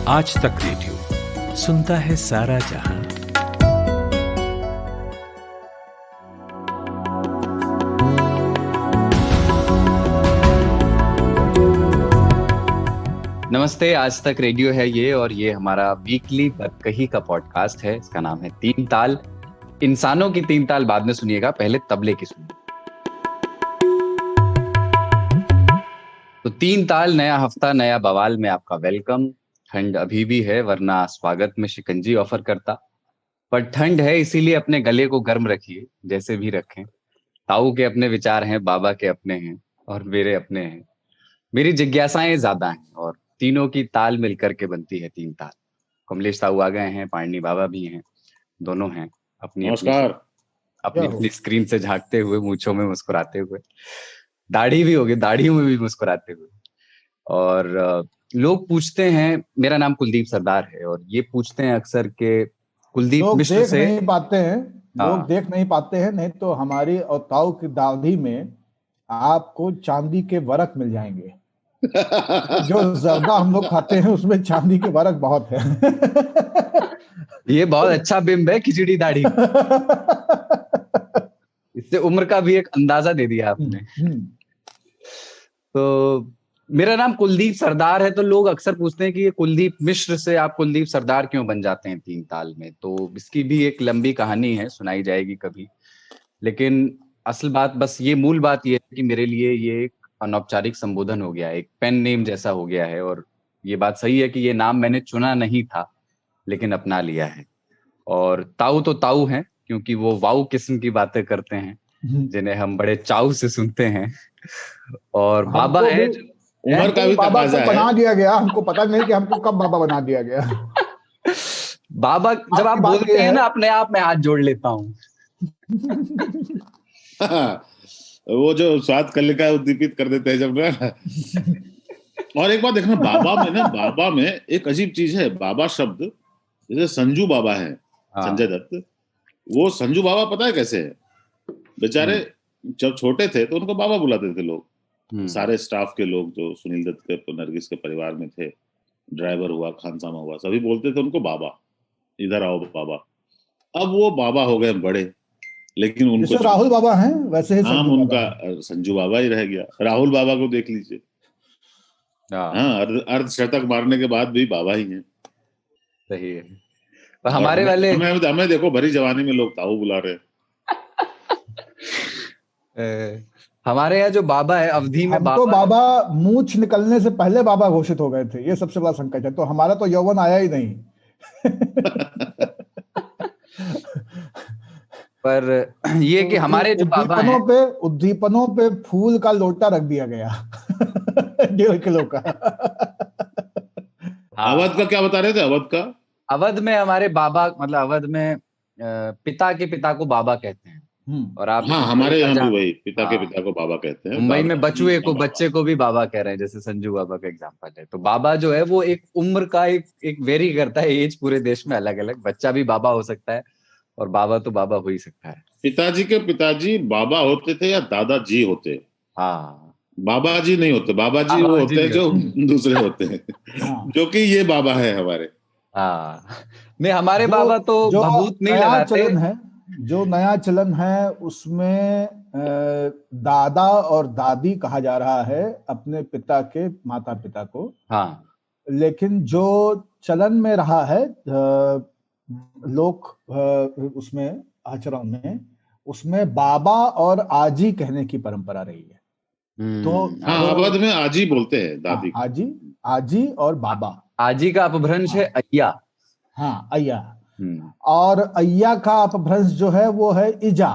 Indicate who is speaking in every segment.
Speaker 1: आज तक रेडियो सुनता है सारा जहां।
Speaker 2: नमस्ते, आज तक रेडियो है ये, और ये हमारा वीकली बदकही का पॉडकास्ट है। इसका नाम है तीन ताल। इंसानों की तीन ताल बाद में सुनिएगा, पहले तबले की सुनिए। तो तीन ताल, नया हफ्ता नया बवाल में आपका वेलकम। ठंड अभी भी है, वरना स्वागत में शिकंजी ऑफर करता, पर ठंड है इसीलिए अपने गले को गर्म रखिए, जैसे भी रखें। ताऊ के अपने विचार हैं, बाबा के अपने हैं, और मेरे अपने हैं। मेरी जिज्ञासाएं ज्यादा हैं, और तीनों की ताल मिलकर के बनती है तीन ताल। कमलेश ताऊ आ गए हैं, पाणनी बाबा भी हैं, दोनों हैं अपनी
Speaker 3: नमस्कार।
Speaker 2: अपनी स्क्रीन से झांकते हुए, मूंछों में मुस्कुराते हुए, दाढ़ी भी होगी, दाढ़ियों में भी मुस्कुराते हुए। और लोग पूछते हैं, मेरा नाम कुलदीप सरदार है, और ये पूछते हैं अक्सर के कुलदीप मिश्र से।
Speaker 4: नहीं पाते हैं लोग देख नहीं पाते हैं, नहीं तो हमारी और ताऊ की दाढ़ी में आपको चांदी के वरक मिल जाएंगे। जो जर्दा हम लोग खाते हैं उसमें चांदी के वरक बहुत है।
Speaker 2: ये बहुत अच्छा बिंब है खिचड़ी दाढ़ी। इससे उम्र का भी एक अंदाजा दे दिया आपने। तो मेरा नाम कुलदीप सरदार है, तो लोग अक्सर पूछते हैं कि ये कुलदीप मिश्र से आप कुलदीप सरदार क्यों बन जाते हैं तीन ताल में। तो इसकी भी एक लंबी कहानी है, सुनाई जाएगी कभी। लेकिन असल बात, बस ये मूल बात ये है कि मेरे लिए ये एक अनौपचारिक संबोधन हो गया, एक पेन नेम जैसा हो गया है। और ये बात सही है कि ये नाम मैंने चुना नहीं था, लेकिन अपना लिया है। और ताऊ तो ताऊ हैं, क्योंकि वो वाऊ किस्म की बातें करते हैं, जिन्हें हम बड़े चाव से सुनते हैं। और बाबा है,
Speaker 3: उम्र का भी
Speaker 4: बाबा
Speaker 3: तकाजा
Speaker 4: को बना
Speaker 3: है।
Speaker 4: दिया गया, हमको पता नहीं कि हमको कब बाबा बना दिया गया।
Speaker 2: बाबा जब आप बोलते हैं ना, अपने आप में हाथ जोड़ लेता हूँ।
Speaker 3: वो जो स्वाद कलिका उद्दीपित कर देते हैं जब ना। और एक बात देखना, बाबा में एक अजीब चीज है। बाबा शब्द, जैसे संजू बाबा है, संजय दत्त, वो संजू बाबा पता है कैसे है? बेचारे जब छोटे थे तो उनको बाबा बुलाते थे लोग। सारे स्टाफ के लोग जो सुनील दत्त के, नरगिस के परिवार में थे, ड्राइवर हुआ, खानसामा हुआ, सभी बोलते थे उनको बाबा, इधर आओ बाबा। अब वो बाबा हो गए बड़े, लेकिन उनको
Speaker 4: राहुल बाबा हैं वैसे ही
Speaker 3: नाम उनका संजू बाबा ही रह गया। राहुल बाबा को देख लीजिए, अर्धशतक मारने के बाद भी बाबा ही हैं।
Speaker 2: सही है। तो हमारे वाले
Speaker 3: हमें देखो, भरी जवानी में लोग ताऊ बुला रहे हैं।
Speaker 2: हमारे यहाँ जो बाबा है, अवधि में
Speaker 4: बाबा मूंछ निकलने से पहले बाबा घोषित हो गए थे, ये सबसे बड़ा संकट है। तो हमारा तो यौवन आया ही नहीं।
Speaker 2: पर ये कि हमारे जो बाबा हैं,
Speaker 4: उद्दीपनों पे फूल का लोटा रख दिया गया। 1.5 किलो का।
Speaker 3: अवध का क्या बता रहे थे?
Speaker 2: अवध में हमारे बाबा, मतलब अवध में पिता के पिता को बाबा कहते हैं। और आप
Speaker 3: हमारे यहाँ भी वही पिता के पिता को बाबा कहते हैं।
Speaker 2: मुंबई में बच्चे को भी बाबा कह रहे हैं, जैसे संजू बाबा का एग्जांपल है। तो बाबा जो है वो एक उम्र का एक वेरी करता है। एज पूरे देश में अलग अलग, बच्चा भी बाबा हो सकता है, और बाबा तो बाबा हो ही सकता है।
Speaker 3: पिताजी के पिताजी बाबा होते थे या दादाजी होते? बाबा जी नहीं होते। बाबा जी वो होते हैं जो दूसरे होते हैं, जो कि ये बाबा है हमारे।
Speaker 2: नहीं, हमारे बाबा तो भभूत नहीं लगाते।
Speaker 4: जो नया चलन है उसमें दादा और दादी कहा जा रहा है अपने पिता के माता पिता को। लेकिन जो चलन में रहा है लोक उसमें आचरण में, उसमें बाबा और आजी कहने की परंपरा रही है। तो
Speaker 3: अवध में आजी बोलते हैं, दादी
Speaker 4: आजी और बाबा।
Speaker 2: आजी का अपभ्रंश है अय्या।
Speaker 4: अय्या। और अय्या का अपभ्रंश जो है वो है इजा।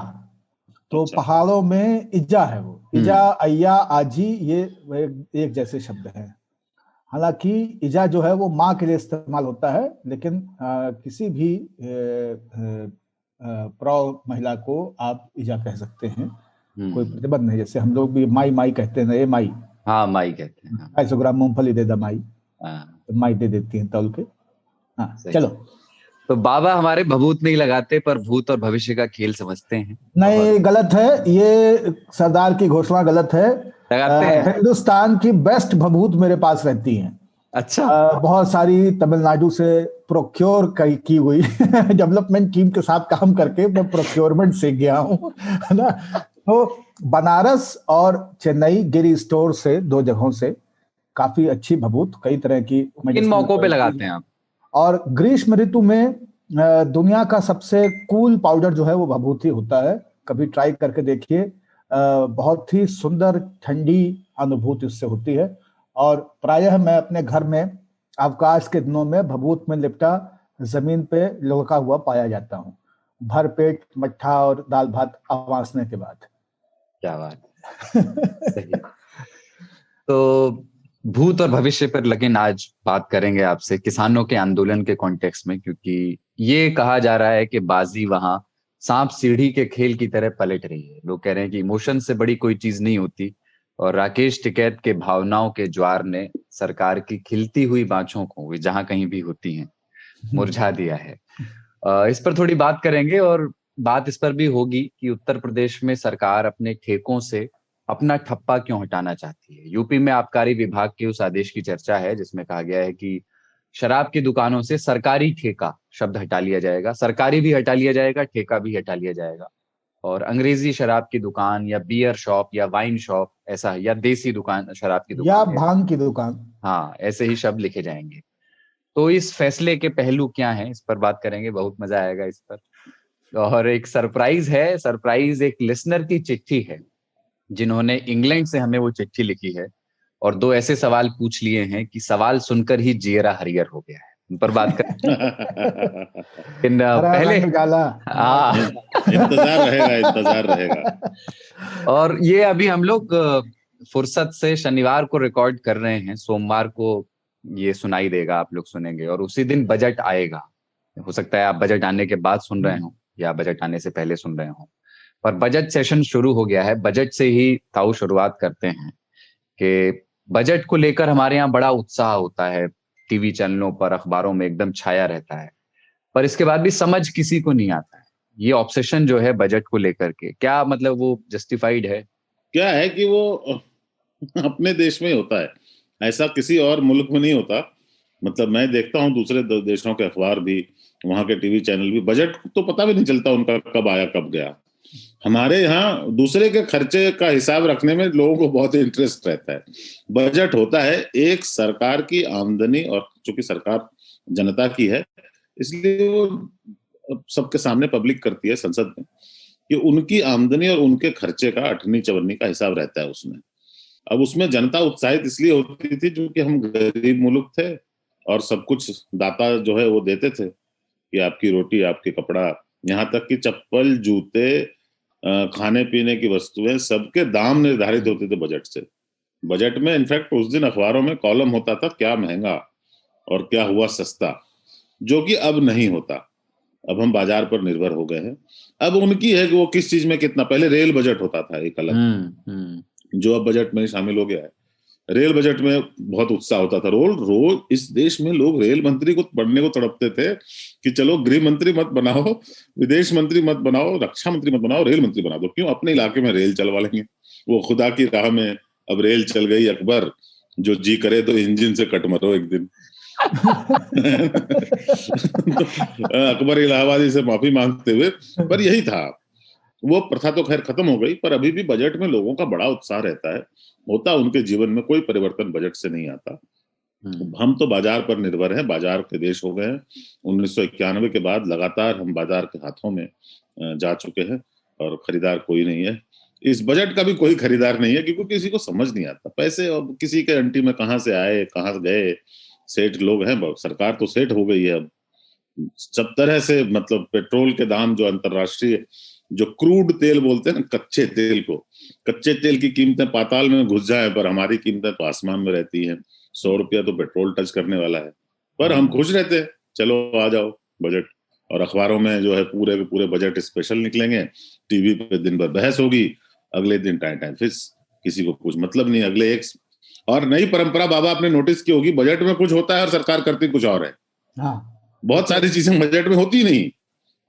Speaker 4: तो पहाड़ों में इजा है, वो इजा, अय्या, आजी, ये एक जैसे शब्द हैं। हालांकि इजा जो है वो माँ के लिए इस्तेमाल होता है, लेकिन किसी भी प्रौ महिला को आप इजा कह सकते हैं, कोई प्रतिबंध नहीं। जैसे हम लोग भी माई कहते हैं, ये माई,
Speaker 2: माई कहते हैं।
Speaker 4: 250 ग्राम मूंगफली दे दा माई, तो माई दे देती है तौल के। चलो,
Speaker 2: तो बाबा हमारे भभूत नहीं लगाते, पर भूत और भविष्य का खेल समझते हैं।
Speaker 4: नहीं, गलत है ये, सरदार की घोषणा गलत है।
Speaker 2: लगाते हैं।
Speaker 4: हिंदुस्तान की बेस्ट भभूत मेरे पास रहती हैं।
Speaker 2: अच्छा।
Speaker 4: बहुत सारी तमिलनाडु से प्रोक्योर की हुई डेवलपमेंट टीम के साथ काम करके मैं प्रोक्योरमेंट सीख गया हूँ, है ना। तो बनारस और चेन्नई गिरी स्टोर से, दो जगहों से काफी अच्छी भभूत, कई तरह की
Speaker 2: किन
Speaker 4: medicinal
Speaker 2: मौकों पे
Speaker 4: quality
Speaker 2: लगाते हैं आप?
Speaker 4: और ग्रीष्म ऋतु में दुनिया का सबसे कूल पाउडर जो है वो भभूति होता है। कभी ट्राई करके देखिए, बहुत ही सुंदर ठंडी अनुभूति उससे होती है। और प्रायः मैं अपने घर में अवकाश के दिनों में भभूत में लिपटा जमीन पे लुढ़का हुआ पाया जाता हूँ, भर पेट मट्ठा और दाल भात आवासने के बाद।
Speaker 2: क्या बात। सही। तो भूत और भविष्य पर लेकिन आज बात करेंगे आपसे किसानों के आंदोलन के कॉन्टेक्स्ट में, क्योंकि ये कहा जा रहा है कि बाजी वहां सांप सीढ़ी के खेल की तरह पलट रही है। लोग कह रहे हैं कि इमोशन से बड़ी कोई चीज नहीं होती, और राकेश टिकैत के भावनाओं के ज्वार ने सरकार की खिलती हुई बाँछों को, वे जहां कहीं भी होती हैं, मुरझा दिया है। इस पर थोड़ी बात करेंगे, और बात इस पर भी होगी कि उत्तर प्रदेश में सरकार अपने ठेकों से अपना ठप्पा क्यों हटाना चाहती है। यूपी में आबकारी विभाग के उस आदेश की चर्चा है जिसमें कहा गया है कि शराब की दुकानों से सरकारी ठेका शब्द हटा लिया जाएगा, सरकारी भी हटा लिया जाएगा, ठेका भी हटा लिया जाएगा, और अंग्रेजी शराब की दुकान या बियर शॉप या वाइन शॉप ऐसा, या देसी दुकान, शराब की
Speaker 4: या
Speaker 2: दुकान,
Speaker 4: भांग की दुकान,
Speaker 2: हाँ ऐसे ही शब्द लिखे जाएंगे। तो इस फैसले के पहलू क्या हैं, इस पर बात करेंगे, बहुत मजा आएगा इस पर। और एक सरप्राइज है, सरप्राइज एक लिसनर की चिट्ठी है जिन्होंने इंग्लैंड से हमें वो चिट्ठी लिखी है, और दो ऐसे सवाल पूछ लिए हैं कि सवाल सुनकर ही जियरा हरियर हो गया है। उन पर बात कर लेकिन
Speaker 4: हरा
Speaker 2: पहले
Speaker 4: रंग उजाला।
Speaker 3: इंतजार रहेगा, इंतजार रहेगा।
Speaker 2: और ये अभी हम लोग फुर्सत से शनिवार को रिकॉर्ड कर रहे हैं, सोमवार को ये सुनाई देगा, आप लोग सुनेंगे, और उसी दिन बजट आएगा। हो सकता है आप बजट आने के बाद सुन रहे हो या बजट आने से पहले सुन रहे हो, पर बजट सेशन शुरू हो गया है। बजट से ही ताऊ शुरुआत करते हैं कि बजट को लेकर हमारे यहाँ बड़ा उत्साह होता है, टीवी चैनलों पर, अखबारों में एकदम छाया रहता है, पर इसके बाद भी समझ किसी को नहीं आता है। ये ऑब्सेशन जो है बजट को लेकर के, क्या मतलब वो जस्टिफाइड है?
Speaker 3: क्या है कि वो अपने देश में होता है, ऐसा किसी और मुल्क में नहीं होता। मतलब मैं देखता हूँ दूसरे देशों के अखबार भी, वहां के टीवी चैनल भी, बजट तो पता भी नहीं चलता उनका कब आया कब गया। हमारे यहाँ दूसरे के खर्चे का हिसाब रखने में लोगों को बहुत इंटरेस्ट रहता है। बजट होता है एक सरकार की आमदनी, और चूंकि सरकार जनता की है इसलिए वो सबके सामने पब्लिक करती है संसद में कि उनकी आमदनी और उनके खर्चे का अठनी चवन्नी का हिसाब रहता है उसमें। अब उसमें जनता उत्साहित इसलिए होती थी क्योंकि हम गरीब मुल्क थे और सब कुछ दाता जो है वो देते थे कि आपकी रोटी, आपके कपड़ा, यहाँ तक कि चप्पल, जूते, खाने पीने की वस्तुएं, सबके दाम निर्धारित होते थे बजट से। बजट में इनफैक्ट उस दिन अखबारों में कॉलम होता था क्या महंगा और क्या हुआ सस्ता, जो कि अब नहीं होता। अब हम बाजार पर निर्भर हो गए हैं। अब उनकी है कि वो किस चीज में कितना, पहले रेल बजट होता था एक अलग, जो अब बजट में शामिल हो गया है। रेल बजट में बहुत उत्साह होता था। रोज इस देश में लोग रेल मंत्री को पढ़ने को तड़पते थे कि चलो गृह मंत्री मत बनाओ, विदेश मंत्री मत बनाओ, रक्षा मंत्री मत बनाओ, रेल मंत्री बना दो। क्यों? अपने इलाके में रेल चलवा लेंगे। वो खुदा की राह में अब रेल चल गई अकबर, जो जी करे तो इंजन से कट मरो एक दिन। तो अकबर इलाहाबादी से माफी मांगते हुए, पर यही था। वो प्रथा तो खैर खत्म हो गई, पर अभी भी बजट में लोगों का बड़ा उत्साह रहता है। होता उनके जीवन में कोई परिवर्तन बजट से नहीं आता। हम तो बाजार पर निर्भर हैं, बाजार के देश हो गए हैं। 1991 के बाद लगातार हम बाजार के हाथों में जा चुके हैं और खरीदार कोई नहीं है। इस बजट का भी कोई खरीदार नहीं है क्योंकि किसी को समझ नहीं आता। पैसे अब किसी के अंटी में कहाँ से आए, कहाँ गए। सेठ लोग हैं, सरकार तो सेठ हो गई है अब सब तरह से। मतलब पेट्रोल के दाम जो अंतरराष्ट्रीय, जो क्रूड तेल बोलते हैं ना, कच्चे तेल को, कच्चे तेल की कीमतें पाताल में घुस जाए, पर हमारी कीमतें तो आसमान में रहती हैं। 100 रुपया तो पेट्रोल टच करने वाला है, पर हम खुश रहते हैं। चलो आ जाओ बजट, और अखबारों में जो है पूरे के पूरे बजट स्पेशल निकलेंगे। टीवी पे दिन भर बहस होगी, अगले दिन टाइम टाइम फिक्स, किसी को कुछ मतलब नहीं। अगले एक और नई परंपरा बाबा आपने नोटिस की होगी, बजट में कुछ होता है और सरकार करती कुछ और है।
Speaker 4: हाँ,
Speaker 3: बहुत सारी चीजें बजट में होती नहीं,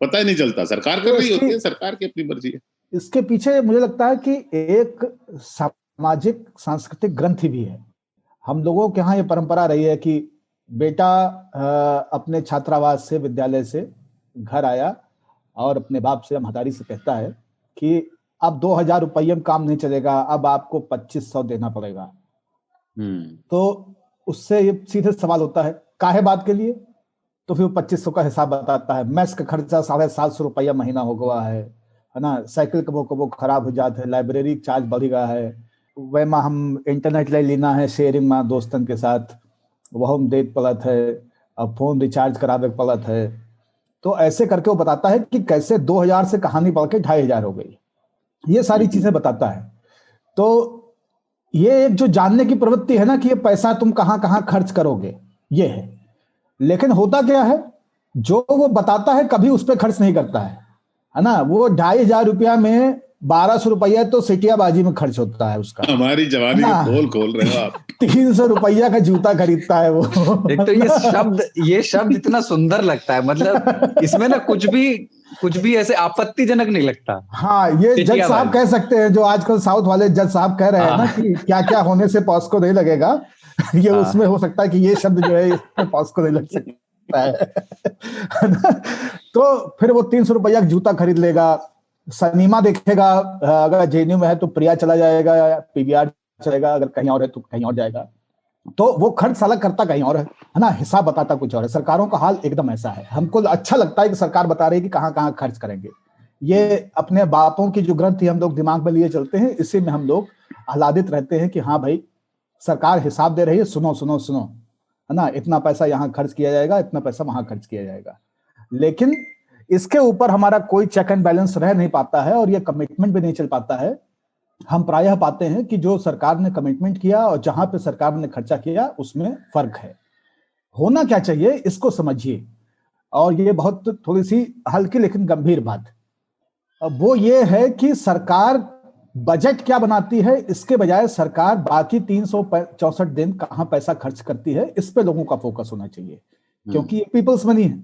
Speaker 3: पता ही नहीं चलता, सरकार कर रही होती है, सरकार की अपनी मर्जी है।
Speaker 4: इसके पीछे मुझे लगता है कि एक सामाजिक सांस्कृतिक ग्रंथि भी है। हम लोगों के यहाँ ये परंपरा रही है कि बेटा अपने छात्रावास से, विद्यालय से घर आया और अपने बाप से, महतारी से कहता है कि अब 2,000 रुपये में काम नहीं चलेगा, अब आपको 2,500 देना पड़ेगा। तो उससे ये सीधे सवाल होता है, काहे बात के लिए? तो फिर 2,500 का हिसाब बताता है। मैथ्स का खर्चा 750 रुपया महीना हो गया है ना, साइकिल कबो खराब हो जाता है, लाइब्रेरी चार्ज बढ़ गया है, वह में हम इंटरनेट ले लेना है शेयरिंग में दोस्तन के साथ, वह हम देख पड़त है, अब फोन रिचार्ज करावे पड़त है। तो ऐसे करके वो बताता है कि कैसे 2,000 से कहानी बढ़ के 2,500 हो गई, ये सारी चीजें बताता है। तो ये एक जो जानने की प्रवृत्ति है ना कि ये पैसा तुम कहां कहां खर्च करोगे, ये है। लेकिन होता क्या है, जो वो बताता है कभी उस पर खर्च नहीं करता है ना। वो 2,500 रुपया में 1,200 रुपया तो सिटियाबाजी में खर्च होता है उसका।
Speaker 3: हमारी जवानी के पोल खोल रहे हो आप।
Speaker 4: 300 रुपया का जूता खरीदता है वो।
Speaker 2: एक तो ये शब्द इतना सुंदर लगता है, मतलब इसमें ना कुछ भी ऐसे आपत्तिजनक नहीं लगता।
Speaker 4: हाँ, ये जज साहब कह सकते हैं, जो आजकल साउथ वाले जज साहब कह रहे हैं ना कि क्या क्या होने से पॉस्को नहीं लगेगा, ये उसमें हो सकता है कि ये शब्द जो है इसमें पॉस्को नहीं लग सकता है ना। तो फिर वो 300 रुपया का जूता खरीद लेगा, सिनेमा देखेगा, अगर जेएनयू में है तो प्रिया चला जाएगा, पीवीआर चलेगा, अगर कहीं और है तो कहीं और जाएगा। तो वो खर्च साला करता कहीं और है ना, हिसाब बताता कुछ और है। सरकारों का हाल एकदम ऐसा है। हमको अच्छा लगता है कि सरकार बता रही है कि कहाँ कहाँ खर्च करेंगे। ये अपने बापों की जो ग्रंथि हम लोग दिमाग में लिए चलते हैं, इसी में हम लोग आह्लादित रहते हैं कि हाँ भाई सरकार हिसाब दे रही है, सुनो सुनो सुनो, है ना, इतना पैसा यहाँ खर्च किया जाएगा, इतना पैसा वहां खर्च किया जाएगा। लेकिन इसके ऊपर हमारा कोई चेक एंड बैलेंस रह नहीं पाता है और ये कमिटमेंट भी नहीं चल पाता है। हम प्रायः पाते हैं कि जो सरकार ने कमिटमेंट किया और जहां पे सरकार ने खर्चा किया उसमें फर्क है। होना क्या चाहिए इसको समझिए। और ये बहुत थोड़ी सी हल्की लेकिन गंभीर बात, वो ये है कि सरकार बजट क्या बनाती है, इसके बजाय सरकार बाकी 364 दिन कहां पैसा खर्च करती है, इस पे लोगों का फोकस होना चाहिए। क्योंकि ये पीपल्स मनी है,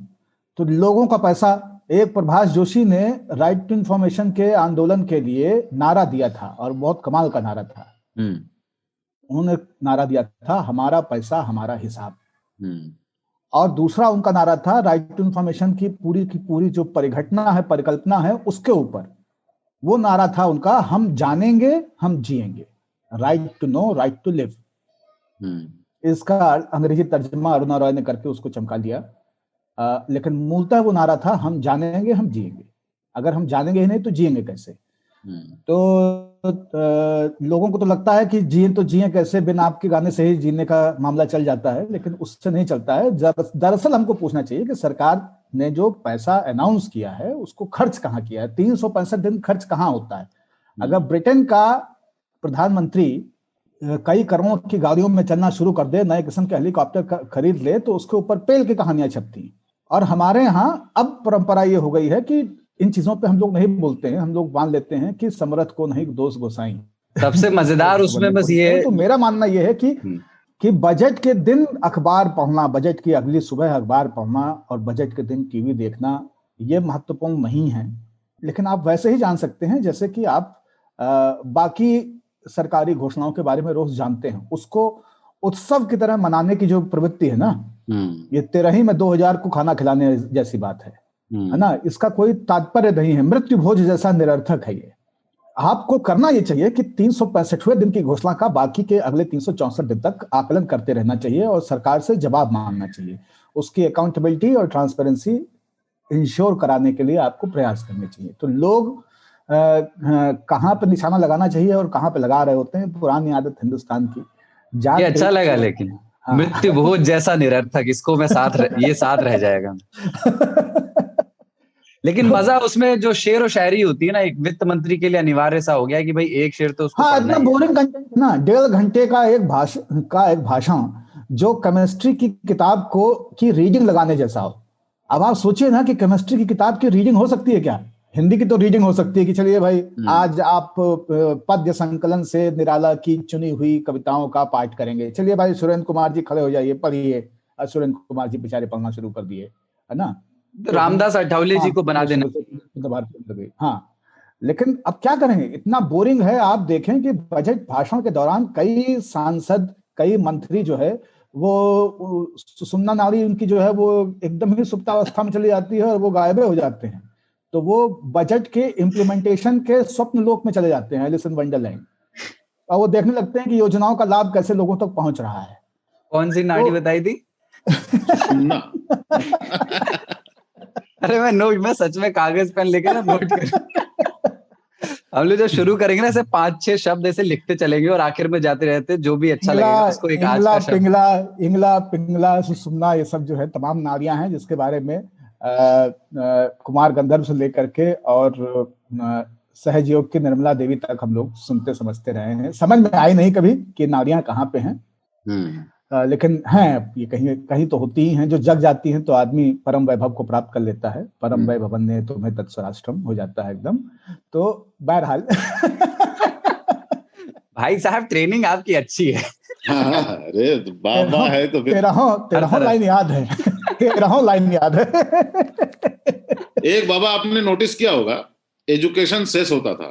Speaker 4: तो लोगों का पैसा। एक प्रभाष जोशी ने राइट टू इंफॉर्मेशन के आंदोलन के लिए नारा दिया था और बहुत कमाल का नारा था। उन्होंने नारा दिया था, हमारा पैसा हमारा हिसाब। और दूसरा उनका नारा था राइट टू इंफॉर्मेशन की पूरी जो परिघटना है, परिकल्पना है, उसके ऊपर वो नारा था उनका, हम जानेंगे हम जिएंगे, right to know right to live. इसका अंग्रेजी तर्जुमा अरुणा रॉय ने करके उसको चमका दिया। लेकिन मूलतः वो नारा था, हम जानेंगे हम जिएंगे। अगर हम जानेंगे ही नहीं तो जिएंगे कैसे? तो लोगों को तो लगता है कि जिए तो जिए कैसे, बिना आपके गाने से ही जीने का मामला चल जाता है, लेकिन उससे नहीं चलता है। दरअसल हमको पूछना चाहिए कि सरकार ने जो पैसा अनाउंस किया है उसको खर्च कहाँ किया है। 365 दिन खर्च कहाँ होता है? अगर ब्रिटेन का प्रधानमंत्री कई करोड़ों की गाड़ियों में चलना शुरू कर दे, नए किस्म के हेलीकॉप्टर खरीद ले, तो उसके ऊपर पेल की कहानियां छपती। और हमारे यहाँ अब परंपरा ये हो गई है कि इन चीजों पे हम लोग नहीं बोलते हैं, हम लोग मान लेते हैं कि समरथ को नहीं दोष गोसाई।
Speaker 2: सबसे मजेदार उसमें बस ये,
Speaker 4: तो मेरा मानना ये है कि बजट के दिन अखबार पढ़ना, बजट की अगली सुबह अखबार पढ़ना और बजट के दिन टीवी देखना, ये महत्वपूर्ण नहीं है। लेकिन आप वैसे ही जान सकते हैं जैसे कि आप बाकी सरकारी घोषणाओं के बारे में रोज जानते हैं। उसको उत्सव की तरह मनाने की जो प्रवृत्ति है ना, ये 13 में 2,000 को खाना खिलाने जैसी बात है ना। इसका कोई तात्पर्य नहीं है, मृत्यु भोज जैसा निरर्थक है ये। आपको करना ये चाहिए कि 365वें दिन की घोषणा का बाकी के अगले 364 दिन तक आकलन करते रहना चाहिए और सरकार से जवाब मांगना चाहिए। उसकी अकाउंटेबिलिटी और ट्रांसपेरेंसी इंश्योर कराने के लिए आपको प्रयास करने चाहिए। तो लोग कहाँ पे निशाना लगाना चाहिए और कहाँ पे लगा रहे होते हैं, पुरानी आदत हिंदुस्तान की।
Speaker 2: ये अच्छा लगा, लेकिन मृत्यु भोज जैसा निरर्थक, इसको मैं ये साथ रह जाएगा। लेकिन मजा उसमें जो शेर और शायरी होती है ना, एक वित्त मंत्री के लिए अनिवार्य सा हो गया कि भाई एक शेर तो उसको
Speaker 4: इतना बोरिंग कंटेंट ना, 1.5 घंटे का एक भाषण जो केमिस्ट्री की किताब की रीडिंग लगाने जैसा हो। अब आप सोचिए ना कि केमिस्ट्री की किताब की रीडिंग हो सकती है क्या? हिंदी की तो रीडिंग हो सकती है कि चलिए भाई आज आप पद्य संकलन से निराला की चुनी हुई कविताओं का पाठ करेंगे। चलिए भाई सुरेंद्र कुमार जी खड़े हो जाइए, पढ़िए। सुरेंद्र कुमार जी बेचारे पढ़ना शुरू कर दिए, है ना।
Speaker 2: रामदास अठावले जी को बना देना।
Speaker 4: हाँ, लेकिन अब क्या करेंगे, इतना बोरिंग है। आप देखें कि बजट भाषण के दौरान कई सांसद, कई मंत्री जो है वो सुमना नारी उनकी जो है वो एकदम ही सुप्तावस्था में चली जाती है और वो गायब हो जाते हैं, तो वो बजट के इम्प्लीमेंटेशन के स्वप्न लोक में चले जाते हैं, एलिस इन वंडरलैंड, और वो देखने लगते हैं कि योजनाओं का लाभ कैसे लोगों तक पहुंच रहा है।
Speaker 2: कौन सी नाड़ी बताई थी? अरे मैं सच में कागज पेन लेके ना नोट कर हम लोग जो शुरू करेंगे ना ऐसे 5-6 शब्द ऐसे लिखते चलेंगे और आखिर में जाते रहते, जो भी अच्छा लगेगा उसको एक आज का शब्द।
Speaker 4: इंगला पिंगला सुषुम्ना, ये सब जो है तमाम नाड़ियां हैं जिसके बारे में कुमार गंधर्व से लेकर के और सहजयोग की निर्मला देवी तक हम लोग सुनते समझते रहे हैं। समझ में आई नहीं कभी कि नाड़ियां कहाँ पे हैं, लेकिन हैं, ये कहीं कहीं तो होती ही हैं, जो जग जाती हैं तो आदमी परम वैभव को प्राप्त कर लेता है। परम वैभवन ने तुम्हें तत्स्वराष्ट्रम हो जाता है एकदम। तो बहरहाल
Speaker 2: भाई साहब ट्रेनिंग आपकी अच्छी है।
Speaker 3: अरे बाबा है तो फिर
Speaker 4: तेरहों लाइन याद है। 13 लाइन याद है।
Speaker 3: एक बाबा आपने नोटिस किया होगा, एजुकेशन सेस होता था,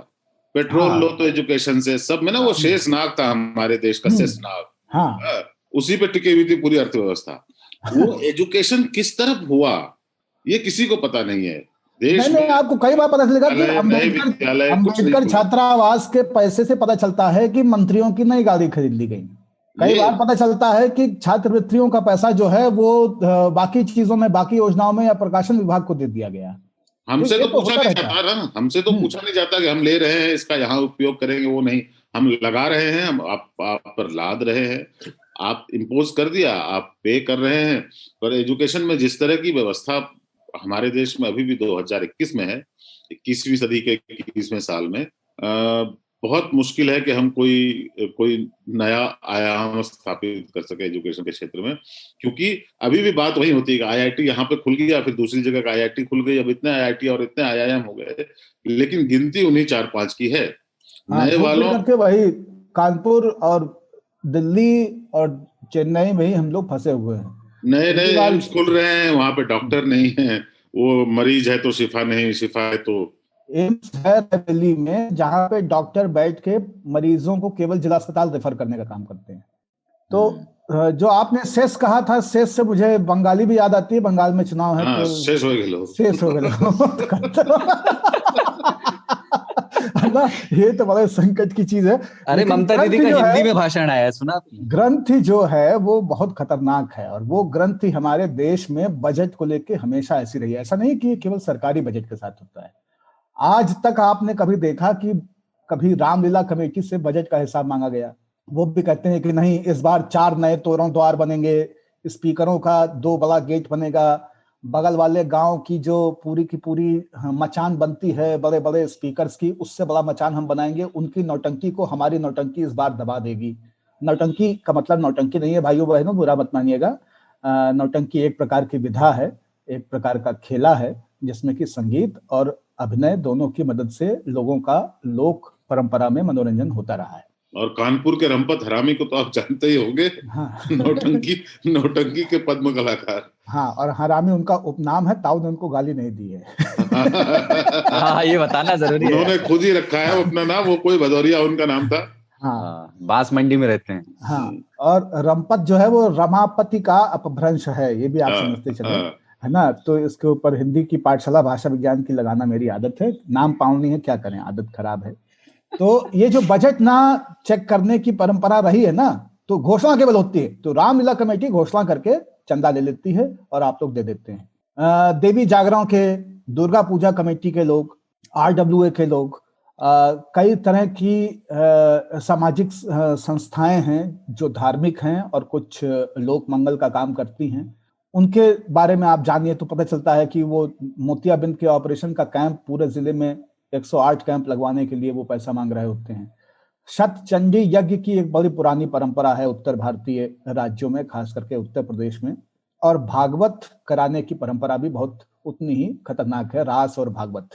Speaker 3: पेट्रोल लो तो एजुकेशन सेस, सब में ना वो शेष नाग था हमारे देश का, शेष नाग, उसी पे टिकी हुई थी पूरी अर्थव्यवस्था। वो एजुकेशन किस तरफ हुआ ये किसी को पता नहीं है देश में।
Speaker 4: आपको कई बार पता चलेगा कि अम्बेडकर छात्रावास के पैसे से पता चलता है कि मंत्रियों की नई गाड़ी खरीद ली गई। कई बार पता चलता है कि छात्रवृत्तियों का पैसा जो है वो बाकी चीजों में, बाकी योजनाओं में या प्रकाशन विभाग को दे दिया गया।
Speaker 3: हमसे तो पूछा नहीं जाता ना, हमसे तो पूछा नहीं जाता कि हम ले रहे हैं इसका यहाँ उपयोग करेंगे, वो नहीं, हम लगा रहे हैं, हम आप पर लाद रहे हैं, आप इम्पोज कर दिया, आप पे कर रहे हैं। पर एजुकेशन में जिस तरह की व्यवस्था हमारे देश में अभी भी 2021 में है, 21वीं सदी के 21वें साल में, बहुत मुश्किल है कि हम कोई नया आयाम स्थापित कर सके एजुकेशन के क्षेत्र में, क्योंकि अभी भी बात वही होती है कि आईआईटी यहाँ पे खुल गया, फिर दूसरी जगह का आईआईटी खुल गई, अब इतने आईआईटी और इतने आईआईएम हो गए, लेकिन गिनती उन्हीं 4-5 की है। नए वालों के
Speaker 4: वही कानपुर और दिल्ली और चेन्नई में ही हम लोग फंसे हुए हैं।
Speaker 3: नए एम्स खुल रहे हैं, वहां पे डॉक्टर नहीं है, वो मरीज है तो शिफा नहीं, शिफा है तो
Speaker 4: एम्स है दिल्ली में जहां पे डॉक्टर बैठ के मरीजों को केवल जिला अस्पताल रेफर करने का काम करते हैं। तो जो आपने सेस कहा था, सेस से मुझे बंगाली भी याद आती है, बंगाल में चुनाव है तो
Speaker 3: शेष हो गए
Speaker 4: ये तो बड़े संकट की चीज है।
Speaker 2: अरे ममता दीदी का हिंदी में भाषण आया, सुना?
Speaker 4: ग्रंथि जो है वो बहुत खतरनाक है, और वो ग्रंथि हमारे देश में बजट को लेके हमेशा ऐसी रही है। ऐसा नहीं कि केवल सरकारी बजट के साथ होता है। आज तक आपने कभी देखा कि कभी रामलीला कमेटी से बजट का हिसाब मांगा गया? वो भी कहते हैं कि नहीं, इस बार 4 नए तोरण द्वार बनेंगे, स्पीकरों का 2 बड़ा गेट बनेगा, बगल वाले गांव की जो पूरी की पूरी मचान बनती है बड़े बड़े स्पीकर्स की, उससे बड़ा मचान हम बनाएंगे, उनकी नौटंकी को हमारी नौटंकी इस बार दबा देगी। नौटंकी का मतलब नौटंकी नहीं है भाइयों बहनों, बुरा मत मानिएगा। नौटंकी एक प्रकार की विधा है, एक प्रकार का खेला है, जिसमें कि संगीत और अभिनय दोनों की मदद से लोगों का लोक परंपरा में मनोरंजन होता रहा है।
Speaker 3: और कानपुर के रंपत हरामी को तो आप जानते ही होंगे। हाँ। नौटंकी के पद्म कलाकार।
Speaker 4: हाँ, और हरामी उनका उपनाम है, ताऊ ने उनको गाली नहीं दी है।
Speaker 2: हाँ, ये बताना जरूरी है।
Speaker 3: उन्होंने खुद ही रखा है अपना नाम, वो कोई भदौरिया उनका नाम था।
Speaker 4: हाँ,
Speaker 2: बांस मंडी में रहते हैं।
Speaker 4: हाँ, और रंपत जो है वो रमापति का अपभ्रंश है, ये भी आप समझते चले, है ना। तो इसके ऊपर हिंदी की पाठशाला भाषा विज्ञान की लगाना मेरी आदत है, नाम पावनी है, क्या करें, आदत खराब है। तो ये जो बजट ना चेक करने की परंपरा रही है ना, तो घोषणा केवल होती है, तो रामलीला कमेटी घोषणा करके चंदा ले लेती है और आप लोग दे देते हैं। देवी जागरण के, दुर्गा पूजा कमेटी के लोग, RWA के लोग, कई तरह की सामाजिक संस्थाएं हैं जो धार्मिक हैं और कुछ लोक मंगल का काम करती हैं। उनके बारे में आप जानिए तो पता चलता है कि वो मोतियाबिंद के ऑपरेशन का कैंप पूरे जिले में 108 कैंप लगवाने के लिए वो पैसा मांग रहे होते हैं। शतचंडी यज्ञ की एक बड़ी पुरानी परंपरा है उत्तर भारतीय राज्यों में, खास करके उत्तर प्रदेश में, और भागवत कराने की परंपरा भी बहुत उतनी ही खतरनाक है, रास और भागवत।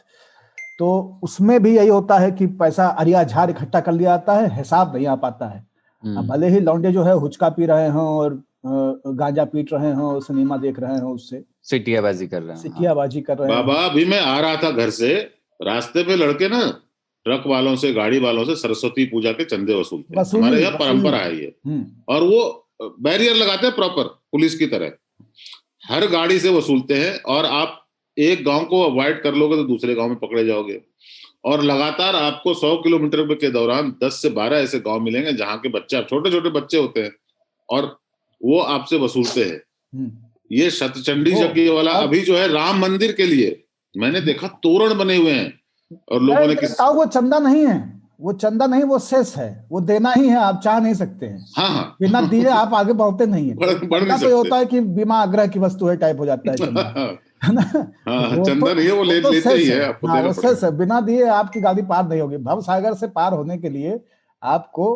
Speaker 4: तो उसमें भी यही होता है कि पैसा अरिया झार इकट्ठा कर लिया जाता है, हिसाब नहीं आ पाता है। भले ही लौंडे जो है हुचका पी रहे हों और गांजा पीट रहे हों, सिनेमा देख रहे हों, उससे
Speaker 2: सिटियाबाजी कर रहे हैं।
Speaker 4: सिटियाबाजी कर रहे हैं।
Speaker 3: बाबा, अभी मैं आ रहा था घर से, रास्ते पे लड़के ना ट्रक वालों से, गाड़ी वालों से सरस्वती पूजा के चंदे वसूलते हैं।
Speaker 4: वसूली,
Speaker 3: हमारे यहाँ
Speaker 4: वसूली।
Speaker 3: परंपरा है ये। और वो बैरियर लगाते हैं प्रॉपर पुलिस की तरह, हर गाड़ी से वसूलते हैं। और आप एक गांव को अवॉइड कर लोगे तो दूसरे गांव में पकड़े जाओगे। और लगातार आपको 100 किलोमीटर के दौरान 10 से 12 ऐसे गांव मिलेंगे जहां के बच्चे, छोटे छोटे बच्चे होते हैं, और वो आपसे वसूलते हैं। ये शतचंडी यज्ञ वाला अभी जो है राम मंदिर के लिए मैंने देखा तोरण बने हुए हैं, और लोगों ने
Speaker 4: वो चंदा नहीं है, वो चंदा नहीं, वो सेस है, वो देना ही है, आप चाह नहीं सकते हैं।
Speaker 3: हाँ,
Speaker 4: बिना दिए आप आगे बढ़ते नहीं है।
Speaker 3: बढ़ नहीं
Speaker 4: तो होता है कि बीमा आग्रह की वस्तु है टाइप हो जाता है चंदा, है ना?
Speaker 3: चंदा नहीं है, वो लेते ही है, आपको देना पड़ेगा।
Speaker 4: सेस है, बिना दिए आपकी गाड़ी पार नहीं होगी। भव सागर से पार होने के लिए आपको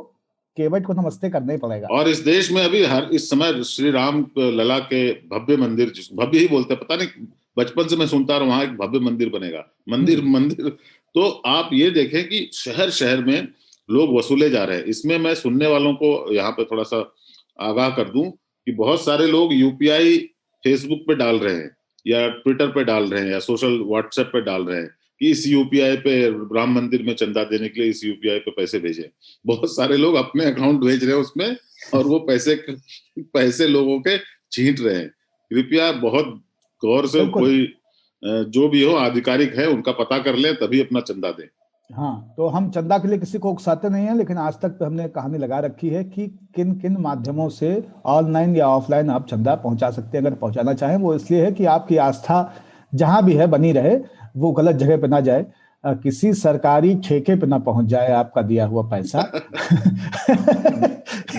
Speaker 4: केवट को नमस्ते करना ही पड़ेगा।
Speaker 3: और इस देश में अभी इस समय श्री राम लला के भव्य मंदिर, भव्य ही बोलते हैं, पता नहीं, बचपन से मैं सुनता रहा, वहां एक भव्य मंदिर बनेगा। मंदिर तो आप ये देखें कि शहर शहर में लोग वसूले जा रहे हैं। इसमें मैं सुनने वालों को यहाँ पे थोड़ा सा आगाह कर दूं कि बहुत सारे लोग यूपीआई फेसबुक पे डाल रहे हैं, या ट्विटर पे डाल रहे हैं, या सोशल व्हाट्सएप पे डाल रहे हैं कि इस यूपीआई पे राम मंदिर में चंदा देने के लिए इस यूपीआई पे पैसे भेजें। बहुत सारे लोग अपने अकाउंट भेज रहे हैं उसमें, और वो पैसे लोगों के छींट रहे हैं। कृपया बहुत गौर से, कोई जो भी हो आधिकारिक है उनका पता कर लें, तभी अपना चंदा दें।
Speaker 4: हाँ, तो हम चंदा के लिए किसी को उकसाते नहीं है, लेकिन आज तक तो हमने कहानी लगा रखी है कि किन किन माध्यमों से ऑनलाइन या ऑफलाइन आप चंदा पहुंचा सकते हैं, अगर पहुंचाना चाहें। वो इसलिए है कि आपकी आस्था जहां भी है बनी रहे, वो गलत जगह पे ना जाए, किसी सरकारी ठेके पे ना पहुंच जाए आपका दिया हुआ पैसा।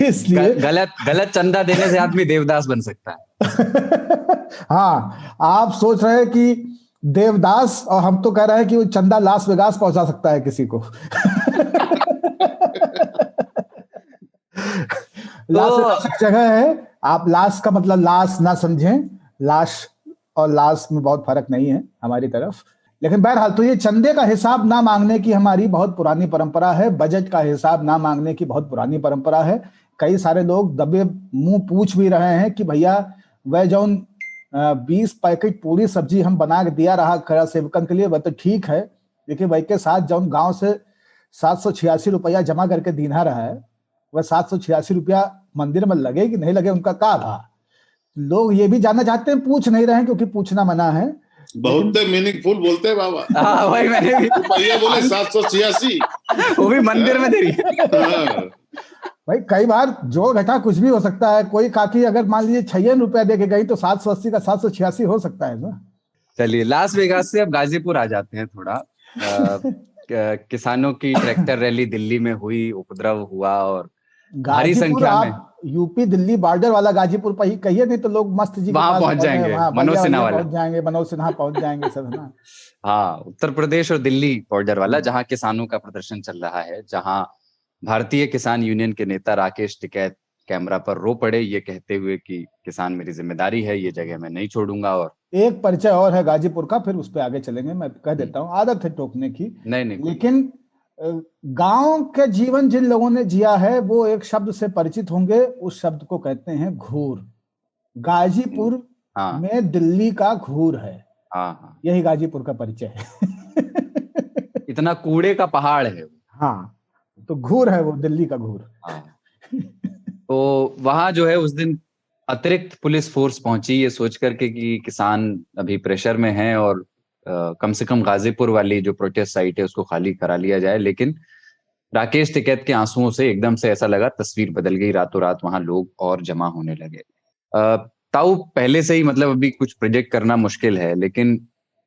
Speaker 4: इसलिए
Speaker 2: गलत चंदा देने से आदमी देवदास बन सकता है।
Speaker 4: हाँ, आप सोच रहे हैं कि देवदास, और हम तो कह रहे हैं कि वो चंदा लास वेगास पहुंचा सकता है किसी को। लास एक जगह है, आप लाश का मतलब लाश ना समझें, लाश और लाश में बहुत फर्क नहीं है हमारी तरफ। लेकिन बहरहाल, तो ये चंदे का हिसाब ना मांगने की हमारी बहुत पुरानी परंपरा है, बजट का हिसाब ना मांगने की बहुत पुरानी परंपरा है। कई सारे लोग दबे मुंह पूछ भी रहे हैं कि भैया वह जौन 20 पैकेट पूरी सब्जी हम बना के दिया रहा खड़ा सेवकन के लिए, वह तो ठीक है, लेकिन वही के साथ जौन गांव से 786 रुपया जमा करके दीना रहा है, वह 786 रुपया मंदिर में लगे कि नहीं लगे, उनका का था। लोग ये भी जानना चाहते हैं, पूछ नहीं रहे हैं क्योंकि पूछना मना है।
Speaker 3: बहुत मीनिंगफुल बोलते हैं बाबा।
Speaker 2: हाँ, वही मैंने भी
Speaker 3: भैया बोले 786,
Speaker 2: वो भी मंदिर में दे रही है।
Speaker 4: भाई कई बार जो घटा कुछ भी हो सकता है। कोई काकी अगर मान लीजिए 6 रुपया दे के गई तो 780 का 786 हो सकता है ना।
Speaker 2: चलिए, लास वेगास से अब गाजीपुर आ जाते हैं थोड़ा। किसानों की ट्रैक्टर रैली दिल्ली में हुई, उपद्रव हुआ और भारी संख्या में,
Speaker 4: यूपी दिल्ली बॉर्डर वाला गाजीपुर पर ही कहिए, नहीं तो लोग मस्त जी
Speaker 2: वहां पहुंच जाएंगे, मनोज सिन्हा वाला
Speaker 4: पहुंच जाएंगे, मनोज सिन्हा पहुंच जाएंगे सब, है ना।
Speaker 2: हाँ, उत्तर प्रदेश और दिल्ली बॉर्डर वाला, जहां किसानों का प्रदर्शन चल रहा है, जहां भारतीय किसान यूनियन के नेता राकेश टिकैत कैमरा पर रो पड़े, ये कहते हुए कि किसान मेरी जिम्मेदारी है, ये जगह मैं नहीं छोड़ूंगा। और एक
Speaker 4: परिचय और है गाजीपुर का, फिर उस पर आगे चलेंगे। मैं कह देता हूँ, आदत है टोकने की,
Speaker 2: नहीं,
Speaker 4: लेकिन गांव के जीवन जिन लोगों ने जिया है वो एक शब्द से परिचित होंगे, उस शब्द को कहते हैं घूर। गाजीपुर में दिल्ली का घूर है। यही गाजीपुर का परिचय है।
Speaker 2: इतना कूड़े का पहाड़ है।
Speaker 4: हाँ, तो घूर है वो, दिल्ली का घूर।
Speaker 2: तो वहां जो है उस दिन अतिरिक्त पुलिस फोर्स पहुंची, ये सोच करके कि किसान अभी प्रेशर में हैं और कम से कम गाजीपुर वाली जो प्रोटेस्ट साइट है उसको खाली करा लिया जाए। लेकिन राकेश टिकैत के आंसुओं से एकदम से ऐसा लगा तस्वीर बदल गई, रातों रात वहां लोग और जमा होने लगे। ताऊ पहले से ही मतलब अभी कुछ प्रोजेक्ट करना मुश्किल है, लेकिन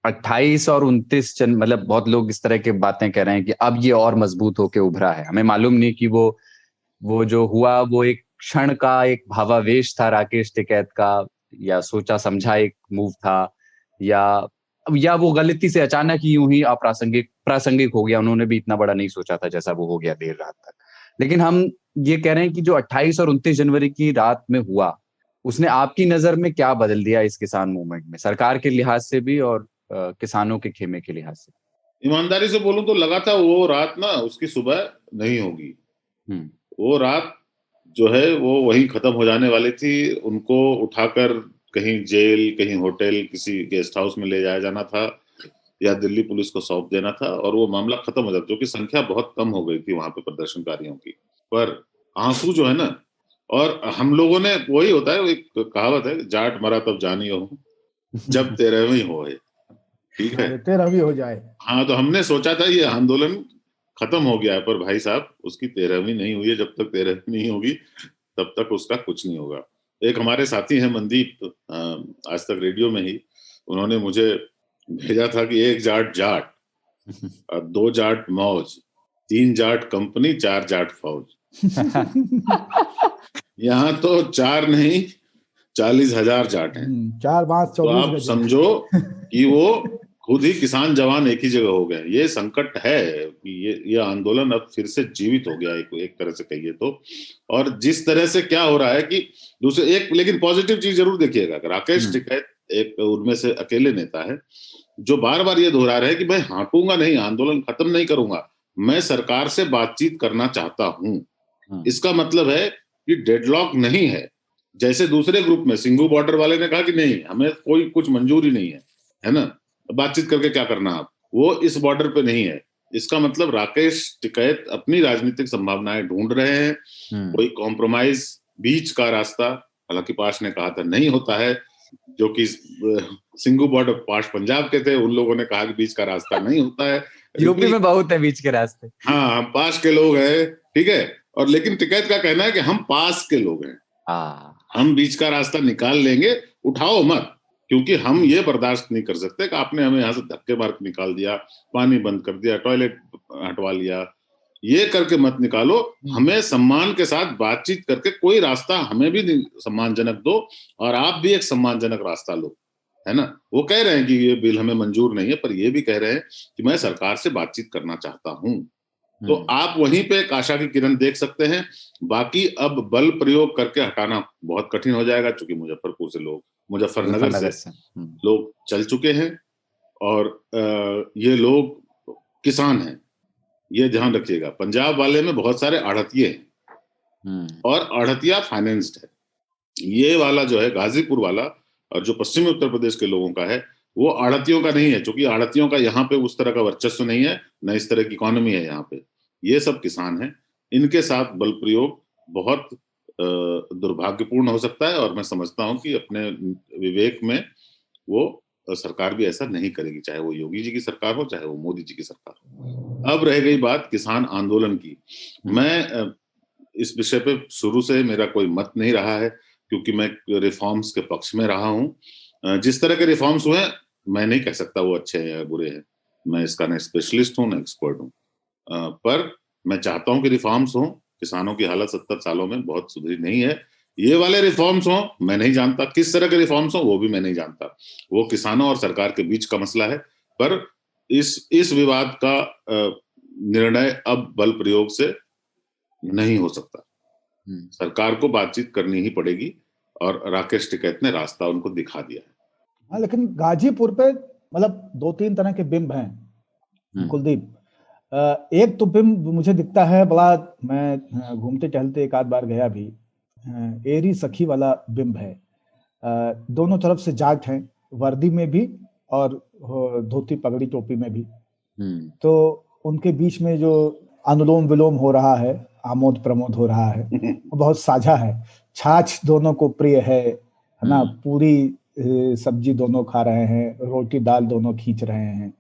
Speaker 2: 28 और 29 मतलब बहुत लोग इस तरह की बातें कह रहे हैं कि अब ये और मजबूत होके उभरा है। हमें मालूम नहीं कि वो जो हुआ वो एक क्षण का एक भावावेश था राकेश टिकैत का, या सोचा समझा एक मूव था, या वो गलती से अचानक ही यूं ही प्रासंगिक हो गया। उन्होंने भी इतना बड़ा नहीं सोचा था जैसा वो हो गया देर रात तक। लेकिन हम ये कह रहे हैं कि जो 28 और 29 जनवरी की रात में हुआ, उसने आपकी नजर में क्या बदल दिया इस किसान मूवमेंट में, सरकार के लिहाज से भी और किसानों के खेमे के लिहाज से?
Speaker 3: ईमानदारी से बोलूं तो लगा था वो रात ना उसकी सुबह नहीं होगी। वो रात जो है वो वहीं खत्म हो जाने वाली थी। उनको उठाकर कहीं जेल, कहीं होटल, किसी गेस्ट हाउस में ले जाया जाना था, या दिल्ली पुलिस को सौंप देना था और वो मामला खत्म हो जाता, जो कि संख्या बहुत कम हो गई थी वहां पे प्रदर्शनकारियों की। पर आंसू जो है ना, और हम लोगों ने, वही होता है, एक कहावत है, जाट मरा तब जानियो हो जब 13वीं होए, ठीक है।
Speaker 4: 13वीं हो जाए।
Speaker 3: हाँ, तो हमने सोचा था ये आंदोलन खत्म हो गया है, पर भाई साहब उसकी 13वीं नहीं हुई है। जब तक 13वीं नहीं होगी तब तक उसका कुछ नहीं होगा। एक हमारे साथी हैं मनदीप, आज तक रेडियो में ही, उन्होंने मुझे भेजा था कि 1 जाट जाट, 2 जाट मौज, 3 जाट कंपनी, 4 जाट फौज। यहाँ तो 4 नहीं 40,000 जाट हैं।
Speaker 4: 4 5
Speaker 3: तो
Speaker 4: 24
Speaker 3: आप
Speaker 4: गज।
Speaker 3: समझो कि वो खुद ही किसान जवान एक ही जगह हो गए। ये संकट है कि ये आंदोलन अब फिर से जीवित हो गया, एक तरह से कहिए तो। और जिस तरह से क्या हो रहा है कि दूसरे एक, लेकिन पॉजिटिव चीज जरूर देखिएगा, राकेश टिकैत एक उनमें से अकेले नेता है जो बार बार ये दोहरा रहे हैं कि मैं हाँकूंगा नहीं, आंदोलन खत्म नहीं करूंगा, मैं सरकार से बातचीत करना चाहता हूं। इसका मतलब है कि डेडलॉक नहीं है। जैसे दूसरे ग्रुप में सिंघू बॉर्डर वाले ने कहा कि नहीं, हमें कोई कुछ मंजूर ही नहीं है ना, बातचीत करके क्या करना आप, वो इस बॉर्डर पे नहीं है। इसका मतलब राकेश टिकैत अपनी राजनीतिक संभावनाएं ढूंढ रहे हैं, कोई कॉम्प्रोमाइज, बीच का रास्ता। हालांकि पाश ने कहा था नहीं होता है, जो कि सिंघू बॉर्डर पाश पंजाब के थे, उन लोगों ने कहा कि बीच का रास्ता नहीं होता है।
Speaker 2: यूपी में बहुत है बीच के रास्ते।
Speaker 3: हाँ, हम पास के लोग हैं, ठीक है। और लेकिन टिकैत का कहना है कि हम पास के लोग हैं, हम बीच का रास्ता निकाल लेंगे, उठाओ मत, क्योंकि हम ये बर्दाश्त नहीं कर सकते कि आपने हमें यहाँ से धक्के मार के निकाल दिया, पानी बंद कर दिया, टॉयलेट हटवा लिया, ये करके मत निकालो। हमें सम्मान के साथ बातचीत करके कोई रास्ता हमें भी सम्मानजनक दो, और आप भी एक सम्मानजनक रास्ता लो, है ना। वो कह रहे हैं कि ये बिल हमें मंजूर नहीं है, पर ये भी कह रहे हैं कि मैं सरकार से बातचीत करना चाहता हूं। तो आप वहीं पे एक आशा की किरण देख सकते हैं। बाकी अब बल प्रयोग करके हटाना बहुत कठिन हो जाएगा, क्योंकि मुजफ्फरपुर से लोग, मुजफ्फरनगर से लोग चल चुके हैं, और ये लोग किसान हैं, ये ध्यान रखिएगा। पंजाब वाले में बहुत सारे आढ़तिये हैं, और आढ़तिया फाइनेंस्ड है। ये वाला जो है गाजीपुर वाला, और जो पश्चिमी उत्तर प्रदेश के लोगों का है, वो आढ़तियों का नहीं है, क्योंकि आढ़तियों का यहाँ पे उस तरह का वर्चस्व नहीं है, न इस तरह की इकोनॉमी है यहाँ पे। ये सब किसान हैं, इनके साथ बल प्रयोग बहुत दुर्भाग्यपूर्ण हो सकता है, और मैं समझता हूं कि अपने विवेक में वो सरकार भी ऐसा नहीं करेगी, चाहे वो योगी जी की सरकार हो, चाहे वो मोदी जी की सरकार हो। अब रह गई बात किसान आंदोलन की। मैं इस विषय पे शुरू से मेरा कोई मत नहीं रहा है, क्योंकि मैं रिफॉर्म्स के पक्ष में रहा हूं। जिस तरह के रिफॉर्म्स हुए, मैं नहीं कह सकता वो अच्छे हैं या बुरे हैं, मैं इसका न स्पेशलिस्ट हूं न एक्सपर्ट हूं, पर मैं चाहता हूं कि रिफॉर्म्स हो। किसानों की हालत 70 सालों में बहुत सुधरी नहीं है। ये वाले रिफॉर्म्स हो, मैं नहीं जानता किस तरह के रिफॉर्म्स हो, वो भी मैं नहीं जानता, वो किसानों और सरकार के बीच का मसला है। पर इस विवाद का निर्णय अब बल प्रयोग से नहीं हो सकता, सरकार को बातचीत करनी ही पड़ेगी, और राकेश टिकैत ने रास्ता उनको दिखा दिया है।
Speaker 4: हाँ, लेकिन गाजीपुर पे मतलब 2-3 तरह के बिंब हैं कुलदीप। एक तो बिंब मुझे दिखता है बड़ा, मैं घूमते टहलते एक आध बार गया भी, एरी सखी वाला बिंब है। दोनों तरफ से जाट हैं, वर्दी में भी और धोती पगड़ी टोपी में भी। तो उनके बीच में जो अनुलोम विलोम हो रहा है, आमोद प्रमोद हो रहा है, वो बहुत साझा है। छाछ दोनों को प्रिय है ना, पूरी सब्जी दोनों खा रहे हैं, रोटी दाल दोनों खींच रहे हैं,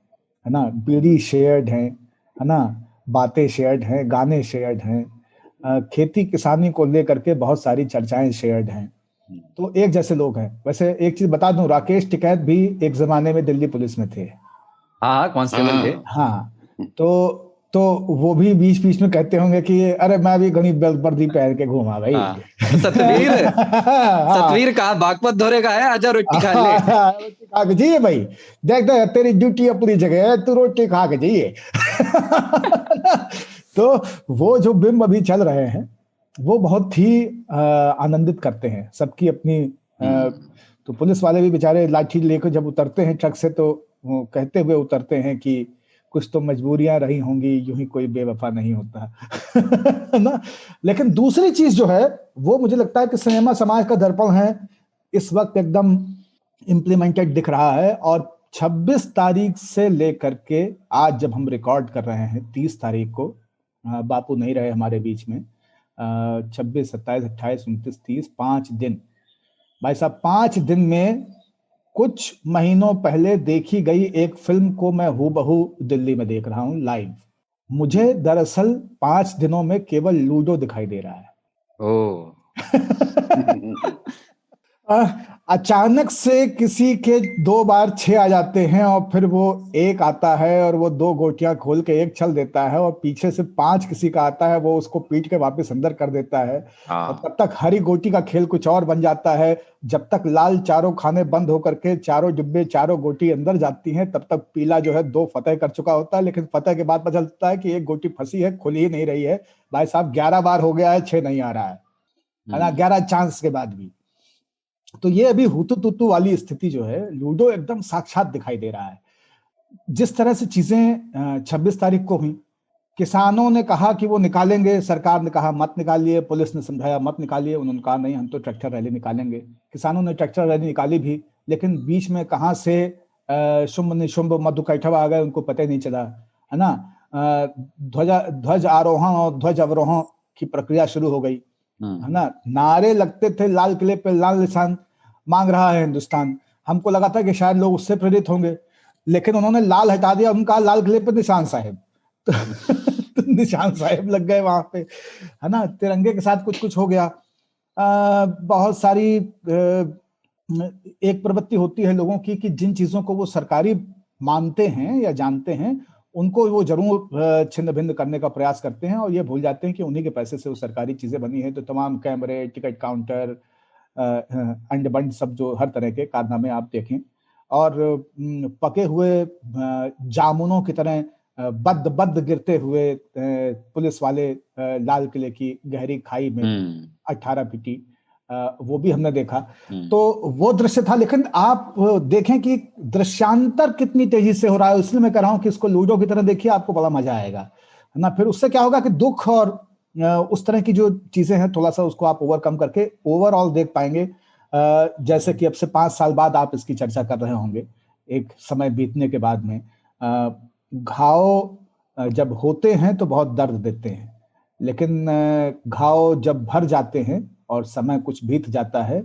Speaker 4: है ना। बीड़ी शेयर्ड है ना, बातें शेयर्ड हैं, गाने शेयर्ड हैं, खेती किसानी को लेकर के बहुत सारी चर्चाएं शेयर्ड हैं। तो एक जैसे लोग हैं। वैसे एक चीज बता दूं, राकेश टिकैत भी एक जमाने में दिल्ली पुलिस में थे।
Speaker 2: हाँ, कांस्टेबल थे।
Speaker 4: हाँ, तो वो भी बीच बीच में कहते होंगे कि अरे मैं भी गणित वर्दी पहन के घूमा भाई।
Speaker 2: सतवीर कहा बागपत धोरे का है, आजा रोटी खा ले।
Speaker 4: रोटी खा के जाइए भाई, देख दे तेरी ड्यूटी अपनी जगह है, तू रोटी खा के जाइए। तो वो जो बिंब अभी चल रहे हैं वो बहुत ही आनंदित करते हैं सबकी अपनी। तो पुलिस वाले भी बेचारे लाठी लेकर जब उतरते हैं ट्रक से, तो वो कहते हुए उतरते हैं कि कुछ तो मजबूरियां रही होंगी, यूं ही कोई बेवफा नहीं होता। ना। लेकिन दूसरी चीज जो है वो मुझे लगता है कि सिनेमा समाज का दर्पण है, इस वक्त एकदम इम्प्लीमेंटेड दिख रहा है, और 26 तारीख से लेकर के आज जब हम रिकॉर्ड कर रहे हैं 30 तारीख को, बापू नहीं रहे हमारे बीच में, 26, 27, 28, 29, 30, 5 दिन, भाई साहब 5 दिन में कुछ महीनों पहले देखी गई एक फिल्म को मैं हूबहू दिल्ली में देख रहा हूं लाइव। मुझे दरअसल 5 दिनों में केवल लूडो दिखाई दे रहा है।
Speaker 2: ओ
Speaker 4: अचानक से किसी के 2 बार 6 आ जाते हैं और फिर वो एक आता है और वो 2 गोटियां खोल के एक छल देता है और पीछे से 5 किसी का आता है, वो उसको पीट के वापस अंदर कर देता है। और तब तक हरी गोटी का खेल कुछ और बन जाता है। जब तक लाल चारों खाने बंद होकर के चारों डिब्बे चारों गोटी अंदर जाती हैं, तब तक पीला जो है 2 फतेह कर चुका होता है। लेकिन फतेह के बाद पता चलता है कि एक गोटी फंसी है, खुल ही नहीं रही है। भाई साहब 11 बार हो गया है, 6 नहीं आ रहा है ना, 11 चांस के बाद भी। तो ये अभी हुतू तुतू वाली स्थिति जो है, लूडो एकदम साक्षात दिखाई दे रहा है। जिस तरह से चीजें 26 तारीख को हुई, किसानों ने कहा कि वो निकालेंगे, सरकार ने कहा मत निकालिए, पुलिस ने समझाया मत निकालिए, उन्होंने कहा नहीं हम तो ट्रैक्टर रैली निकालेंगे। किसानों ने ट्रैक्टर रैली निकाली भी, लेकिन बीच में कहां से शुंभ निशुंभ मधुकैटभ आ गए उनको पता ही नहीं चला, है ना। ध्वज आरोहण और ध्वज अवरोहण की प्रक्रिया शुरू हो गई, है ना। नारे लगते थे, लाल किले पे लाल निशान मांग रहा है हिंदुस्तान। हमको लगा था कि शायद लोग उससे प्रेरित होंगे, लेकिन उन्होंने लाल हटा दिया, उनका लाल किले पे निशान साहेब तो निशान साहेब लग गए वहां पे, है ना। तिरंगे के साथ कुछ कुछ हो गया। बहुत सारी एक प्रवृत्ति होती है लोगों की कि जिन चीजों को वो सरकारी मानते हैं या जानते हैं, उनको वो जरूर छिन्न भिन्न करने का प्रयास करते हैं, और ये भूल जाते हैं कि उन्हीं के पैसे से वो सरकारी चीजें बनी है। तो तमाम कैमरे, टिकट काउंटर, अंड बंड सब जो हर तरह के कारनामे आप देखें, और पके हुए जामुनों की तरह बद बद गिरते हुए पुलिस वाले लाल किले की गहरी खाई में 18 पीटी, वो भी हमने देखा। तो वो दृश्य था। लेकिन आप देखें कि दृश्यांतर कितनी तेजी से हो रहा है, इसलिए मैं कह रहा हूं कि इसको लूडो की तरह देखिए, आपको बड़ा मजा आएगा, है ना। फिर उससे क्या होगा कि दुख और उस तरह की जो चीजें हैं, थोड़ा सा उसको आप ओवरकम करके ओवरऑल देख पाएंगे। जैसे कि अब से 5 साल बाद आप इसकी चर्चा कर रहे होंगे, एक समय बीतने के बाद में। घाव जब होते हैं तो बहुत दर्द देते हैं, लेकिन घाव जब भर जाते हैं और समय कुछ बीत जाता है,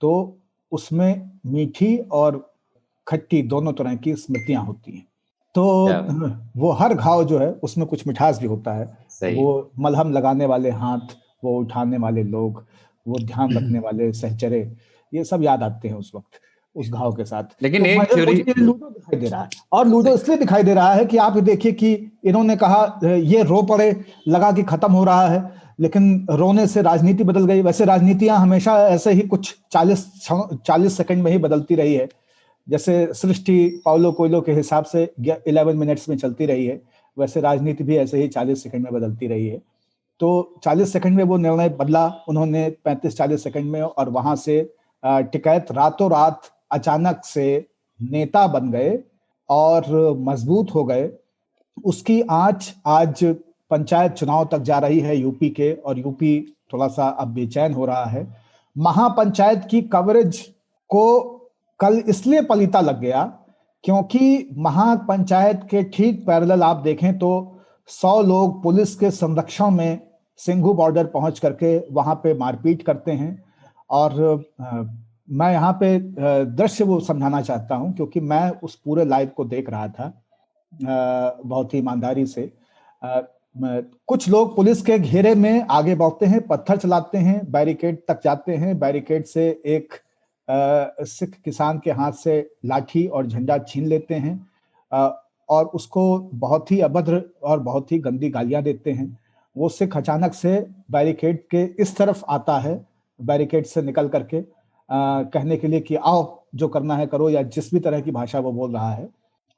Speaker 4: तो उसमें मीठी और खट्टी दोनों तरह की स्मृतियां होती हैं। तो वो हर घाव जो है उसमें कुछ मिठास भी होता है। वो मलहम लगाने वाले हाथ, वो उठाने वाले लोग, वो ध्यान रखने वाले सहचरे, ये सब याद आते हैं उस वक्त उस घाव के साथ।
Speaker 2: लेकिन
Speaker 4: तो
Speaker 2: एक थ्योरी
Speaker 4: लूडो दिखाई दे रहा है, और लूडो इसलिए दिखाई दे रहा है कि आप देखिए कि इन्होंने कहा ये रो पड़े, लगा कि खत्म हो रहा है, लेकिन रोने से राजनीति बदल गई। वैसे राजनीतियां हमेशा ऐसे ही कुछ 40 सेकंड में ही बदलती रही है। जैसे सृष्टि पाउलो कोयलो के हिसाब से 11 मिनट्स में चलती रही है, वैसे राजनीति भी ऐसे ही 40 सेकंड में बदलती रही है। तो 40 सेकंड में वो निर्णय बदला उन्होंने 35-40 सेकंड में, और वहां से टिकैत रातों रात अचानक से नेता बन गए और मजबूत हो गए। उसकी आंच आज पंचायत चुनाव तक जा रही है यूपी के, और यूपी थोड़ा सा अब बेचैन हो रहा है। महापंचायत की कवरेज को कल इसलिए पलीता लग गया क्योंकि महापंचायत के ठीक पैरेलल आप देखें तो 100 लोग पुलिस के संरक्षण में सिंघू बॉर्डर पहुंच करके वहां पे मारपीट करते हैं। और मैं यहाँ पे दृश्य वो समझाना चाहता हूं, क्योंकि मैं उस पूरे लाइव को देख रहा था बहुत ही ईमानदारी से। कुछ लोग पुलिस के घेरे में आगे बढ़ते हैं, पत्थर चलाते हैं, बैरिकेड तक जाते हैं। बैरिकेड से एक सिख किसान के हाथ से लाठी और झंडा छीन लेते हैं और उसको बहुत ही अभद्र और बहुत ही गंदी गालियां देते हैं। वो सिख अचानक से बैरिकेड के इस तरफ आता है, बैरिकेड से निकल करके कहने के लिए कि आओ जो करना है करो, या जिस भी तरह की भाषा वो बोल रहा है।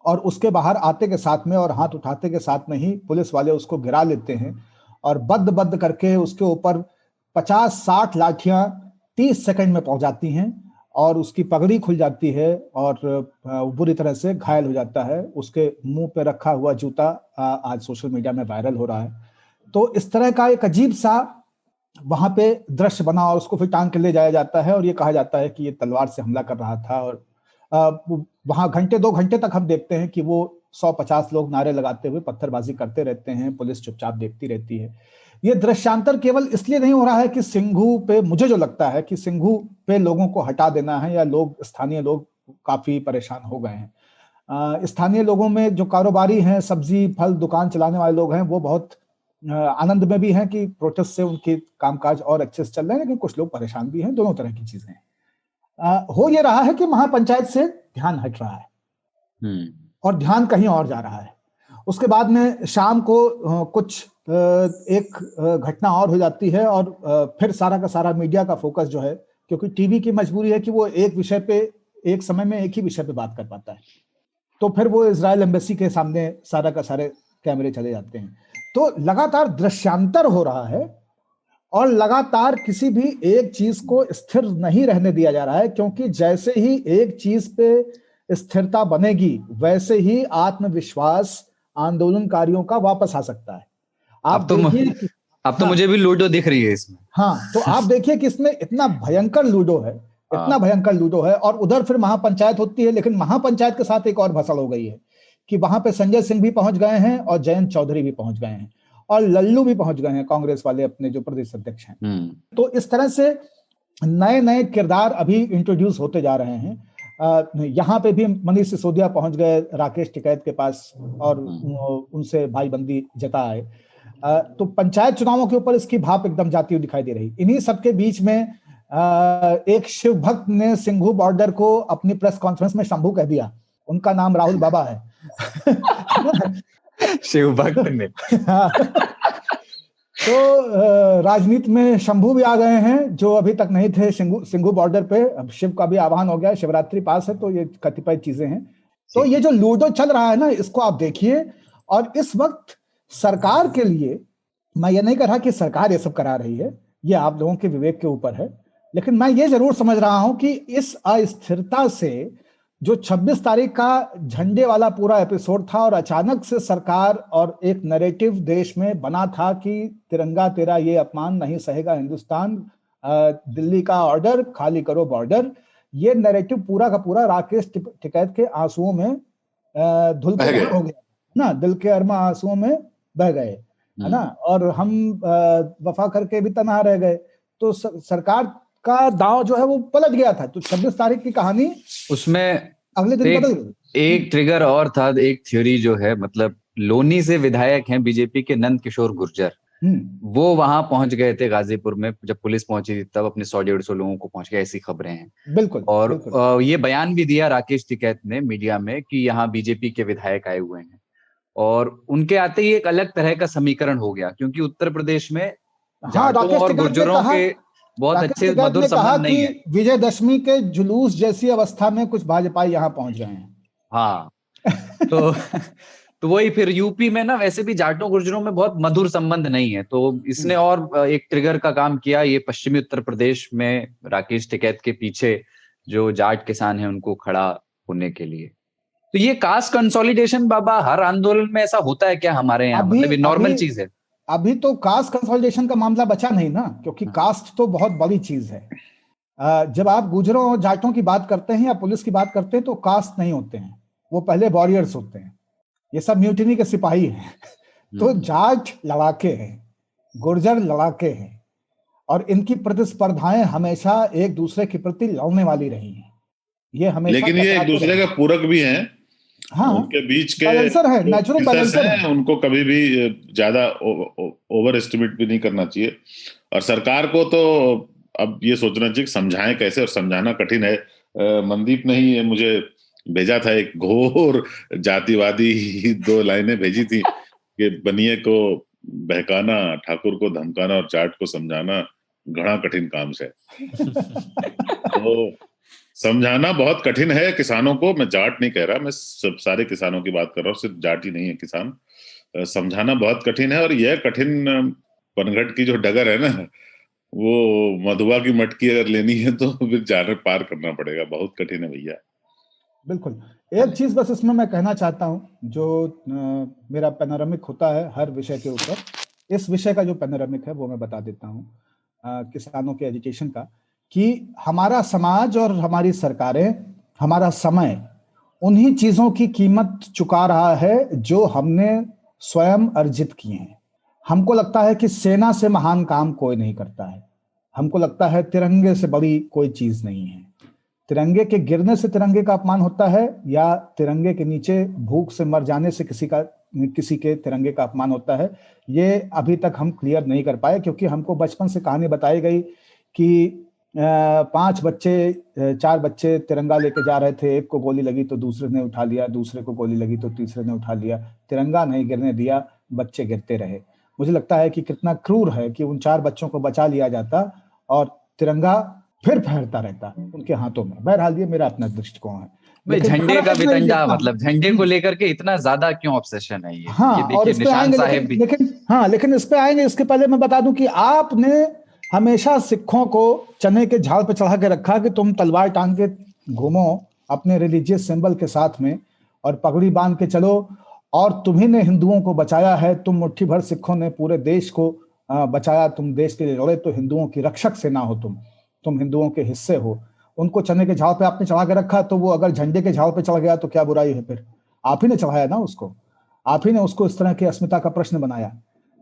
Speaker 4: और उसके बाहर आते के साथ में और हाथ उठाते के साथ में ही पुलिस वाले उसको गिरा लेते हैं और बद बद करके उसके ऊपर 50-60 लाठियां 30 सेकंड में पहुंच जाती हैं और उसकी पगड़ी खुल जाती है और बुरी तरह से घायल हो जाता है। उसके मुंह पे रखा हुआ जूता आज सोशल मीडिया में वायरल हो रहा है। तो इस तरह का एक अजीब सा वहां पे दृश्य बना और उसको फिर टांग के ले जाया जाता है और ये कहा जाता है कि ये तलवार से हमला कर रहा था और वहां घंटे 2 घंटे तक हम देखते हैं कि वो 100-50 लोग नारे लगाते हुए पत्थरबाजी करते रहते हैं, पुलिस चुपचाप देखती रहती है। ये दृश्यांतर केवल इसलिए नहीं हो रहा है कि सिंघू पे, मुझे जो लगता है कि सिंघू पे लोगों को हटा देना है, या लोग, स्थानीय लोग काफी परेशान हो गए हैं। स्थानीय लोगों में जो कारोबारी हैं, सब्जी फल दुकान चलाने वाले लोग हैं, वो बहुत आनंद में भी हैं कि प्रोटेस्ट से उनके कामकाज और अच्छे से चल रहे हैं, लेकिन कुछ लोग परेशान भी हैं। दोनों तरह की चीजें हैं। हो ये रहा है कि महापंचायत से ध्यान हट रहा है और ध्यान कहीं और जा रहा है। उसके बाद में शाम को कुछ एक घटना और हो जाती है और फिर सारा का सारा मीडिया का फोकस जो है, क्योंकि टीवी की मजबूरी है कि वो एक विषय पे, एक समय में एक ही विषय पे बात कर पाता है, तो फिर वो इजराइल एम्बेसी के सामने सारा का सारे कैमरे चले जाते हैं। तो लगातार दृश्यांतर हो रहा है और लगातार किसी भी एक चीज को स्थिर नहीं रहने दिया जा रहा है, क्योंकि जैसे ही एक चीज पे स्थिरता बनेगी वैसे ही आत्मविश्वास आंदोलनकारियों का वापस आ सकता है। आप देखिए,
Speaker 2: अब तो मुझे भी लूडो दिख रही है इसमें।
Speaker 4: हाँ, तो आप देखिए कि इसमें इतना भयंकर लूडो है, इतना भयंकर लूडो है। और उधर फिर महापंचायत होती है, लेकिन महापंचायत के साथ एक और भसड़ हो गई है कि वहां पे संजय सिंह भी पहुंच गए हैं और जयंत चौधरी भी पहुंच गए हैं और लल्लू भी पहुंच गए हैं, कांग्रेस वाले अपने जो प्रदेश अध्यक्ष हैं। तो इस तरह से नए नए किरदार अभी इंट्रोड्यूस होते जा रहे हैं। यहाँ पे भी मनीष सिसोदिया पहुंच गए राकेश टिकैत के पास और उनसे भाईबंदी जताए। तो पंचायत चुनावों के ऊपर इसकी भाप एकदम जाती हुई दिखाई दे रही। इन्हीं सबके बीच में एक शिव भक्त ने सिंघू बॉर्डर को अपनी प्रेस कॉन्फ्रेंस में शंभू कह दिया। उनका नाम राहुल बाबा है।
Speaker 2: शिव भक्त ने।
Speaker 4: तो राजनीति में शंभू भी आ गए हैं जो अभी तक नहीं थे सिंघू बॉर्डर पे। अब शिव का भी आह्वान हो गया, शिवरात्रि पास है, तो ये कतिपय चीजें हैं। तो ये जो लूडो चल रहा है ना, इसको आप देखिए। और इस वक्त सरकार के लिए, मैं ये नहीं कह रहा कि सरकार ये सब करा रही है, ये आप लोगों के विवेक के ऊपर है, लेकिन मैं ये जरूर समझ रहा हूं कि इस अस्थिरता से जो 26 तारीख का झंडे वाला पूरा एपिसोड था और अचानक से सरकार और एक नैरेटिव देश में बना था कि तिरंगा तेरा ये अपमान नहीं सहेगा हिंदुस्तान, दिल्ली का ऑर्डर, खाली करो बॉर्डर, ये नैरेटिव पूरा का पूरा राकेश टिकैत के आंसुओं में धुल हो गया ना, दिल के अरमा आंसुओं में बह गए, है ना। और हम वफा करके भी तनहा रह गए। तो सरकार का दांव जो है वो पलट गया था। तो 26 तारीख की कहानी उसमें अगले दिन बदल गई।
Speaker 2: एक ट्रिगर और था, एक थ्योरी जो है, मतलब लोनी से विधायक हैं बीजेपी के नंद किशोर गुर्जर, वो वहां पहुंच गए थे गाजीपुर में। जब पुलिस पहुंची थी तब अपने 100-150 लोगों को पहुंच गए, ऐसी खबरें हैं।
Speaker 4: बिल्कुल।
Speaker 2: और
Speaker 4: बिल्कुल।
Speaker 2: ये बयान भी दिया राकेश टिकैत ने मीडिया में कि यहाँ बीजेपी के विधायक आए हुए हैं, और उनके आते ही एक अलग तरह का समीकरण हो गया, क्योंकि उत्तर प्रदेश में जाटों और गुर्जरों के बहुत अच्छे मधुर संबंध नहीं है।
Speaker 4: विजयदशमी के जुलूस जैसी अवस्था में कुछ भाजपाई यहाँ पहुंच गए हैं।
Speaker 2: हाँ। तो वही फिर यूपी में ना, वैसे भी जाटों गुर्जरों में बहुत मधुर संबंध नहीं है, तो इसने और एक ट्रिगर का काम किया। ये पश्चिमी उत्तर प्रदेश में राकेश टिकैत के पीछे जो जाट किसान हैं उनको खड़ा होने के लिए। तो ये कास्ट कंसोलिडेशन बाबा हर आंदोलन में ऐसा होता है क्या हमारे यहाँ? मतलब ये नॉर्मल चीज है?
Speaker 4: अभी तो कास्ट कंसोलिडेशन का मामला बचा नहीं ना, क्योंकि कास्ट तो बहुत बड़ी चीज है। जब आप गुजरों और जाटों की बात करते हैं या पुलिस की बात करते हैं तो कास्ट नहीं होते हैं, वो पहले वॉरियर्स होते हैं। ये सब म्यूटिनी के सिपाही हैं। तो जाट लड़ाके हैं, गुर्जर लड़ाके हैं, और इनकी प्रतिस्पर्धाएं हमेशा एक दूसरे के प्रति लड़ने वाली रही हैं। ये हमेशा,
Speaker 3: लेकिन ये एक दूसरे के पूरक भी हैं।
Speaker 4: हाँ,
Speaker 3: उनके बीच के
Speaker 4: बैलेंसर है, नेचुरल बैलेंसर है।
Speaker 3: उनको कभी भी ज्यादा ओवर एस्टिमेट भी नहीं करना चाहिए। और सरकार को तो अब ये सोचना चाहिए कि समझाएं कैसे, और समझाना कठिन है। मनदीप ने ही मुझे भेजा था एक घोर जातिवादी 2 लाइनें भेजी थी कि बनिए को बहकाना, ठाकुर को धमकाना और जाट को समझाना घना कठिन काम से। तो समझाना बहुत कठिन है किसानों को। मैं जाट नहीं कह रहा, मैं सब सारे किसानों की बात कर रहा हूँ, सिर्फ जाट ही नहीं है किसान। समझाना बहुत कठिन है। और यह कठिन पनघट की जो डगर है ना, वो मधुआ की मटकी अगर लेनी है तो फिर जाने पार करना पड़ेगा। बहुत कठिन है भैया।
Speaker 4: बिल्कुल। एक चीज बस इसमें मैं कहना चाहता हूँ, जो मेरा पैनोरामिक होता है हर विषय के ऊपर, इस विषय का जो पैनोरामिक है वो मैं बता देता हूँ, किसानों के एजुकेशन का, कि हमारा समाज और हमारी सरकारें हमारा समय उन्हीं चीजों की कीमत चुका रहा है जो हमने स्वयं अर्जित किए हैं। हमको लगता है कि सेना से महान काम कोई नहीं करता है। हमको लगता है तिरंगे से बड़ी कोई चीज नहीं है। तिरंगे के गिरने से तिरंगे का अपमान होता है, या तिरंगे के नीचे भूख से मर जाने से किसी के तिरंगे का अपमान होता है, ये अभी तक हम क्लियर नहीं कर पाए। क्योंकि हमको बचपन से कहानी बताई गई कि 4 बच्चे तिरंगा लेके जा रहे थे, एक को गोली लगी तो दूसरे ने उठा लिया, दूसरे को गोली लगी तो तीसरे ने उठा लिया, तिरंगा नहीं गिरने दिया, बच्चे गिरते रहे। मुझे लगता है कि कितना क्रूर है कि उन 4 बच्चों को बचा लिया जाता और तिरंगा फिर फहरता रहता उनके हाथों में। बहरहाल ये मेरा अपना दृष्टिकोण है।
Speaker 2: भाई झंडे का भी डंडा, मतलब झंडे को लेकर के इतना ज्यादा क्यों ऑब्सेशन है ये?
Speaker 4: हाँ,
Speaker 2: ये
Speaker 4: और
Speaker 2: देखिए
Speaker 4: इस पे
Speaker 2: निशान
Speaker 4: आएंगे,
Speaker 2: साहेब भी।
Speaker 4: लेकिन इस पे आएंगे। इसके पहले मैं बता दूं कि आपने हमेशा सिखों को चने के झाड़ पे चढ़ा के रखा कि तुम तलवार टांग के घूमो अपने रिलीजियस सिंबल के साथ में और पगड़ी बांध के चलो, और तुम्ही ने हिंदुओं को बचाया है। तुम मुट्ठी भर सिखों ने पूरे देश को बचाया, तुम देश के लिए लड़े, तो हिंदुओं की रक्षक सेना हो तुम हिंदुओं के हिस्से हो। उनको चने के झाड़ पे आपने चढ़ा के रखा, तो वो अगर झंडे के झाड़ पे चढ़ गया तो क्या बुराई है? फिर आप ही ने चढ़ाया ना उसको, आप ही ने उसको इस तरह की अस्मिता का प्रश्न बनाया।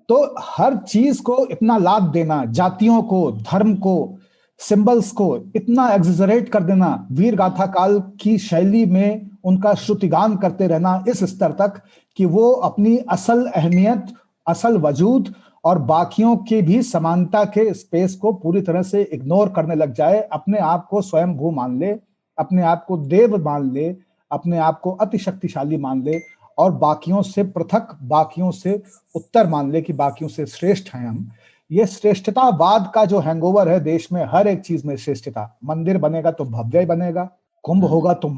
Speaker 4: तो हर चीज को इतना लाद देना, जातियों को, धर्म को, सिंबल्स को इतना एग्जरेट कर देना, वीर गाथा काल की शैली में उनका श्रुतिगान करते रहना इस स्तर तक कि वो अपनी असल अहमियत, असल वजूद और बाकियों की भी समानता के स्पेस को पूरी तरह से इग्नोर करने लग जाए, अपने आप को स्वयं भू मान ले, अपने आप को देव मान ले, अपने आप को अति शक्तिशाली मान ले और बाकियों से पृथक, बाकियों से उत्तर मान ले कि बाकियों से श्रेष्ठ हैं हम। ये श्रेष्ठतावाद का जो हैंगओवर है देश में, हर एक चीज में श्रेष्ठता। मंदिर बनेगा तो भव्य बनेगा, कुंभ होगा तो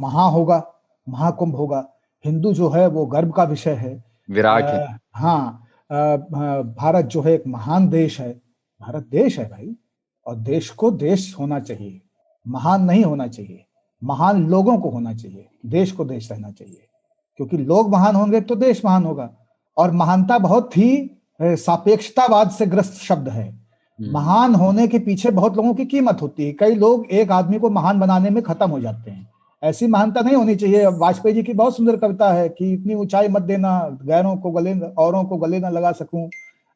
Speaker 4: महाकुंभ होगा। हिंदू जो है वो गर्व का विषय है,
Speaker 2: विराट है।
Speaker 4: हाँ, भारत जो है एक महान देश है। भारत देश है भाई, और देश को देश होना चाहिए, महान नहीं होना चाहिए। महान लोगों को होना चाहिए, देश को देश रहना चाहिए। क्योंकि लोग महान होंगे तो देश महान होगा। और महानता बहुत ही सापेक्षतावाद से ग्रस्त शब्द है। महान होने के पीछे बहुत लोगों की कीमत होती है। कई लोग एक आदमी को महान बनाने में खत्म हो जाते हैं। ऐसी महानता नहीं होनी चाहिए। वाजपेयी जी की बहुत सुंदर कविता है कि इतनी ऊंचाई मत देना, गैरों को गले, औरों को गले ना लगा सकूं,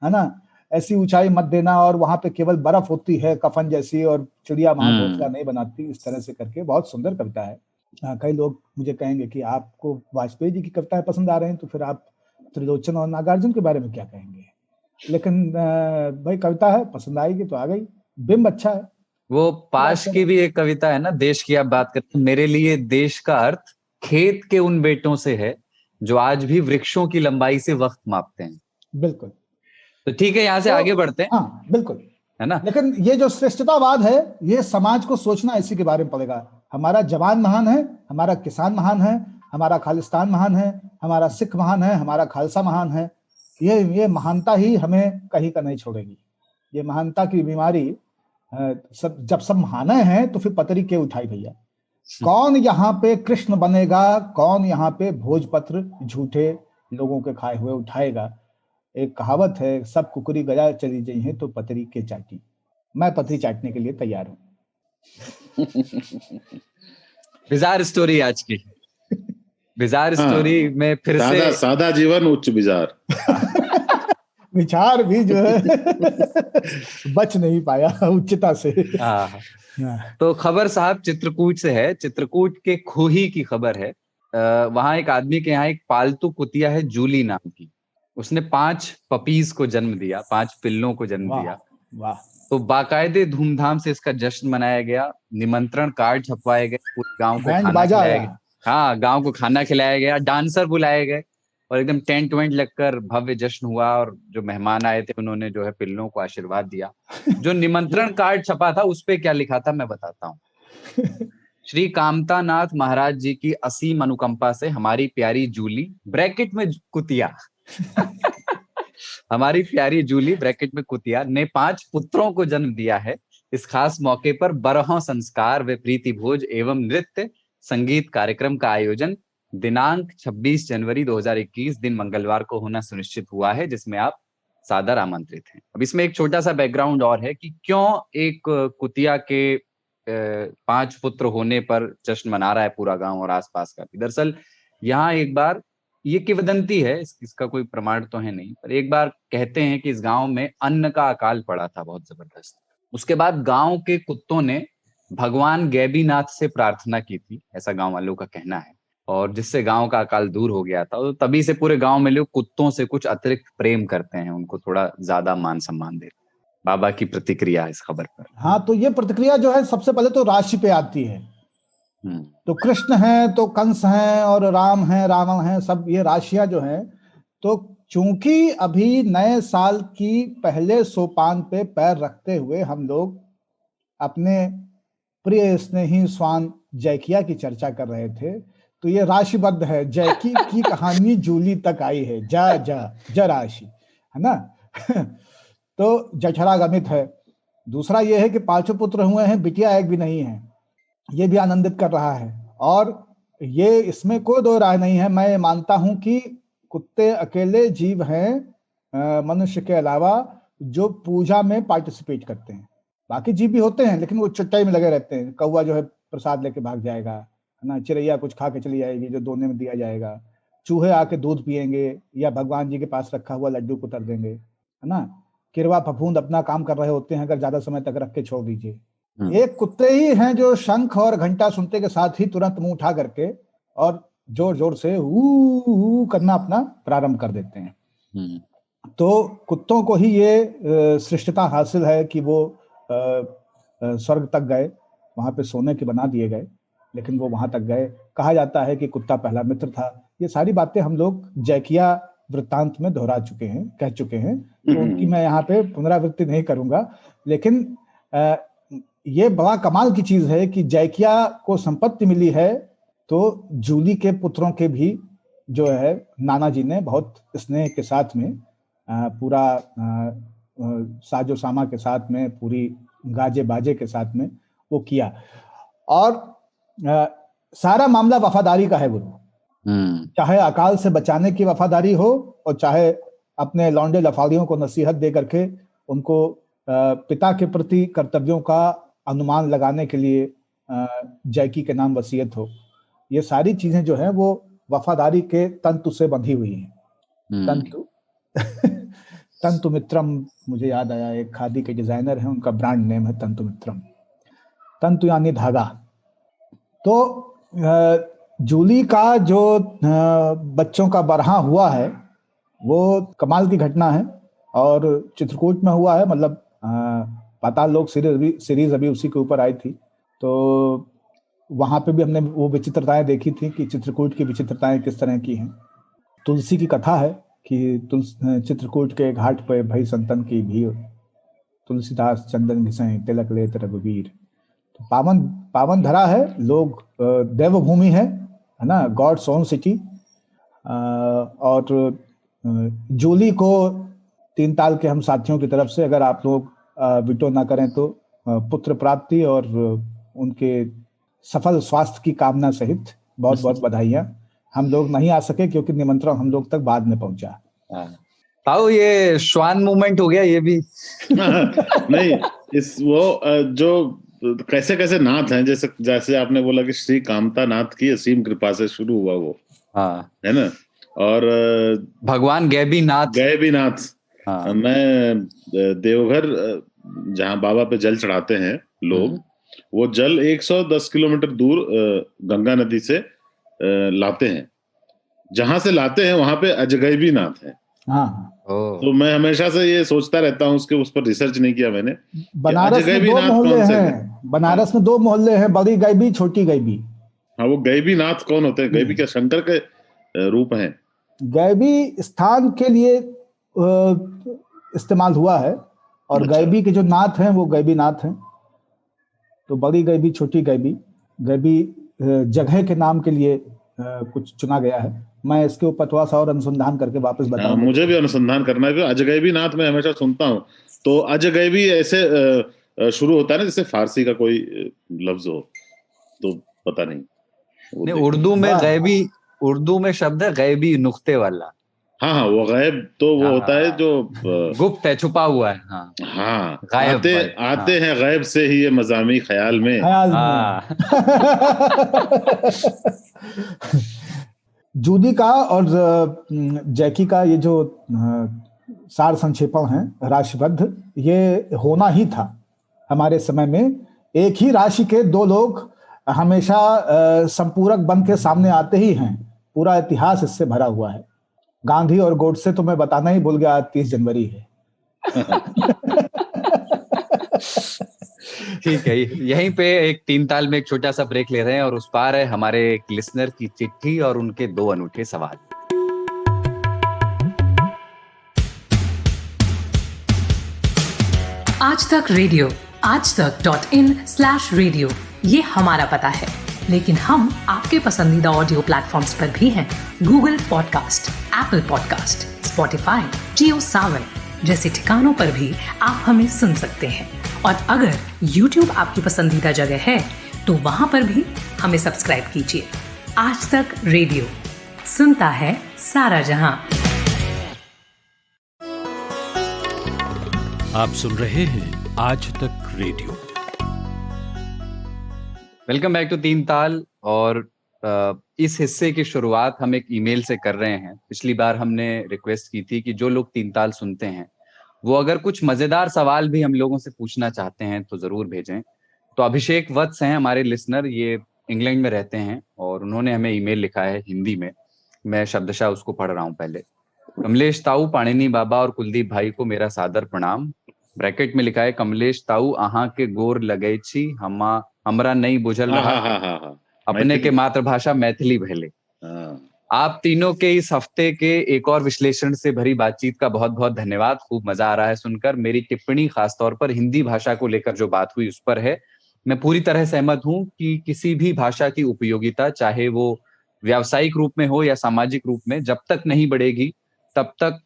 Speaker 4: है ना, ऐसी ऊंचाई मत देना, और वहां पे केवल बर्फ होती है कफन जैसी, और चिड़िया वहां घोंसला नहीं बनाती, इस तरह से करके बहुत सुंदर कविता है। कई लोग मुझे कहेंगे कि आपको वाजपेयी जी की कविताएं पसंद आ रहे हैं, तो फिर आप त्रिलोचन और नागार्जुन के बारे में क्या कहेंगे? लेकिन भाई कविता है, पसंद आएगी तो आ गई। बिंब अच्छा है।
Speaker 2: वो पाश की भी एक कविता है ना, देश की आप बात करते हैं, मेरे लिए देश का अर्थ खेत के उन बेटों से है जो आज भी वृक्षों की लंबाई से वक्त मापते हैं।
Speaker 4: बिल्कुल।
Speaker 2: तो ठीक है, यहाँ से आगे बढ़ते हैं।
Speaker 4: हाँ बिल्कुल,
Speaker 2: है ना।
Speaker 4: लेकिन ये जो श्रेष्ठतावाद है, ये समाज को सोचना इसी के बारे में पड़ेगा। हमारा जवान महान है, हमारा किसान महान है, हमारा खालिस्तान महान है, हमारा सिख महान है, हमारा खालसा महान है। ये महानता ही हमें कहीं का नहीं छोड़ेगी। ये महानता की बीमारी जब सब महान हैं तो फिर पतरी के उठाई भैया। कौन यहाँ पे कृष्ण बनेगा, कौन यहाँ पे भोजपत्र झूठे लोगों के खाए हुए उठाएगा। एक कहावत है, सब कुकुरी गया चली गई है तो पतरी के चाटी। मैं पतरी चाटने के लिए तैयार हूँ।
Speaker 2: बिजार स्टोरी आज की। बिजार स्टोरी में फिर से
Speaker 3: सादा जीवन उच्च विचार।
Speaker 4: विचार भी जो है बच नहीं पाया उच्चता से।
Speaker 2: तो खबर साहब चित्रकूट से है। चित्रकूट के खोही की खबर है। वहां एक आदमी के यहाँ एक पालतू कुतिया है जूली नाम की। उसने 5 पपीज को जन्म दिया, 5 पिल्लों को जन्म दिया।
Speaker 4: वाह।
Speaker 2: तो बाकायदे धूमधाम से इसका जश्न मनाया गया, निमंत्रण कार्ड छपवाए गए, पूरे गांव को खाना खिलाया गया। हाँ, गांव को खाना खिलाया गया, डांसर बुलाए गए और एकदम टेंट वेंट लगकर भव्य जश्न हुआ। और जो मेहमान आए थे उन्होंने जो है पिल्लों को आशीर्वाद दिया। जो निमंत्रण कार्ड छपा था उस पे क्या लिखा था मैं बताता हूँ। श्री कामतानाथ महाराज जी की असीम अनुकंपा से हमारी प्यारी जूली ब्रैकेट में कुतिया हमारी प्यारी जूली ब्रैकेट में कुतिया ने 5 पुत्रों को जन्म दिया है। इस खास मौके पर 12 संस्कार व प्रीति भोज एवं नृत्य संगीत कार्यक्रम का आयोजन दिनांक 26 जनवरी 2021 दिन मंगलवार को होना सुनिश्चित हुआ है, जिसमें आप सादर आमंत्रित हैं। अब इसमें एक छोटा सा बैकग्राउंड और है कि क्यों एक कुतिया के 5 पुत्र होने पर जश्न मना रहा है पूरा गांव और आसपास का भी। दरअसल यहाँ एक बार, ये किंवदंती है, इसका कोई प्रमाण तो है नहीं, पर एक बार कहते हैं कि इस गांव में अन्न का अकाल पड़ा था बहुत जबरदस्त। उसके बाद गांव के कुत्तों ने भगवान गैबीनाथ से प्रार्थना की थी, ऐसा गांव वालों का कहना है, और जिससे गांव का अकाल दूर हो गया था। तो तभी से पूरे गांव में लोग कुत्तों से कुछ अतिरिक्त प्रेम करते हैं, उनको थोड़ा ज्यादा मान सम्मान देते हैं। बाबा की प्रतिक्रिया इस खबर पर।
Speaker 4: हाँ, तो ये प्रतिक्रिया जो है सबसे पहले तो राशि पे आती है। तो कृष्ण है, तो कंस है, और राम है, रावण है, सब ये राशियां जो है। तो चूंकि अभी नए साल की पहले सोपान पे पैर रखते हुए हम लोग अपने प्रिय स्नेही स्वान जैकिया की चर्चा कर रहे थे, तो ये राशिबद्ध है। जैकी की कहानी जूली तक आई है, जा राशि, है ना। तो जठरागमित है। दूसरा ये है कि 5 पुत्र हुए हैं, बिटिया एक भी नहीं है, ये भी आनंदित कर रहा है। और ये इसमें कोई दो राय नहीं है, मैं मानता हूं कि कुत्ते अकेले जीव हैं मनुष्य के अलावा जो पूजा में पार्टिसिपेट करते हैं। बाकी जीव भी होते हैं, लेकिन वो चुट्टाई में लगे रहते हैं। कौवा जो है प्रसाद लेके भाग जाएगा, है ना, चिड़ैया कुछ खा के चली जाएगी जो दोने में दिया जाएगा, चूहे आके दूध पिएंगे या भगवान जी के पास रखा हुआ लड्डू को उतर देंगे, है ना। किरवा फफूंद अपना काम कर रहे होते हैं, अगर ज्यादा समय तक रख के छोड़ दीजिए। एक कुत्ते ही हैं जो शंख और घंटा सुनते के साथ ही तुरंत मुंह उठा करके और जोर जोर से ऊ करना अपना प्रारंभ कर देते हैं। तो कुत्तों को ही ये श्रेष्ठता हासिल है कि वो स्वर्ग तक गए, वहां पे सोने के बना दिए गए, लेकिन वो वहां तक गए। कहा जाता है कि कुत्ता पहला मित्र था। ये सारी बातें हम लोग जैकिया वृत्तांत में दोहरा चुके हैं, कह चुके हैं, तो उनकी मैं यहाँ पे पुनरावृत्ति नहीं करूंगा। लेकिन ये बड़ा कमाल की चीज है कि जैकिया को संपत्ति मिली है, तो जूली के पुत्रों के भी जो है नाना जी ने बहुत स्नेह के साथ में पूरा साजो सामा के साथ में, पूरी गाजे बाजे के साथ में वो किया। और सारा मामला वफादारी का है गुरु। चाहे अकाल से बचाने की वफादारी हो, और चाहे अपने लौंडे लफाड़ियों को नसीहत दे करके उनको पिता के प्रति कर्तव्यों का अनुमान लगाने के लिए जैकी के नाम वसीयत हो। ये सारी चीजें जो है वो वफादारी के तंतु से बंधी हुई हैं। तंतु तंतु मित्रम, मुझे याद आया, एक खादी के डिजाइनर है, उनका ब्रांड नेम है तंतु मित्रम। तंतु यानी धागा। तो जूली का जो बच्चों का बरहा हुआ है वो कमाल की घटना है, और चित्रकूट में हुआ है। मतलब पाताल लोक सीरीज अभी उसी के ऊपर आई थी, तो वहां पे भी हमने वो विचित्रताएं देखी थी कि चित्रकूट की विचित्रताएं किस तरह की हैं। तुलसी की कथा है कि चित्रकूट के घाट पे भई संतन की भीड़, तुलसीदास चंदन घिसैं तिलक लेत रघुवीर। तो पावन धरा है, लोग देवभूमि है ना, गॉड्स ओन सिटी। और जूली को 3 ताल के हम साथियों की तरफ से, अगर आप लोग विटो ना करें तो, पुत्र प्राप्ति और उनके सफल स्वास्थ्य की कामना सहित बहुत बहुत बधाइयां। हम लोग नहीं आ सके क्योंकि निमंत्रण हम लोग तक बाद में पहुंचा।
Speaker 2: ताऊ ये श्वान मूवमेंट हो गया ये भी।
Speaker 3: नहीं, इस वो जो कैसे कैसे नाथ हैं, जैसे आपने बोला कि श्री कामता नाथ की असीम कृपा से शुरू हुआ वो, है ना। और
Speaker 2: भगवान गैबीनाथ।
Speaker 3: मैं देवघर जहाँ बाबा पे जल चढ़ाते हैं लोग, वो जल 110 किलोमीटर दूर गंगा नदी से लाते हैं। जहां से लाते हैं वहां पे अजगैबी नाथ है। तो मैं हमेशा से ये सोचता रहता हूँ, उसके उस पर रिसर्च नहीं किया मैंने।
Speaker 4: बनारस में 2 मोहल्ले हैं, बनारस में 2 मोहल्ले हैं, बड़ी गैबी, छोटी गैबी।
Speaker 3: हाँ, वो गैबी नाथ कौन होते हैं? गैबी क्या शंकर के रूप हैं?
Speaker 4: गैबी स्थान के लिए इस्तेमाल हुआ है, और गैबी के जो नाथ हैं वो गैबी नाथ हैं। तो बड़ी गैबी, छोटी गैबी, गैबी जगह के नाम के लिए कुछ चुना गया है। मैं इसके ऊपर थोड़ा सा और अनुसंधान करके वापस बताऊंगा।
Speaker 3: मुझे भी अनुसंधान करना है। अजगैबी नाथ मैं हमेशा सुनता हूँ, तो अजगैबी ऐसे शुरू होता है ना जैसे फारसी का कोई लफ्ज हो, तो पता नहीं।
Speaker 2: उर्दू में गैबी, उर्दू में शब्द है गैबी नुक्ते वाला।
Speaker 3: हाँ हाँ, वो गैब तो वो होता है जो
Speaker 2: गुप्त है, छुपा हुआ है। हाँ
Speaker 3: हाँ,
Speaker 2: गायब
Speaker 3: आते
Speaker 2: गायब,
Speaker 3: आते
Speaker 2: हाँ
Speaker 3: हैं गैब से ही ये मज़ामी ख्याल में।
Speaker 4: ख्याल में।
Speaker 2: हाँ।
Speaker 4: जूदी का और जैकी का ये जो सार संक्षेपण है राशिबद्ध, ये होना ही था हमारे समय में। एक ही राशि के दो लोग हमेशा संपूरक बन के सामने आते ही हैं। पूरा इतिहास इससे भरा हुआ है। गांधी और गोडसे तो मैं बताना ही भूल गया, आज 30 जनवरी है।
Speaker 2: ठीक है, यहीं पे एक तीन ताल में एक छोटा सा ब्रेक ले रहे हैं और उस पार है हमारे एक लिसनर की चिट्ठी और उनके 2 अनूठे सवाल।
Speaker 5: आज तक रेडियो, aajtak.in/radio, ये हमारा पता है, लेकिन हम आपके पसंदीदा ऑडियो प्लेटफॉर्म्स पर भी हैं। Google podcast, Apple podcast, Spotify, Jio Saavn जैसे ठिकानों पर भी आप हमें सुन सकते हैं। और अगर YouTube आपकी पसंदीदा जगह है तो वहां पर भी हमें सब्सक्राइब कीजिए। आज तक रेडियो, सुनता है सारा जहां।
Speaker 1: आप सुन रहे हैं आज तक रेडियो।
Speaker 2: वेलकम बैक टू तीन ताल। और इस हिस्से की शुरुआत हम एक ईमेल से कर रहे हैं। पिछली बार हमने रिक्वेस्ट की थी कि जो लोग तीन ताल सुनते हैं वो अगर कुछ मजेदार सवाल भी हम लोगों से पूछना चाहते हैं तो जरूर भेजें। तो अभिषेक वत्स हैं हमारे लिसनर, ये इंग्लैंड में रहते हैं और उन्होंने हमें ईमेल लिखा है हिंदी में। मैं शब्दशः उसको पढ़ रहा हूँ पहले। कमलेश ताऊ, पाणिनी बाबा और कुलदीप भाई को मेरा सादर प्रणाम। ब्रैकेट में लिखा है कमलेश ताऊ आहा के गोर लगै छी, हमरा नहीं बुझल
Speaker 3: हाँ
Speaker 2: रहा
Speaker 3: हाँ हाँ हाँ,
Speaker 2: अपने के मातृभाषा मैथिली भले। आप तीनों के इस हफ्ते के एक और विश्लेषण से भरी बातचीत का बहुत बहुत धन्यवाद। खूब मजा आ रहा है सुनकर। मेरी टिप्पणी खासतौर पर हिंदी भाषा को लेकर जो बात हुई उस पर है। मैं पूरी तरह सहमत हूं कि किसी भी भाषा की उपयोगिता, चाहे वो व्यावसायिक रूप में हो या सामाजिक रूप में, जब तक नहीं बढ़ेगी तब तक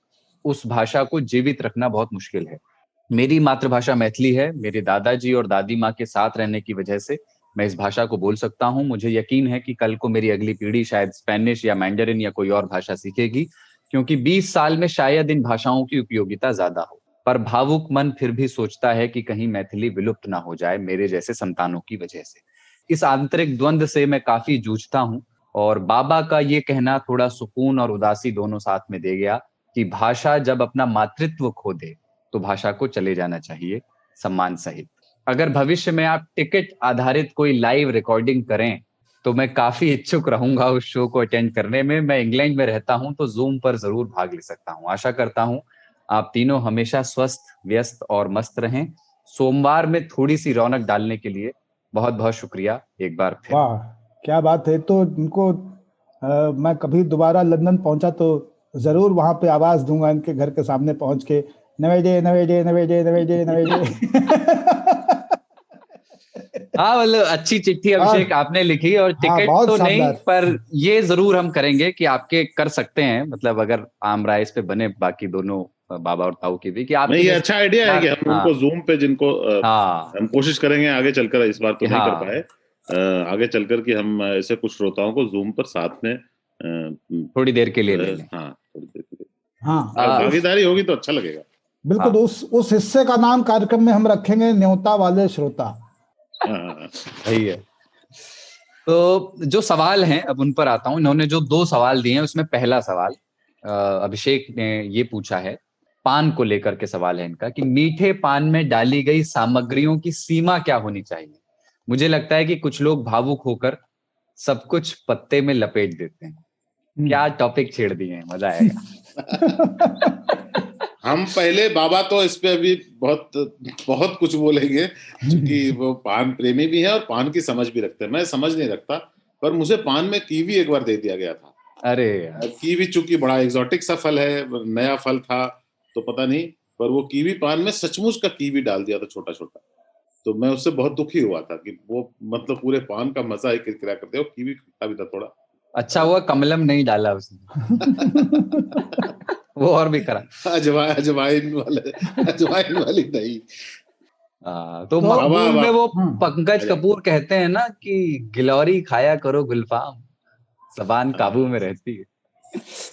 Speaker 2: उस भाषा को जीवित रखना बहुत मुश्किल है। मेरी मातृभाषा मैथिली है। मेरे दादाजी और दादी माँ के साथ रहने की वजह से मैं इस भाषा को बोल सकता हूँ। मुझे यकीन है कि कल को मेरी अगली पीढ़ी शायद स्पेनिश या मैंडरिन या कोई और भाषा सीखेगी, क्योंकि 20 साल में शायद इन भाषाओं की उपयोगिता ज्यादा हो। पर भावुक मन फिर भी सोचता है कि कहीं मैथिली विलुप्त ना हो जाए मेरे जैसे संतानों की वजह से। इस आंतरिक द्वंद से मैं काफी जूझता हूँ। और बाबा का ये कहना थोड़ा सुकून और उदासी दोनों साथ में दे गया कि भाषा जब अपना मातृत्व खो दे तो भाषा को चले जाना चाहिए सम्मान सहित। अगर भविष्य में आप टिकट आधारित कोई लाइव रिकॉर्डिंग करें तो मैं काफी इच्छुक रहूंगा उस शो को अटेंड करने में। मैं इंग्लैंड में रहता हूं तो जूम पर जरूर भाग ले सकता हूं। आशा करता हूं आप तीनों हमेशा स्वस्थ, व्यस्त और मस्त रहें। सोमवार में थोड़ी सी रौनक डालने के लिए बहुत बहुत शुक्रिया एक बार फिर।
Speaker 4: वाह क्या बात है। तो इनको मैं कभी दोबारा लंदन पहुंचा तो जरूर वहां पे आवाज दूंगा इनके घर के सामने पहुंच के, नवेजे नवेजे नवेजे नवेजे नवेजे।
Speaker 2: हाँ मतलब अच्छी चिट्ठी अभिषेक आपने लिखी। और टिकट तो नहीं, पर ये जरूर हम करेंगे कि आपके कर सकते हैं, मतलब अगर आम राय इस पे बने बाकी दोनों बाबा और ताऊ की भी, कि आप
Speaker 3: ये अच्छा आइडिया है कि हम उनको जूम पे, जिनको हम कोशिश करेंगे आगे चलकर, इस बार तो नहीं कर पाए, आगे चलकर कि हम ऐसे कुछ श्रोताओं को जूम पर साथ में
Speaker 2: थोड़ी देर के लिए ले लें।
Speaker 3: हाँ थोड़ी देर के लिए,
Speaker 4: हाँ
Speaker 3: भागीदारी होगी तो अच्छा लगेगा।
Speaker 4: बिल्कुल। उस हिस्से का नाम कार्यक्रम में हम रखेंगे न्योता वाले श्रोता।
Speaker 2: सही है। तो जो सवाल हैं अब उन पर आता हूं। इन्होंने जो 2 सवाल दिए हैं उसमें पहला सवाल अभिषेक ने ये पूछा है, पान को लेकर के सवाल है इनका, कि मीठे पान में डाली गई सामग्रियों की सीमा क्या होनी चाहिए। मुझे लगता है कि कुछ लोग भावुक होकर सब कुछ पत्ते में लपेट देते हैं। क्या टॉपिक छेड़ दिए हैं, मजा आएगा।
Speaker 3: हम पहले, बाबा तो इस पे अभी बहुत बहुत कुछ बोलेंगे क्योंकि वो पान प्रेमी भी है और पान की समझ भी रखते हैं। मैं समझ नहीं रखता, पर मुझे पान में कीवी एक बार दे दिया गया था।
Speaker 2: अरे
Speaker 3: कीवी चूंकि बड़ा एग्जॉटिक सा फल है, नया फल था तो पता नहीं, पर वो कीवी पान में सचमुच का कीवी डाल दिया था छोटा छोटा। तो मैं उससे बहुत दुखी हुआ था कि वो मतलब पूरे पान का मजा ही किरकिरा कर दिया। कीवी खट्टा भी था थोड़ा। अच्छा
Speaker 2: हुआ कमलम नहीं डाला उसने। वो और भी करा।
Speaker 3: अजवाइन वाली नहीं।
Speaker 2: तो मकबूल में वो पंकज कपूर कहते हैं ना कि गिलौरी खाया करो गुलफाम, ज़बान काबू में रहती है।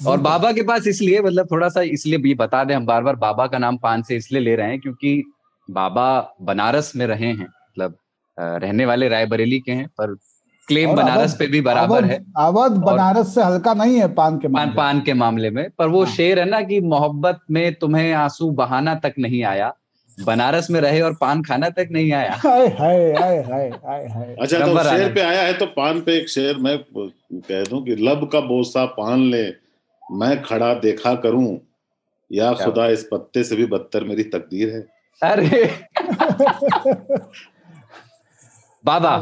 Speaker 2: और बाबा के पास इसलिए, मतलब थोड़ा सा इसलिए भी बता दें, हम बार बार बाबा का नाम पान से इसलिए ले रहे हैं क्योंकि बाबा बनारस में रहे हैं, मतलब रहने वाले रायबरेली के हैं, पर क्लेम
Speaker 4: और
Speaker 2: बनारस
Speaker 4: अवध
Speaker 2: पे भी बराबर है।
Speaker 4: अवध बनारस से हल्का नहीं है पान के मामले
Speaker 2: पान के मामले में। पर वो
Speaker 4: हाँ।
Speaker 2: शेर है ना कि मोहब्बत में तुम्हें आंसू बहाना तक नहीं आया, बनारस में रहे और पान खाना तक नहीं आया।
Speaker 4: हाय हाय हाय हाय हाय हाय।
Speaker 3: अच्छा, तो शेर पे आया है तो पान पे एक शेर मैं कह दूं कि लब का बोसा पान ले मैं खड़ा देखा करूं, या खुदा इस पत्ते से भी बदतर मेरी तकदीर है।
Speaker 2: अरे बाबा,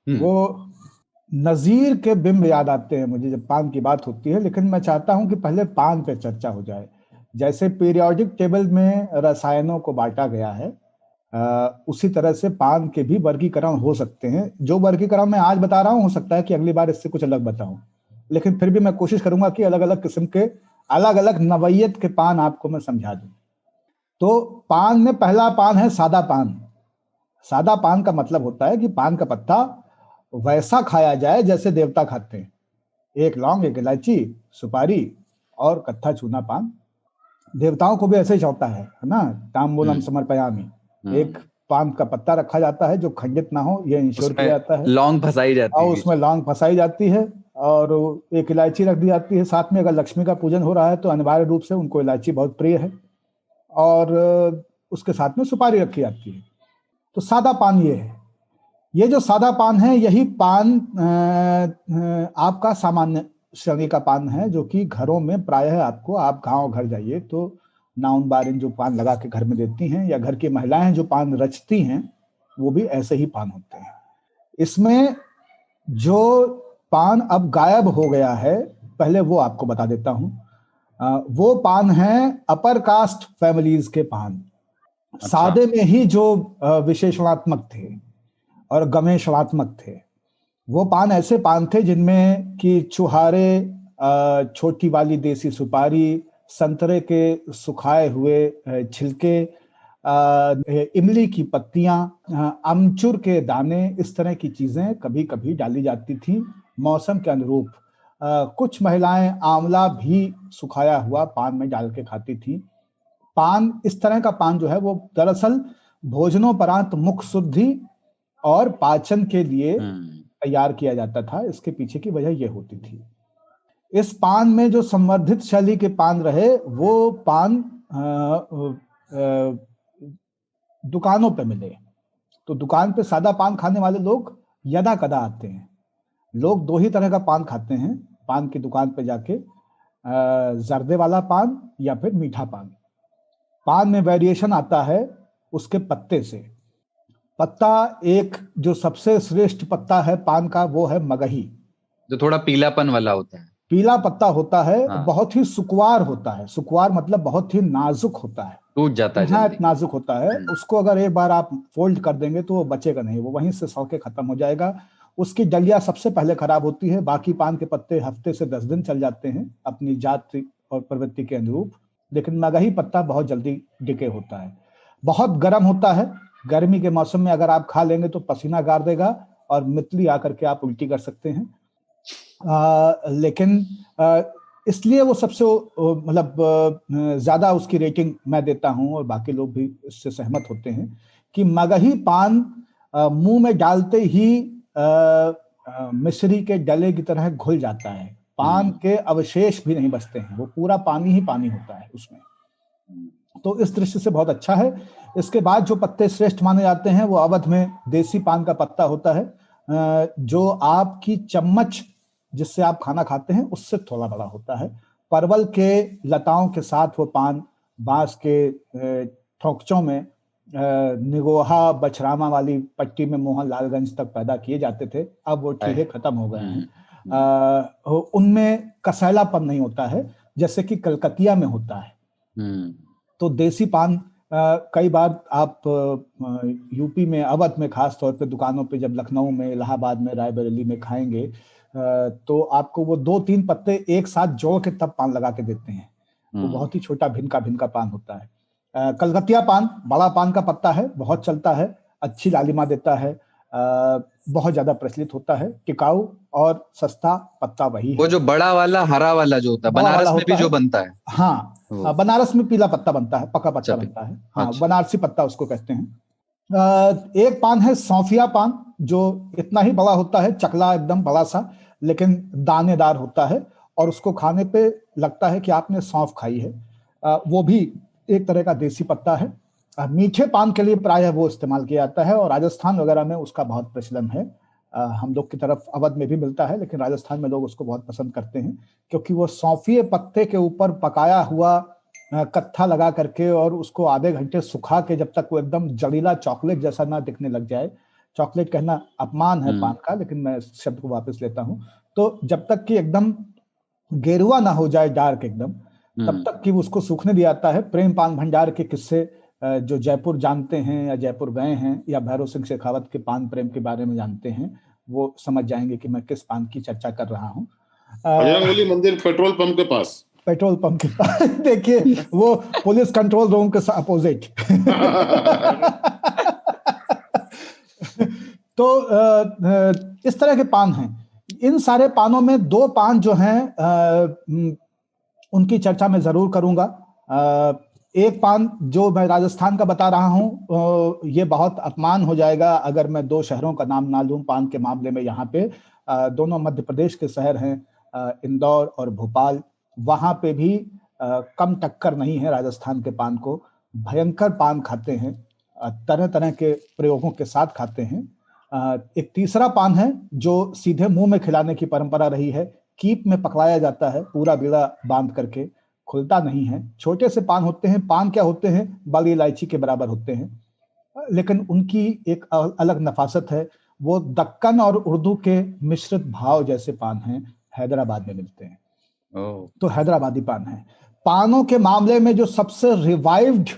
Speaker 4: वो नजीर के बिंब याद आते हैं मुझे जब पान की बात होती है, लेकिन मैं चाहता हूं कि पहले पान पे चर्चा हो जाए। जैसे पीरियोडिक टेबल में रसायनों को बांटा गया है, उसी तरह से पान के भी वर्गीकरण हो सकते हैं। जो वर्गीकरण मैं आज बता रहा हूं, हो सकता है कि अगली बार इससे कुछ अलग बताऊं, लेकिन फिर भी मैं कोशिश करूंगा कि अलग अलग किस्म के अलग अलग नवैयत के पान आपको मैं समझा दूं। तो पान में पहला पान है सादा पान। सादा पान का मतलब होता है कि पान का पत्ता वैसा खाया जाए जैसे देवता खाते हैं। एक लौंग, एक इलायची, सुपारी और कत्था चूना पान। देवताओं को भी ऐसे ही चलता है ना, तांबूलम समर्पयामि। एक पान का पत्ता रखा जाता है जो खंडित ना हो, ये इंश्योर किया जाता है।
Speaker 2: लौंग फंसाई जाती है,
Speaker 4: और उसमें लौंग फंसाई जाती है, और एक इलायची रख दी जाती है साथ में। अगर लक्ष्मी का पूजन हो रहा है तो अनिवार्य रूप से उनको इलायची बहुत प्रिय है, और उसके साथ में सुपारी रखी जाती है। तो सादा पान ये है। ये जो सादा पान है, यही पान आपका सामान्य श्रेणी का पान है, जो कि घरों में प्रायः आपको, आप गांव घर जाइए तो नाउन बारिन जो पान लगा के घर में देती हैं, या घर की महिलाएं जो पान रचती हैं, वो भी ऐसे ही पान होते हैं। इसमें जो पान अब गायब हो गया है, पहले वो आपको बता देता हूं। वो पान है अपर कास्ट फैमिलीज के पान। अच्छा। सादे में ही जो विशेषणात्मक थे और गवेषणात्मक थे, वो पान ऐसे पान थे जिनमें कि चुहारे, छोटी वाली देसी सुपारी, संतरे के सुखाए हुए छिलके, इमली की पत्तियां, अमचूर के दाने, इस तरह की चीजें कभी कभी डाली जाती थी मौसम के अनुरूप। कुछ महिलाएं आंवला भी सुखाया हुआ पान में डाल के खाती थी। पान, इस तरह का पान जो है वो दरअसल भोजनोपरांत मुख शुद्धि और पाचन के लिए तैयार किया जाता था। इसके पीछे की वजह यह होती थी। इस पान में जो संवर्धित शैली के पान रहे, वो पान दुकानों पे मिले। तो दुकान पे सादा पान खाने वाले लोग यदा कदा आते हैं। लोग दो ही तरह का पान खाते हैं पान की दुकान पे जाके, जर्दे वाला पान या फिर मीठा पान। पान में वेरिएशन आता है उसके पत्ते से। पत्ता, एक जो सबसे श्रेष्ठ पत्ता है पान का, वो है मगही,
Speaker 2: जो थोड़ा पीलापन वाला होता है।
Speaker 4: पीला पत्ता होता है। हाँ। बहुत ही सुकुवार होता है। सुकुवार मतलब बहुत ही नाजुक होता है,
Speaker 2: टूट जाता है,
Speaker 4: नाजुक होता है। उसको अगर एक बार आप फोल्ड कर देंगे तो वो बचेगा नहीं, वो वहीं से सौके खत्म हो जाएगा। उसकी डलिया सबसे पहले खराब होती है। बाकी पान के पत्ते हफ्ते से 10 दिन चल जाते हैं अपनी जाति और प्रवृत्ति के अनुरूप, लेकिन मगही पत्ता बहुत जल्दी डिके होता है। बहुत गर्म होता है। गर्मी के मौसम में अगर आप खा लेंगे तो पसीना गार देगा और मितली आकर के आप उल्टी कर सकते हैं। लेकिन इसलिए वो सबसे मतलब ज्यादा उसकी रेटिंग मैं देता हूं, और बाकी लोग भी इससे सहमत होते हैं कि मगही पान मुंह में डालते ही मिश्री के डले की तरह घुल जाता है। पान के अवशेष भी नहीं बचते हैं, वो पूरा पानी ही पानी होता है उसमें। तो इस दृष्टि से बहुत अच्छा है। इसके बाद जो पत्ते श्रेष्ठ माने जाते हैं वो अवध में देसी पान का पत्ता होता है, जो आपकी चम्मच जिससे आप खाना खाते हैं उससे थोड़ा बड़ा होता है। परवल के लताओं के साथ वो पान बांस के ठोकचों में निगोहा बछरामा वाली पट्टी में मोहन लालगंज तक पैदा किए जाते थे। अब वो ठीके खत्म हो गए हैं। उनमें कसैलापन नहीं होता है जैसे कि कलकतिया में होता है। तो देसी पान कई बार आप यूपी में, अवध में खास तौर पे दुकानों पे, जब लखनऊ में, इलाहाबाद में, रायबरेली में खाएंगे तो आपको वो 2-3 पत्ते एक साथ जोड़ के तब पान लगा के देते हैं। तो बहुत ही छोटा भिनका पान होता है। कलकतिया पान बड़ा पान का पत्ता है, बहुत चलता है, अच्छी लालिमा देता है। बहुत ज्यादा प्रचलित होता है। टिकाऊ और सस्ता पत्ता वही
Speaker 2: वो
Speaker 4: है।
Speaker 2: जो बड़ा वाला हरा वाला जो होता है,
Speaker 4: बड़ा वाला
Speaker 2: बनारस में
Speaker 4: होता
Speaker 2: भी जो
Speaker 4: है।
Speaker 2: बनता है।
Speaker 4: हाँ,
Speaker 2: वो
Speaker 4: बनारस में पीला पत्ता बनता है, पका
Speaker 2: अच्छा
Speaker 4: पत्ता बनता है। हाँ,
Speaker 2: अच्छा।
Speaker 4: बनारसी पत्ता उसको कहते हैं। एक पान है सौंफिया पान, जो इतना ही बड़ा होता है, चकला एकदम बड़ा सा, लेकिन दानेदार होता है और उसको खाने पे लगता है कि आपने सौंफ खाई है। वो भी एक तरह का देसी पत्ता है। मीठे पान के लिए प्रायः वो इस्तेमाल किया जाता है और राजस्थान वगैरह में उसका बहुत प्रचलन है। हम लोग की तरफ अवध में भी मिलता है, लेकिन राजस्थान में लोग उसको बहुत पसंद करते हैं, क्योंकि वो सौंफिये पत्ते के ऊपर पकाया हुआ कत्था लगा करके और उसको आधे घंटे सुखा के, जब तक वो एकदम जड़ीला चॉकलेट जैसा ना दिखने लग जाए, चॉकलेट कहना अपमान है पान का, लेकिन मैं इस शब्द को वापस लेता हूँ, तो जब तक कि एकदम गेरुआ ना हो जाए, डार्क एकदम, तब तक कि उसको सूखने दिया जाता है। प्रेम पान भंडार के किस्से जो जयपुर जानते हैं या जयपुर गए हैं या भैरव सिंह शेखावत के पान प्रेम के बारे में जानते हैं, वो समझ जाएंगे कि मैं किस पान की चर्चा कर रहा हूँ।
Speaker 3: बजरंगबली मंदिर पेट्रोल पंप के पास,
Speaker 4: पेट्रोल पंप के पास देखिए, वो पुलिस कंट्रोल रूम के अपोजिट। तो इस तरह के पान हैं। इन सारे पानों में दो पान जो हैं उनकी चर्चा मैं जरूर करूंगा। एक पान जो मैं राजस्थान का बता रहा हूं, ये बहुत अपमान हो जाएगा अगर मैं दो शहरों का नाम ना लूं पान के मामले में। यहाँ पे दोनों मध्य प्रदेश के शहर हैं, इंदौर और भोपाल। वहां पे भी कम टक्कर नहीं है राजस्थान के पान को। भयंकर पान खाते हैं, तरह तरह के प्रयोगों के साथ खाते हैं। एक तीसरा पान है जो सीधे मुंह में खिलाने की परंपरा रही है। कीप में पकड़ाया जाता है, पूरा बीड़ा बांध करके, खुलता नहीं है। छोटे से पान होते हैं। पान क्या होते हैं? बड़ी इलायची के बराबर होते हैं, लेकिन उनकी एक अलग नफासत है। वो दक्कन और उर्दू के मिश्रित भाव जैसे पान हैं, हैदराबाद में मिलते हैं। तो हैदराबादी पान है। पानों के मामले में जो सबसे रिवाइव्ड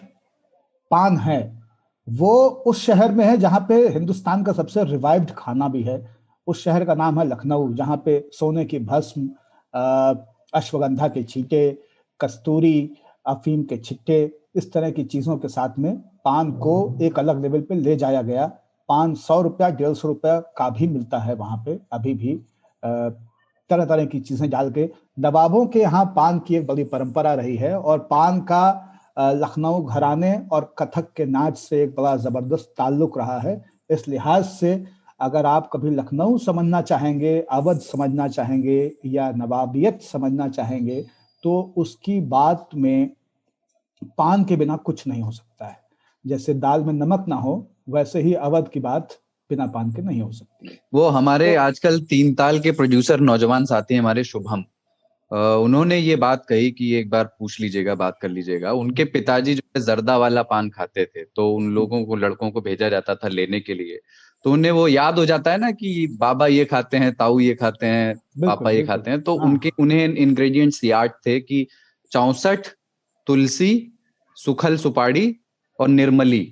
Speaker 4: पान है वो उस शहर में है जहां पे हिंदुस्तान का सबसे रिवाइव्ड खाना भी है। उस शहर का नाम है लखनऊ, जहां पे सोने की भस्म, अश्वगंधा के छींटे, कस्तूरी, अफीम के छिट्टे, इस तरह की चीजों के साथ में पान को एक अलग लेवल पे ले जाया गया। पान 100 रुपया 150 रुपया का भी मिलता है वहां पे अभी भी। तरह तरह की चीजें डाल के, नवाबों के यहाँ पान की एक बड़ी परंपरा रही है और पान का लखनऊ घराने और कथक के नाच से एक बड़ा जबरदस्त ताल्लुक रहा है। इस लिहाज से अगर आप कभी लखनऊ समझना चाहेंगे, अवध समझना चाहेंगे या नवाबियत समझना चाहेंगे, तो उसकी बात में पान के बिना कुछ नहीं हो सकता है। जैसे दाल में नमक ना हो, वैसे ही अवध की बात बिना पान के नहीं हो सकती।
Speaker 2: वो हमारे आजकल 3 ताल के प्रोड्यूसर नौजवान साथी हमारे शुभम, उन्होंने ये बात कही कि एक बार पूछ लीजिएगा, बात कर लीजिएगा। उनके पिताजी जो है जर्दा वाला पान खाते थे, तो उन लोगों को, लड़कों को भेजा जाता था लेने के लिए। तो उन्हें वो याद हो जाता है ना कि बाबा ये खाते हैं, ताऊ ये खाते हैं, पापा ये खाते हैं। तो उन्हें इंग्रेडिएंट्स याद थे कि 64 तुलसी, सुखल सुपारी और निर्मली,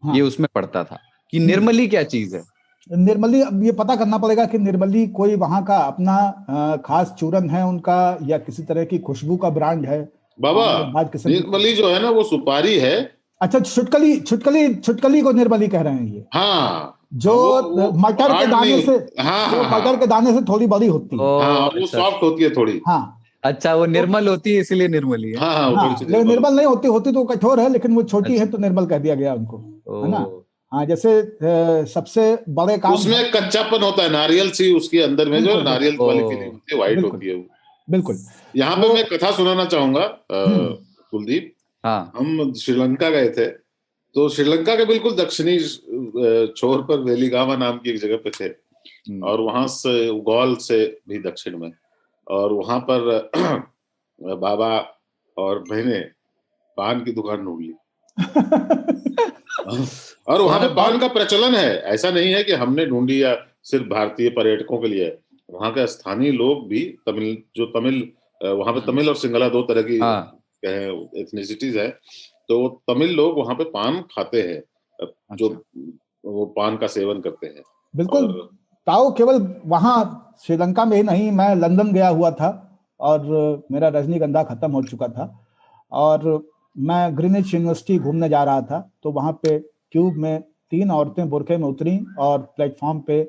Speaker 2: ये उसमें पड़ता था। कि निर्मली क्या चीज है?
Speaker 4: निर्मली, अब ये पता करना पड़ेगा कि निर्मली कोई वहां का अपना खास चूरन है उनका, या किसी तरह की खुशबू का ब्रांड है।
Speaker 3: बाबा, निर्मली जो है ना वो सुपारी है।
Speaker 4: अच्छा, छुटकली को निर्मली कह रहे हैं ये?
Speaker 3: हाँ,
Speaker 4: जो मटर के दाने से, मटर के दाने से थोड़ी बड़ी होती है।
Speaker 3: वो सॉफ्ट होती है थोड़ी।
Speaker 4: हाँ,
Speaker 2: अच्छा, वो निर्मल होती है इसलिए निर्मली है।
Speaker 4: लेकिन निर्मल नहीं होती, होती तो कठोर है, लेकिन वो छोटी है तो निर्मल कह दिया गया उनको, है ना। हाँ, जैसे सबसे बड़े काम
Speaker 3: उसमें कच्चापन होता है, नारियल सी उसके अंदर में जो नारियल वाली फीलिंग होती है, व्हाइट होती है वो।
Speaker 4: बिल्कुल।
Speaker 3: यहाँ पे मैं कथा सुनाना चाहूंगा कुलदीप। हम श्रीलंका गए थे, तो श्रीलंका के बिल्कुल दक्षिणी छोर पर वेलिगामा नाम की एक जगह पे थे, और वहां से उगौल से भी दक्षिण में, और वहां पर बाबा और बहने पान की दुकान ढूंढ ली। और वहां पे पान का प्रचलन है, ऐसा नहीं है कि हमने ढूंढी या सिर्फ भारतीय पर्यटकों के लिए। वहां के स्थानीय लोग भी, तमिल वहां पे तमिल और सिंगला दो तरह की एथनिसिटीज है, तो तमिल लोग वहां पे पान खाते हैं। जो वो पान का सेवन करते हैं।
Speaker 4: बिल्कुल। ताऊ केवल वहां श्रीलंका में ही नहीं, मैं लंदन गया हुआ था और मेरा रजनीगंधा खत्म हो चुका था, और मैं ग्रीनिच यूनिवर्सिटी घूमने जा रहा था, तो वहां पे ट्यूब में 3 औरतें बुरके में उतरी और प्लेटफॉर्म पे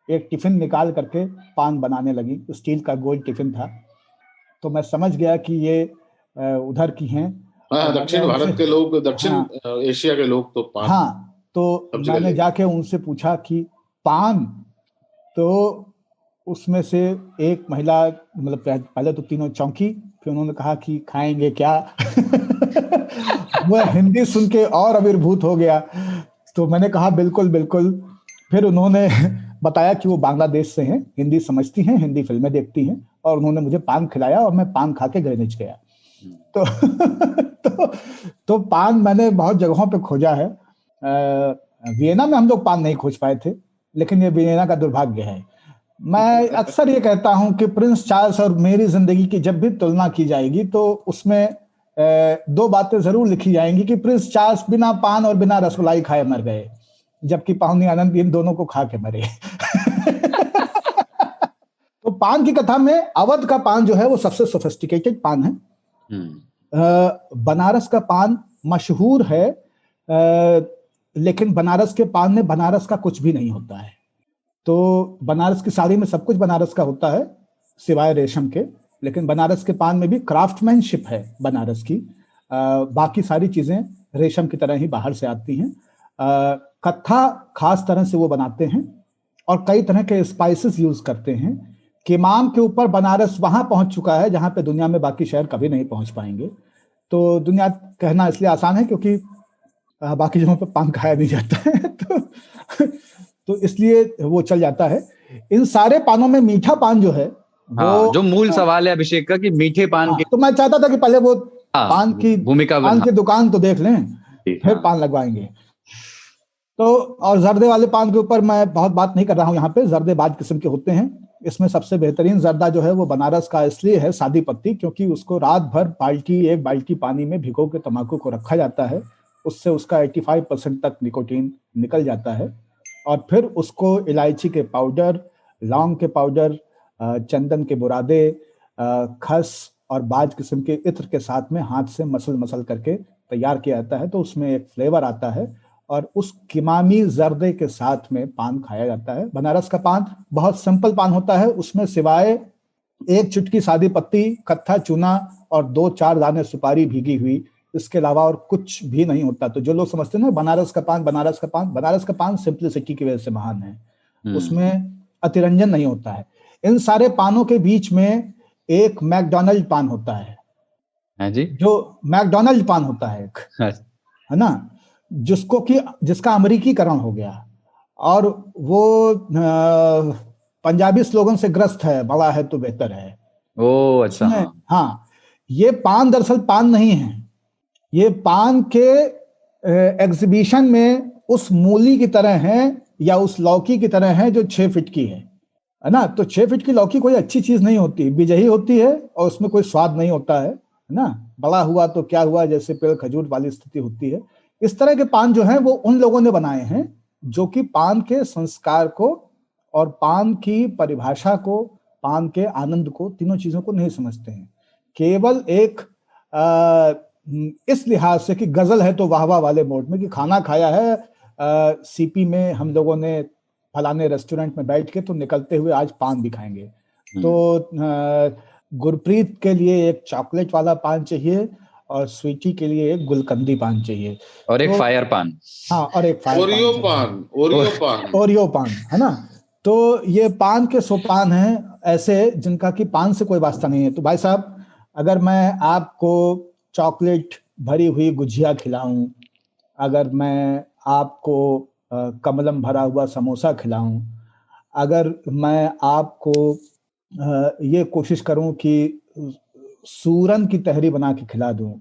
Speaker 4: एक टिफिन निकाल करके पान बनाने लगी। स्टील का गोल टिफिन था। तो मैं समझ गया कि ये उधर की हैं।
Speaker 3: हाँ, दक्षिण भारत के लोग, दक्षिण एशिया के लोग तो पान।
Speaker 4: हाँ, तो मैंने जाके उनसे पूछा कि पान, तो उसमें से एक महिला, मतलब पहले तो तीनों चौंकी, फिर उन्होंने कहा कि खाएंगे क्या। मैं हिंदी सुन के और अभिभूत हो गया। तो मैंने कहा बिल्कुल बिल्कुल। फिर उन्होंने बताया कि वो बांग्लादेश से हैं, हिंदी समझती हैं, हिंदी फिल्में देखती हैं, और उन्होंने मुझे पान खिलाया और मैं पान खा के ग्रेनिच गया। तो पान मैंने बहुत जगहों पे खोजा है। वियना में हम लोग पान नहीं खोज पाए थे, लेकिन ये वियना का दुर्भाग्य है। मैं अक्सर ये कहता हूं कि प्रिंस चार्ल्स और मेरी जिंदगी की जब भी तुलना की जाएगी तो उसमें 2 बातें जरूर लिखी जाएंगी कि प्रिंस चार्ल्स बिना पान और बिना रसमलाई खाए मर गए, जबकि पाहुनी आनंद इन दोनों को खा के मरे। तो पान की कथा में अवध का पान जो है वो सबसे सोफिस्टिकेटेड पान है। बनारस का पान मशहूर है, लेकिन बनारस के पान में बनारस का कुछ भी नहीं होता है। तो बनारस की साड़ी में सब कुछ बनारस का होता है सिवाय रेशम के, लेकिन बनारस के पान में भी क्राफ्टमैनशिप है बनारस की। बाकी सारी चीजें रेशम की तरह ही बाहर से आती हैं। कत्था खास तरह से वो बनाते हैं और कई तरह के स्पाइसेस यूज करते हैं। किमाम के ऊपर बनारस वहां पहुंच चुका है जहां पे दुनिया में बाकी शहर कभी नहीं पहुंच पाएंगे। तो दुनिया कहना इसलिए आसान है क्योंकि बाकी जगहों पर पान खाया नहीं जाता है। तो इसलिए वो चल जाता है। इन सारे पानों में मीठा पान जो है वो
Speaker 2: जो मूल सवाल है अभिषेक का कि मीठे पान की,
Speaker 4: तो मैं चाहता था कि पहले वो पान की
Speaker 2: भूमिका,
Speaker 4: पान की दुकान तो देख लें, फिर पान लगवाएंगे। तो और जर्दे वाले पान के ऊपर मैं बहुत बात नहीं कर रहा हूं यहाँ पे। जर्दे बाद किस्म के होते हैं। इसमें सबसे बेहतरीन जर्दा जो है वो बनारस का इसलिए है सादी पत्ती, क्योंकि उसको रात भर एक बाल्टी पानी में भिगो के तंबाकू को रखा जाता है। उससे उसका 85% तक निकोटीन निकल जाता है और फिर उसको इलायची के पाउडर, लौंग के पाउडर, चंदन के बुरादे, खस और बाज किस्म के इत्र के साथ में हाथ से मसल करके तैयार किया जाता है। तो उसमें एक फ्लेवर आता है और उस किमामी जर्दे के साथ में पान खाया जाता है। बनारस का पान बहुत सिंपल पान होता है। उसमें सिवाय एक चुटकी सादी पत्ती, कत्था चूना और 2-4 दाने सुपारी भीगी हुई, इसके अलावा और कुछ भी नहीं होता। तो जो लोग समझते हैं ना बनारस का पान सिंपलिसिटी की वजह से महान है। उसमें अतिरंजन नहीं होता है। इन सारे पानों के बीच में एक मैकडोनल्ड पान होता है जी, जो मैकडोनल्ड पान होता है एक, है ना, जिसका अमेरिकीकरण हो गया और वो पंजाबी स्लोगन से ग्रस्त है, बड़ा है तो बेहतर है।
Speaker 2: ओ अच्छा।
Speaker 4: हाँ, ये पान दरअसल पान नहीं है। ये पान के एग्जीबिशन में उस मूली की तरह है या उस लौकी की तरह है जो 6 फीट की है ना। तो 6 फीट की लौकी कोई अच्छी चीज नहीं होती, बिजही होती है और उसमें कोई स्वाद नहीं होता है ना। बड़ा हुआ तो क्या हुआ, जैसे पेड़ खजूर वाली स्थिति होती है। इस तरह के पान जो हैं वो उन लोगों ने बनाए हैं जो कि पान के संस्कार को और पान की परिभाषा को, पान के आनंद को, तीनों चीजों को नहीं समझते हैं। केवल एक इस लिहाज से कि गजल है तो वाह वाह वाले मोड में, कि खाना खाया है सीपी में हम लोगों ने फलाने रेस्टोरेंट में बैठ के, तो निकलते हुए आज पान भी खाएंगे। तो गुरप्रीत के लिए एक चॉकलेट वाला पान चाहिए और स्वीटी के लिए एक गुलकंदी पान चाहिए
Speaker 2: और एक फायर पान।
Speaker 4: हाँ, और एक फायर
Speaker 3: ओरियो
Speaker 4: पान है ना। तो ये पान के सोपान हैं ऐसे जिनका कि पान से कोई वास्ता नहीं है। तो भाई साहब, अगर मैं आपको चॉकलेट भरी हुई गुजिया खिलाऊं, अगर मैं आपको कमलम भरा हुआ समोसा खिलाऊं, अगर मैं आपको ये कोशिश करूं कि सूरन की तहरी बना के खिला दूं,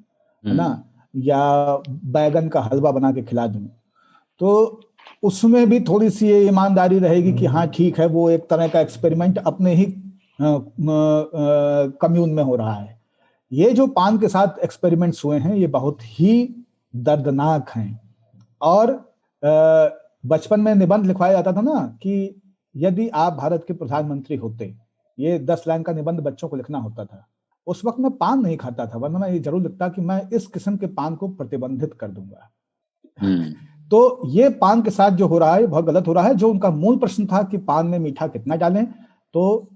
Speaker 4: है ना, या बैगन का हलवा बना के खिला दूं, तो उसमें भी थोड़ी सी ये ईमानदारी रहेगी कि हाँ ठीक है, वो एक तरह का एक्सपेरिमेंट अपने ही कम्यून में हो रहा है। ये जो पान के साथ एक्सपेरिमेंट्स हुए हैं ये बहुत ही दर्दनाक हैं। और बचपन में निबंध लिखवाया जाता था ना कि यदि आप भारत के प्रधानमंत्री होते, ये 10 लाइन का निबंध बच्चों को लिखना होता था। उस वक्त मैं पान नहीं खाता था, वरना मैं ये जरूर लिखता कि मैं इस किस्म के पान को प्रतिबंधित कर दूंगा। तो ये पान के साथ जो हो रहा है बहुत गलत हो रहा है। जो उनका मूल प्रश्न था कि पान में मीठा कितना डालें, तो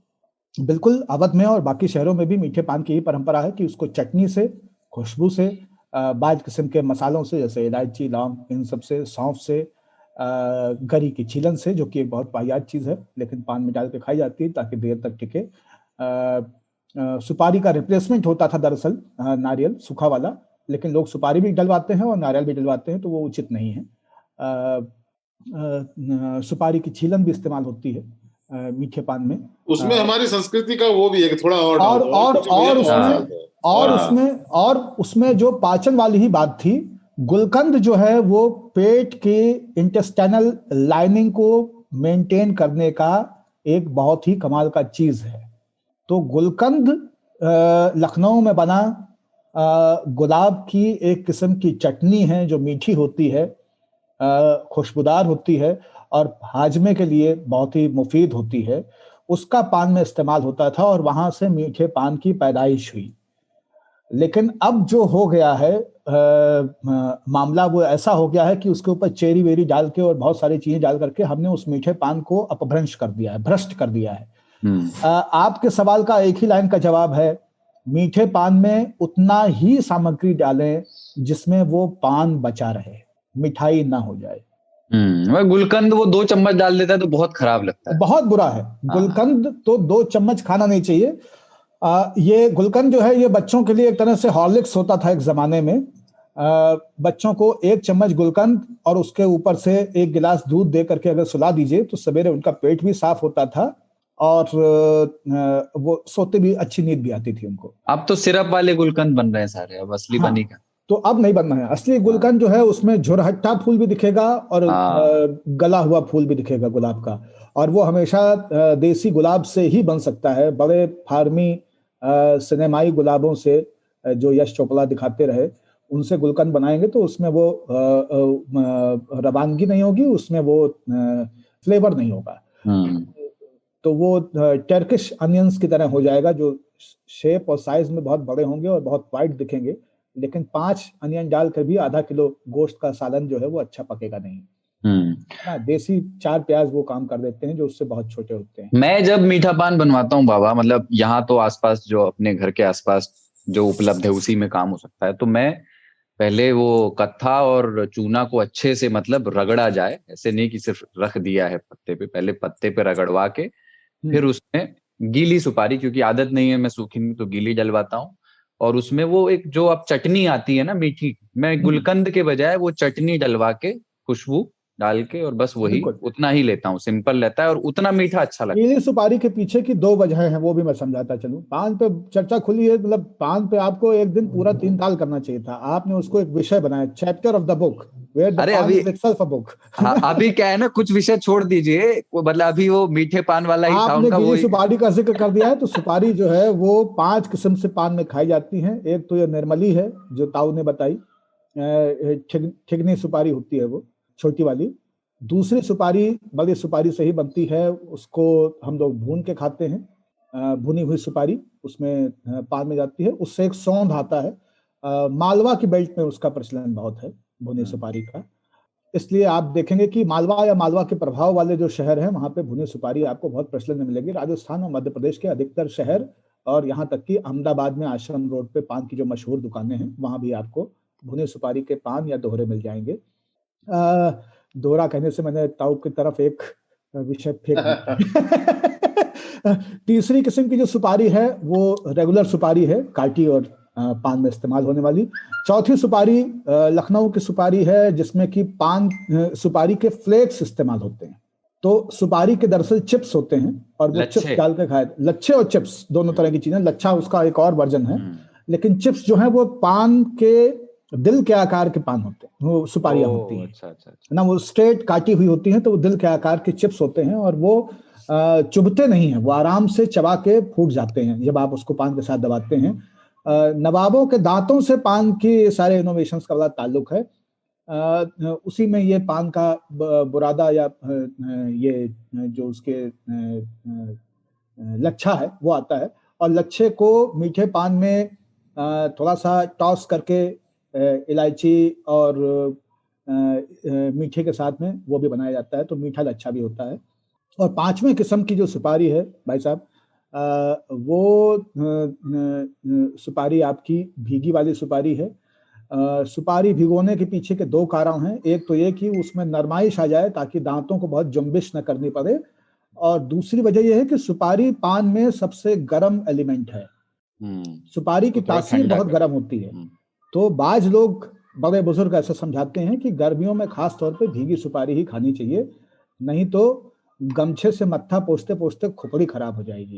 Speaker 4: बिल्कुल अवध में और बाकी शहरों में भी मीठे पान की ही परंपरा है कि उसको चटनी से, खुशबू से, बाद किस्म के मसालों से जैसे इलायची, लौंग, इन सब से, सौंफ से, गरी की छीलन से, जो कि एक बहुत वाहियात चीज है लेकिन पान में डाल के खाई जाती है ताकि देर तक टिके। सुपारी का रिप्लेसमेंट होता था दरअसल नारियल सूखा वाला, लेकिन लोग सुपारी भी डलवाते हैं और नारियल भी डलवाते हैं, तो वो उचित नहीं है। सुपारी की छीलन भी इस्तेमाल होती है मीठे पान में।
Speaker 3: उसमें हमारी संस्कृति का वो भी है कि थोड़ा और
Speaker 4: उसमें जो पाचन वाली ही बात थी, गुलकंद जो है वो पेट के इंटेस्टाइनल लाइनिंग को मेंटेन करने का एक बहुत ही कमाल का चीज है। तो गुलकंद लखनऊ में बना गुलाब की एक किस्म की चटनी है जो मीठी होती है, खुशबूदार होती है और हाजमे के लिए बहुत ही मुफीद होती है। उसका पान में इस्तेमाल होता था और वहां से मीठे पान की पैदाइश हुई। लेकिन अब जो हो गया है मामला वो ऐसा हो गया है कि उसके ऊपर चेरी वेरी डाल के और बहुत सारी चीजें डाल करके हमने उस मीठे पान को अपभ्रंश कर दिया है, भ्रष्ट कर दिया है। आपके सवाल का एक ही लाइन का जवाब है, मीठे पान में उतना ही सामग्री डालें जिसमें वो पान बचा रहे, मिठाई ना हो जाए।
Speaker 2: गुलकंद वो 2 चम्मच डाल देता है तो बहुत खराब लगता है, बहुत
Speaker 4: बुरा है। गुलकंद तो 2 चम्मच खाना नहीं चाहिए। ये गुलकंद जो है ये बच्चों के लिए एक तरह से हॉर्लिक्स होता था एक जमाने में। बच्चों को 1 चम्मच गुलकंद और उसके ऊपर से 1 गिलास दूध दे करके अगर सुला दीजिए तो सवेरे उनका पेट भी साफ होता था और वो सोते भी, अच्छी नींद भी आती थी उनको।
Speaker 2: अब तो सिरप वाले गुलकंद बन रहे हैं सारे, अब असली बनी का
Speaker 4: तो अब नहीं बनना है। असली गुलकंद जो है उसमें झुरहट्टा फूल भी दिखेगा और गला हुआ फूल भी दिखेगा गुलाब का, और वो हमेशा देसी गुलाब से ही बन सकता है। बड़े फार्मी सिनेमाई गुलाबों से जो यश चोपड़ा दिखाते रहे, उनसे गुलकंद बनाएंगे तो उसमें वो रवानगी नहीं होगी, उसमें वो फ्लेवर नहीं होगा। तो वो टर्किश अनियंस की तरह हो जाएगा, जो शेप और साइज में बहुत बड़े होंगे और बहुत वाइट दिखेंगे, लेकिन 5 अनियन डालकर भी आधा किलो गोश्त का सालन जो है वो अच्छा पकेगा नहीं। देसी 4 प्याज वो काम कर देते हैं जो उससे बहुत छोटे होते हैं।
Speaker 2: मैं जब मीठा पान बनवाता हूँ बाबा, मतलब यहाँ तो आसपास जो अपने घर के आसपास जो उपलब्ध है उसी में काम हो सकता है, तो मैं पहले वो कत्था और चूना को अच्छे से मतलब रगड़ा जाए, ऐसे नहीं कि सिर्फ रख दिया है पत्ते पे, पहले पत्ते पे रगड़वा के फिर उसमें गीली सुपारी, क्योंकि आदत नहीं है मैं सूखी में तो गीली डलवाता हूँ, और उसमें वो एक जो अब चटनी आती है ना मीठी, मैं गुलकंद के बजाय वो चटनी डलवा के खुशबू डाल के और बस वही उतना ही लेता हूँ, सिंपल रहता है और उतना मीठा अच्छा लगता है।
Speaker 4: गीली सुपारी के पीछे की 2 वजह हैं, वो भी मैं समझाता चलूं। पान पे चर्चा खुली है, मतलब पान पे आपको एक दिन पूरा 3 ताल करना चाहिए था, आपने उसको एक विषय बनाया, chapter of the book, where the pan is itself a book.
Speaker 2: अभी क्या है ना, कुछ विषय छोड़ दीजिए, मतलब अभी वो मीठे पान वाला ही था उनका।
Speaker 4: गीली सुपारी का जिक्र कर दिया है तो सुपारी जो है वो 5 किस्म से पान में खाई जाती है। एक तो ये निर्मली है जो ताऊ ने बताई, ठिगनी सुपारी होती है वो छोटी वाली। दूसरी सुपारी बड़ी सुपारी से ही बनती है, उसको हम लोग भून के खाते हैं, भुनी हुई सुपारी उसमें पान में जाती है। उससे एक सौंध आता है, मालवा की बेल्ट में उसका प्रचलन बहुत है भुनी सुपारी का, इसलिए आप देखेंगे कि मालवा या मालवा के प्रभाव वाले जो शहर हैं वहां पे भुनी सुपारी आपको बहुत प्रचलन में मिलेगी। राजस्थान और मध्य प्रदेश के अधिकतर शहर और यहाँ तक कि अहमदाबाद में आश्रम रोड पे पान की जो मशहूर दुकानें हैं वहां भी आपको भुनी सुपारी के पान या दोहरे मिल जाएंगे। दोहरा कहने से मैंने ताऊ की तरफ एक विषय फेंक दिया। तीसरी किस्म की जो सुपारी है वो रेगुलर सुपारी है, काटी और पान में इस्तेमाल होने वाली। चौथी सुपारी लखनऊ की सुपारी है जिसमें कि पान सुपारी के फ्लेक्स इस्तेमाल होते हैं। तो सुपारी के दरअसल चिप्स होते हैं और वो चिप्स डाल के खाए, लच्छे और चिप्स दोनों तरह की चीजें। लच्छा उसका एक और वर्जन है, लेकिन चिप्स जो है वो पान के दिल के आकार के पान होते हैं, वो सुपारियां होती हैं। अच्छा। ना वो स्ट्रेट काटी हुई होती हैं तो वो दिल के आकार के चिप्स होते हैं और वो चुभते नहीं हैं, वो आराम से चबा के फूट जाते हैं जब आप उसको पान के साथ दबाते हैं। नवाबों के दांतों से पान के सारे इनोवेशंस का बड़ा ताल्लुक है। उसी में ये पान का बुरादा या ये जो उसके लच्छा है वो आता है, और लच्छे को मीठे पान में थोड़ा सा टॉस करके इलायची और मीठे के साथ में वो भी बनाया जाता है, तो मीठा लच्छा भी होता है। और 5वें किस्म की जो सुपारी है भाई साहब, वो सुपारी आपकी भीगी वाली सुपारी है। सुपारी भिगोने के पीछे के 2 कारण हैं। एक तो ये कि उसमें नरमाइश आ जाए ताकि दांतों को बहुत जुम्बिश न करनी पड़े, और दूसरी वजह यह है कि सुपारी पान में सबसे गर्म एलिमेंट है। सुपारी की तासीर बहुत गर्म होती है। तो बाज लोग, बड़े बुजुर्ग ऐसा समझाते हैं कि गर्मियों में खास तौर पे भीगी सुपारी ही खानी चाहिए, नहीं तो गमछे से मत्था पोंछते पोंछते खोपड़ी खराब हो जाएगी,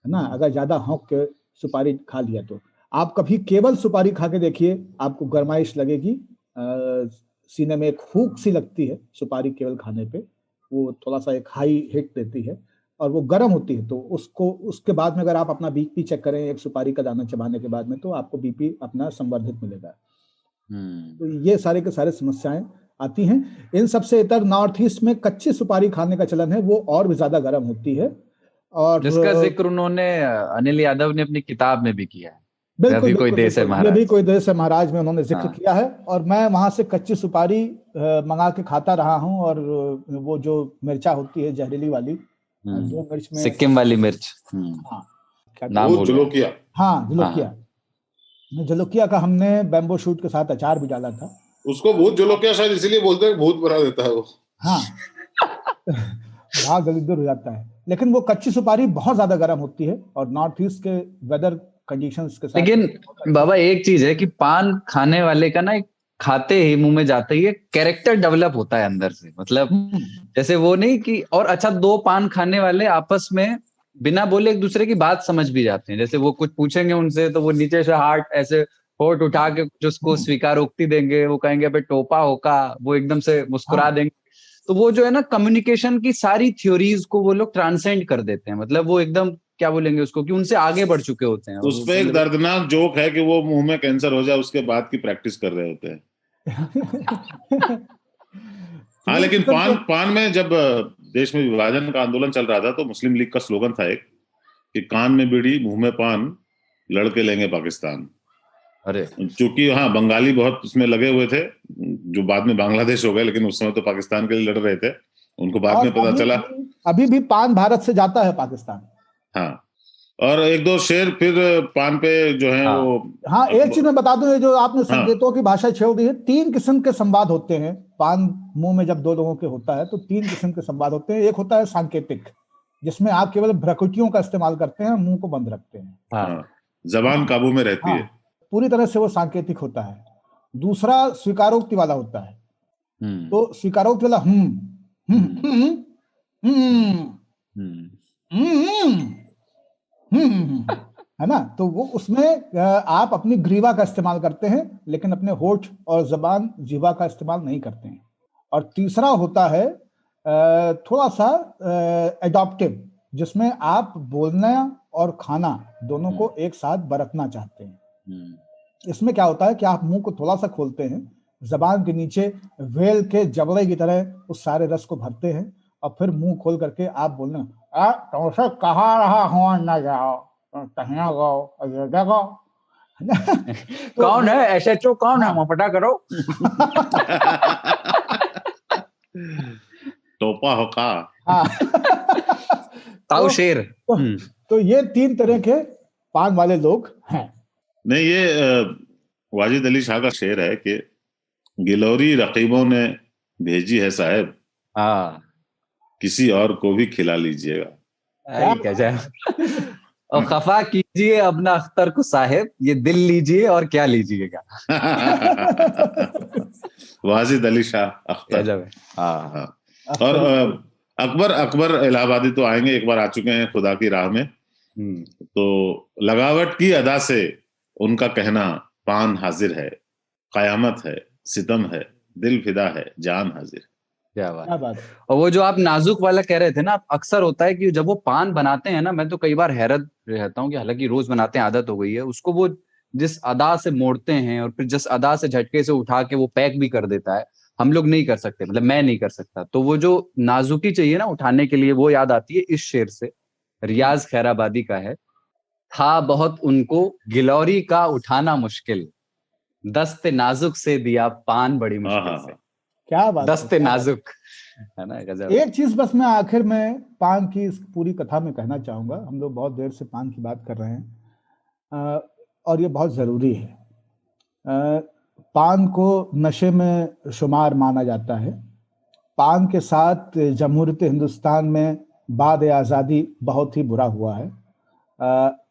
Speaker 4: है ना, अगर ज्यादा हौंक के सुपारी खा लिया तो। आप कभी केवल सुपारी खा के देखिए, आपको गर्माइश लगेगी, सीने में एक हुक सी लगती है सुपारी केवल खाने पे, वो थोड़ा सा एक हाई हिट देती है और वो गर्म होती है। तो उसको, उसके बाद में अगर आप अपना बीपी चेक करें एक सुपारी का दाना चबाने के बाद में, तो आपको बीपी अपना संवर्धित मिलेगा। तो ये सारे के सारे समस्याएं आती हैं। इन सबसे इतर नॉर्थ ईस्ट में कच्ची सुपारी खाने का चलन है, वो और भी ज्यादा गर्म होती है, और
Speaker 2: जिसका जिक्र उन्होंने अनिल यादव ने अपनी किताब में भी किया है।
Speaker 4: बिल्कुल,
Speaker 2: कोई देश है महाराज,
Speaker 4: ये भी कोई देश है महाराज में उन्होंने जिक्र किया है। और मैं वहां से कच्ची सुपारी मंगा के खाता रहा हूँ, और वो जो मिर्चा होती है जहरीली वाली, 2 मिर्च में,
Speaker 2: सिक्किम वाली मिर्च,
Speaker 4: हाँ,
Speaker 3: नाम जलोकिया,
Speaker 4: हाँ जलोकिया, जलोकिया का हमने बैम्बो शूट के साथ अचार भी डाला था।
Speaker 3: उसको भूत जलोकिया शायद इसीलिए बोलते हैं, भूत बना देता है वो।
Speaker 4: हाँ भाग जल्दी दूर हो जाता है, लेकिन वो कच्ची सुपारी बहुत ज्यादा गर्म होती है, और नॉर्थ ईस्ट के वेदर कंडीशंस के साथ।
Speaker 2: लेकिन बाबा एक चीज है कि पान खाने वाले का ना, एक खाते ही मुंह में जाते ही कैरेक्टर डेवलप होता है अंदर से, मतलब जैसे वो नहीं कि, और अच्छा 2 पान खाने वाले आपस में बिना बोले एक दूसरे की बात समझ भी जाते हैं। जैसे वो कुछ पूछेंगे उनसे तो वो नीचे से हार्ट ऐसे होठ उठा के कुछ उसको स्वीकारोक्ति देंगे, वो कहेंगे अबे टोपा होका, वो एकदम से मुस्कुरा देंगे। तो वो जो है ना, कम्युनिकेशन की सारी थ्योरीज को वो लोग ट्रांसेंड कर देते हैं, मतलब वो एकदम क्या बोलेंगे उसको, कि उनसे आगे बढ़ चुके होते हैं।
Speaker 3: उस पे एक दर्दनाक जोक है कि वो मुंह में कैंसर हो जाए उसके बाद की प्रैक्टिस कर रहे होते हैं। हाँ, लेकिन पान में जब देश में विभाजन का आंदोलन चल रहा था तो मुस्लिम लीग का स्लोगन था एक, कि कान में बीड़ी मुंह में पान, लड़के लेंगे पाकिस्तान।
Speaker 2: अरे
Speaker 3: क्योंकि हाँ, बंगाली बहुत उसमें लगे हुए थे, जो बाद में बांग्लादेश हो गए, लेकिन उस समय तो पाकिस्तान के लिए लड़ रहे थे। उनको बाद में पता चला
Speaker 4: अभी भी पान भारत से जाता है पाकिस्तान।
Speaker 3: हाँ, और 1-2 शेर फिर पान पे जो है वो।
Speaker 4: हाँ, एक चीज मैं बता दूं, जो आपने संकेतों की भाषा छेड़ दी है, 3 किस्म के संवाद होते हैं पान मुंह में जब 2 लोगों के होता है, तो 3 किस्म के संवाद होते हैं। एक होता है सांकेतिक, जिसमें आप केवल भ्रकुटियों का इस्तेमाल करते हैं, मुंह को बंद रखते हैं,
Speaker 3: हाँ, जबान काबू में रहती है,
Speaker 4: पूरी तरह से वो सांकेतिक होता है। दूसरा स्वीकारोक्ति वाला होता है। तो स्वीकारोक्ति वाला है ना, तो वो उसमें आप अपनी ग्रीवा का इस्तेमाल करते हैं, लेकिन अपने होठ और जबान जीवा का इस्तेमाल नहीं करते हैं। और तीसरा होता है थोड़ा सा एडॉप्टिव, जिसमें आप बोलना और खाना दोनों को एक साथ बरतना चाहते हैं। इसमें क्या होता है कि आप मुंह को थोड़ा सा खोलते हैं, जबान के नीचे वेल के जबड़े की तरह उस सारे रस को भरते हैं, और फिर मुंह खोल करके आप बोलना, तुमसे कहा रहा हूं न जाओ, तहिया गाओ, देखो
Speaker 2: कौन है एसएचओ, कौन है, पता करो।
Speaker 3: टोपा हो का,
Speaker 2: ताऊ शेर।
Speaker 4: तो ये 3 तरह के पान वाले लोग हैं।
Speaker 3: नहीं, ये वाजिद अली शाह का शेर है कि गिलोरी रकीबों ने भेजी है साहब, किसी और को भी खिला लीजिएगा।
Speaker 2: और खफा कीजिए अपना अख्तर को साहेब, ये दिल लीजिए और क्या लीजिएगा।
Speaker 3: वाजिद अली शाह अख्तर। हाँ, और अकबर इलाहाबादी तो आएंगे, एक बार आ चुके हैं खुदा की राह में। तो लगावट की अदा से उनका कहना, पान हाजिर है, कयामत है, सितम है, दिल फिदा है, जान हाजिर।
Speaker 2: क्या बात। और वो जो आप नाजुक वाला कह रहे थे ना, अक्सर होता है कि जब वो पान बनाते हैं ना, मैं तो कई बार हैरत रहता हूँ कि हालांकि रोज बनाते हैं, आदत हो गई है, उसको वो जिस अदा से मोड़ते हैं और फिर जिस अदा से झटके से उठा के वो पैक भी कर देता है, हम लोग नहीं कर सकते, मतलब मैं नहीं कर सकता। तो वो जो नाजुकी चाहिए ना उठाने के लिए, वो याद आती है इस शेर से, रियाज खैराबादी का है। था बहुत उनको गिलौरी का उठाना मुश्किल, दस्ते नाजुक से दिया पान बड़ी मुश्किल से।
Speaker 4: क्या बात है,
Speaker 2: दस्ते
Speaker 4: क्या बात
Speaker 2: नाजुक, है ना, गजब।
Speaker 4: है। एक चीज बस मैं आखिर में पान की इस पूरी कथा में कहना चाहूंगा। हम लोग बहुत देर से पान की बात कर रहे हैं, और ये बहुत जरूरी है। पान को नशे में शुमार माना जाता है। पान के साथ जमहूरियत हिंदुस्तान में बाद आज़ादी बहुत ही बुरा हुआ है।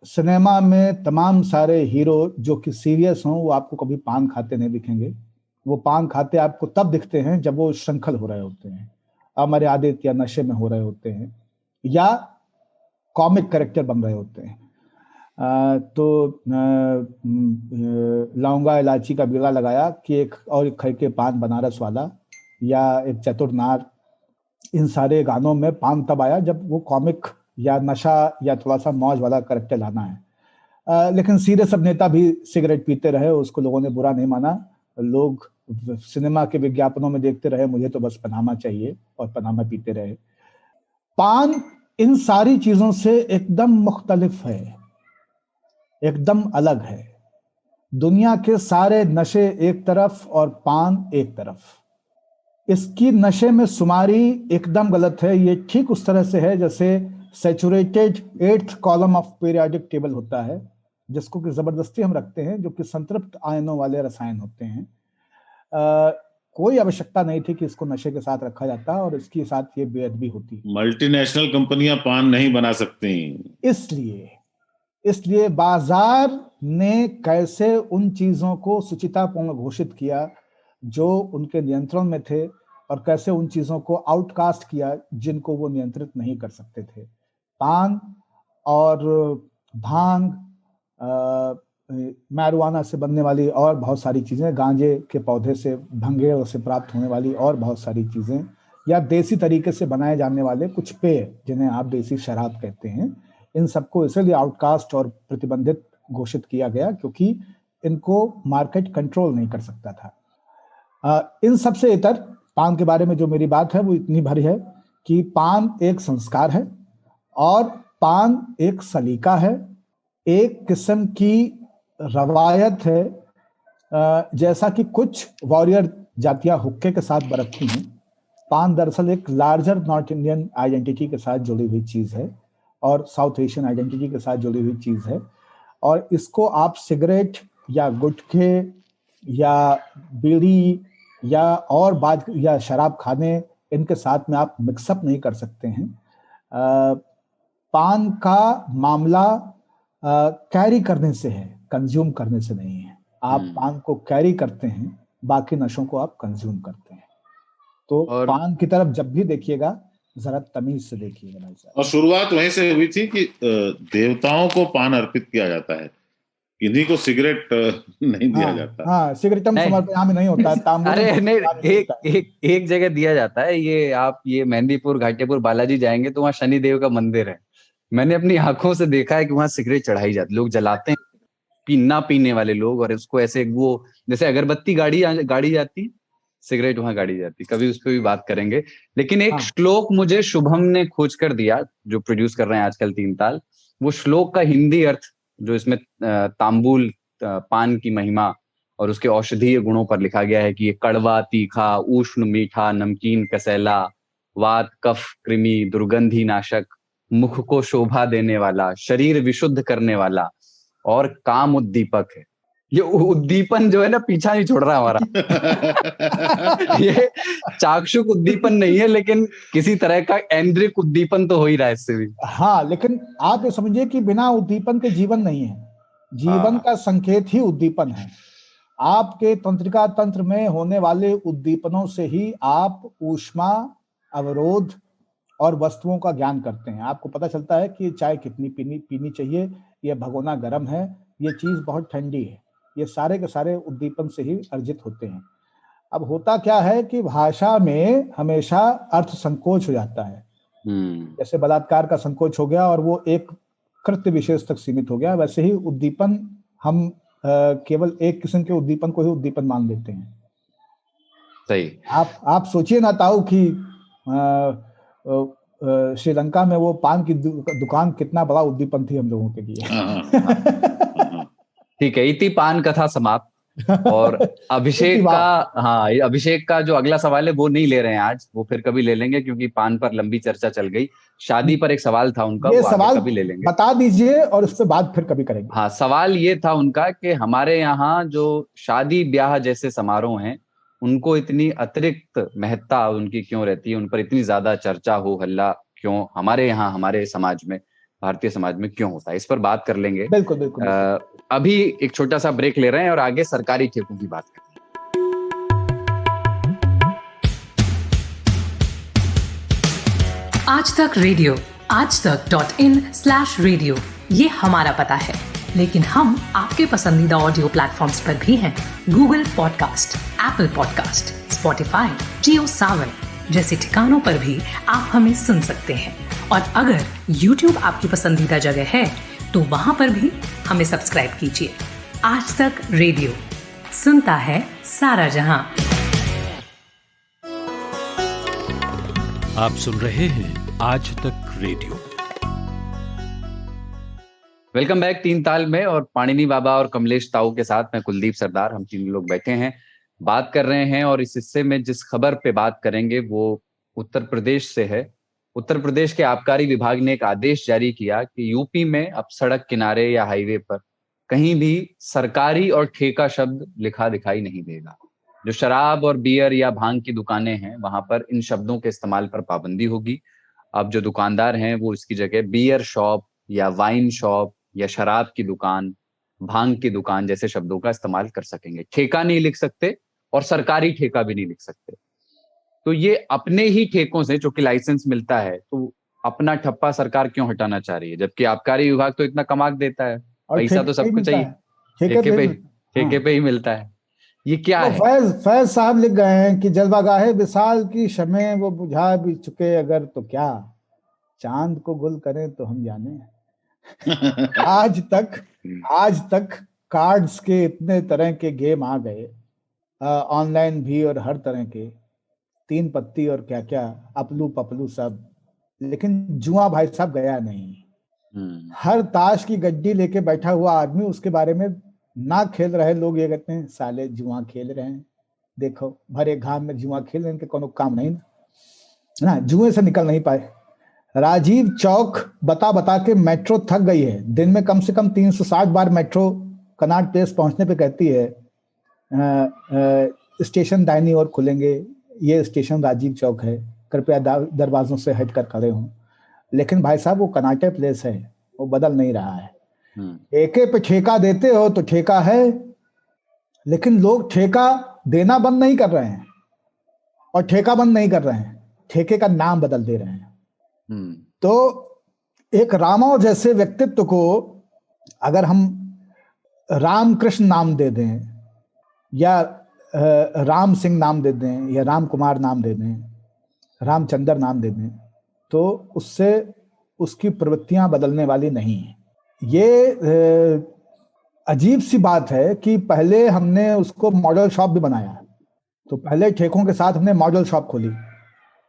Speaker 4: सिनेमा में तमाम सारे हीरो जो कि सीरियस हों, वो आपको कभी पान खाते नहीं दिखेंगे। वो पान खाते आपको तब दिखते हैं जब वो श्रृंखल हो रहे होते हैं, अमर्यादित या नशे में हो रहे होते हैं, या कॉमिक कैरेक्टर बन रहे होते हैं। तो लौंगा इलायची का बीड़ा लगाया कि एक और खै के पान बनारस वाला, या एक चतुर नार, इन सारे गानों में पान तब आया जब वो कॉमिक या नशा या थोड़ा सा मौज वाला कैरेक्टर लाना है। लेकिन सीरियस अभिनेता भी सिगरेट पीते रहे, उसको लोगों ने बुरा नहीं माना। लोग सिनेमा के विज्ञापनों में देखते रहे मुझे तो बस पनामा चाहिए, और पनामा पीते रहे। पान इन सारी चीजों से एकदम मुख्तलिफ है, एकदम अलग है। दुनिया के सारे नशे एक तरफ और पान एक तरफ। इसकी नशे में शुमारी एकदम गलत है। ये ठीक उस तरह से है जैसे saturated 8th column of periodic table होता है, जिसको कि जबरदस्ती हम रखते हैं, जो कि संतृप्त आयनों वाले रसायन होते हैं। कोई आवश्यकता नहीं थी कि इसको नशे के साथ रखा जाता, और इसके साथ ये बेअदबी होती।
Speaker 3: मल्टीनेशनल कंपनियां पान नहीं बना सकती,
Speaker 4: इसलिए बाजार ने कैसे उन चीजों को सुचितापूर्ण घोषित किया जो उनके नियंत्रण में थे, और कैसे उन चीजों को आउटकास्ट किया जिनको वो नियंत्रित नहीं कर सकते थे। पान और भांग, मैरिजुआना से बनने वाली और बहुत सारी चीजें, गांजे के पौधे से, भंगे से प्राप्त होने वाली और बहुत सारी चीजें, या देसी तरीके से बनाए जाने वाले कुछ पेय जिन्हें आप देसी शराब कहते हैं, इन सबको इसलिए आउटकास्ट और प्रतिबंधित घोषित किया गया क्योंकि इनको मार्केट कंट्रोल नहीं कर सकता था। इन सबसे इतर पान के बारे में जो मेरी बात है वो इतनी भरी है कि पान एक संस्कार है, और पान एक सलीका है, एक किस्म की रवायत है। जैसा कि कुछ वॉरियर जातियां हुक्के के साथ बरतती हैं, पान दरअसल एक लार्जर नॉर्थ इंडियन आइडेंटिटी के साथ जुड़ी हुई चीज है, और साउथ एशियन आइडेंटिटी के साथ जुड़ी हुई चीज है। और इसको आप सिगरेट या गुटखे या बीड़ी या और बाद या शराब खाने, इनके साथ में आप मिक्सअप नहीं कर सकते हैं। पान का मामला कैरी करने से है, कंज्यूम करने से नहीं है। आप पान को कैरी करते हैं, बाकी नशों को आप कंज्यूम करते हैं। तो पान की तरफ जब भी देखिएगा जरा तमीज से देखिएगा भाई साहब।
Speaker 3: और शुरुआत वहीं से हुई थी कि देवताओं को पान अर्पित किया जाता है, किन्हीं को सिगरेट नहीं दिया जाता।
Speaker 4: हाँ, सिगरेटम समर्पयामि नहीं होता है।
Speaker 2: अरे नहीं, एक जगह दिया जाता है। ये आप ये मेहंदीपुर घाटेपुर बालाजी जाएंगे तो वहाँ शनिदेव का मंदिर है। मैंने अपनी आंखों से देखा है कि वहाँ सिगरेट चढ़ाई जाती, लोग जलाते हैं, ना पीने वाले लोग, और उसको ऐसे वो जैसे अगरबत्ती गाड़ी जाती, सिगरेट वहां गाड़ी जाती। कभी उस पर भी बात करेंगे। लेकिन एक श्लोक मुझे शुभम ने खोज कर दिया, जो प्रोड्यूस कर रहे हैं आजकल 3 ताल। वो श्लोक का हिंदी अर्थ जो इसमें तांबुल पान की महिमा और उसके औषधीय गुणों पर लिखा गया है कि ये कड़वा, तीखा, उष्ण, मीठा, नमकीन, कसैला, वात, कफ, कृमि, दुर्गंधि नाशक, मुख को शोभा देने वाला, शरीर विशुद्ध करने वाला और काम उद्दीपक है। ये उद्दीपन जो है ना, पीछा नहीं छोड़ रहा हमारा। ये चाक्षुक उद्दीपन नहीं है, लेकिन किसी तरह का ऐन्द्रिक उद्दीपन तो हो ही रहा है इससे भी।
Speaker 4: हाँ, लेकिन आप ये समझिए कि बिना उद्दीपन के जीवन नहीं है। जीवन का संकेत ही उद्दीपन है। आपके तंत्रिका तंत्र में होने वाले उद्दीपनों से ही आप ऊष्मा, अवरोध और वस्तुओं का ज्ञान करते हैं। आपको पता चलता है कि चाय कितनी पीनी चाहिए, ये भगोना गर्म है, ये चीज बहुत ठंडी है। ये सारे के सारे उद्दीपन से ही अर्जित होते हैं। अब होता क्या है कि भाषा में हमेशा अर्थ संकोच हो जाता है। जैसे बलात्कार का संकोच हो गया और वो एक कृत्य विशेष तक सीमित हो गया, वैसे ही उद्दीपन हम केवल एक किस्म के उद्दीपन को ही उद्दीपन मान लेते हैं।
Speaker 2: सही।
Speaker 4: आप सोचिए ना ताऊ कि श्रीलंका में वो पान की दुकान कितना बड़ा उद्दीपन थी हम लोगों के लिए।
Speaker 2: ठीक है, इति पान कथा समाप्त। और अभिषेक
Speaker 4: वाह।
Speaker 2: का, हाँ, अभिषेक का जो अगला सवाल है वो नहीं ले रहे हैं आज, वो फिर कभी ले लेंगे, क्योंकि पान पर लंबी चर्चा चल गई। शादी पर एक सवाल था उनका,
Speaker 4: ये
Speaker 2: वो आगे
Speaker 4: सवाल
Speaker 2: कभी ले लेंगे।
Speaker 4: बता दीजिए और उस पर बात फिर कभी करेंगे।
Speaker 2: हाँ, सवाल ये था उनका कि हमारे यहाँ जो शादी ब्याह जैसे समारोह हैं, उनको इतनी अतिरिक्त महत्ता उनकी क्यों रहती है, उन पर इतनी ज्यादा चर्चा हो हल्ला क्यों हमारे यहाँ, हमारे समाज में, भारतीय समाज में क्यों होता है, इस पर बात कर लेंगे।
Speaker 4: बिल्कुल बिल्कुल, बिल्कुल।
Speaker 2: अभी एक छोटा सा ब्रेक ले रहे हैं और आगे सरकारी ठेकों की बात करेंगे।
Speaker 5: आज तक रेडियो, aajtak.in/radio, ये हमारा पता है। लेकिन हम आपके पसंदीदा ऑडियो प्लेटफॉर्म्स पर भी हैं। Google podcast, Apple podcast, Spotify, Jio Saavn जैसे ठिकानों पर भी आप हमें सुन सकते हैं। और अगर YouTube आपकी पसंदीदा जगह है तो वहां पर भी हमें सब्सक्राइब कीजिए। आज तक रेडियो, सुनता है सारा जहां।
Speaker 1: आप सुन रहे हैं आज तक रेडियो।
Speaker 2: वेलकम बैक तीन ताल में, और पाणिनी बाबा और कमलेश ताऊ के साथ मैं कुलदीप सरदार, हम तीन लोग बैठे हैं, बात कर रहे हैं। और इस हिस्से में जिस खबर पे बात करेंगे वो उत्तर प्रदेश से है। उत्तर प्रदेश के आबकारी विभाग ने एक आदेश जारी किया कि यूपी में अब सड़क किनारे या हाईवे पर कहीं भी सरकारी और ठेका शब्द लिखा दिखाई नहीं देगा। जो शराब और बियर या भांग की दुकानें हैं वहां पर इन शब्दों के इस्तेमाल पर पाबंदी होगी। अब जो दुकानदार हैं वो इसकी जगह बियर शॉप या वाइन शॉप या शराब की दुकान, भांग की दुकान जैसे शब्दों का इस्तेमाल कर सकेंगे। ठेका नहीं लिख सकते और सरकारी ठेका भी नहीं लिख सकते। तो ये अपने ही ठेकों से, जो कि लाइसेंस मिलता है, तो अपना ठप्पा सरकार क्यों हटाना चाह रही है, जबकि आबकारी विभाग तो इतना कमा देता है, पैसा तो सबको चाहिए, ठेके पे ही मिलता है। ये क्या है?
Speaker 4: फैज साहब लिख गए हैं कि जलवागाहे विशाल की शमे वो बुझा भी चुके अगर, तो क्या चांद को गुल करें तो हम जाने। आज तक कार्ड्स के इतने तरह के गेम आ गए, ऑनलाइन भी और हर तरह के, तीन पत्ती और क्या क्या, अपलू पपलू सब, लेकिन जुआ भाई साहब गया नहीं। हर ताश की गड्डी लेके बैठा हुआ आदमी उसके बारे में ना खेल रहे लोग ये कहते हैं साले जुआ खेल रहे हैं, देखो भरे घाम में जुआ खेल रहे हैं, कोनो काम नहीं ना, जुए से निकल नहीं पाए। राजीव चौक बता के मेट्रो थक गई है। दिन में कम से कम 360 बार मेट्रो कनॉट प्लेस पहुंचने पे कहती है स्टेशन दाहिनी ओर खुलेंगे, ये स्टेशन राजीव चौक है, कृपया दरवाजों से हट कर खड़े हों। लेकिन भाई साहब वो कनाटे प्लेस है, वो बदल नहीं रहा है। ठेके पे ठेका देते हो तो ठेका है, लेकिन लोग ठेका देना बंद नहीं कर रहे हैं और ठेका बंद नहीं कर रहे हैं, ठेके का नाम बदल दे रहे हैं। तो एक रामाव जैसे व्यक्तित्व को अगर हम रामकृष्ण नाम दे दें या राम सिंह नाम दे दें या राम कुमार नाम दे दें, रामचंद्र नाम दे दें, तो उससे उसकी प्रवृत्तियां बदलने वाली नहीं है। ये अजीब सी बात है कि पहले हमने उसको मॉडल शॉप भी बनाया, तो पहले ठेकों के साथ हमने मॉडल शॉप खोली।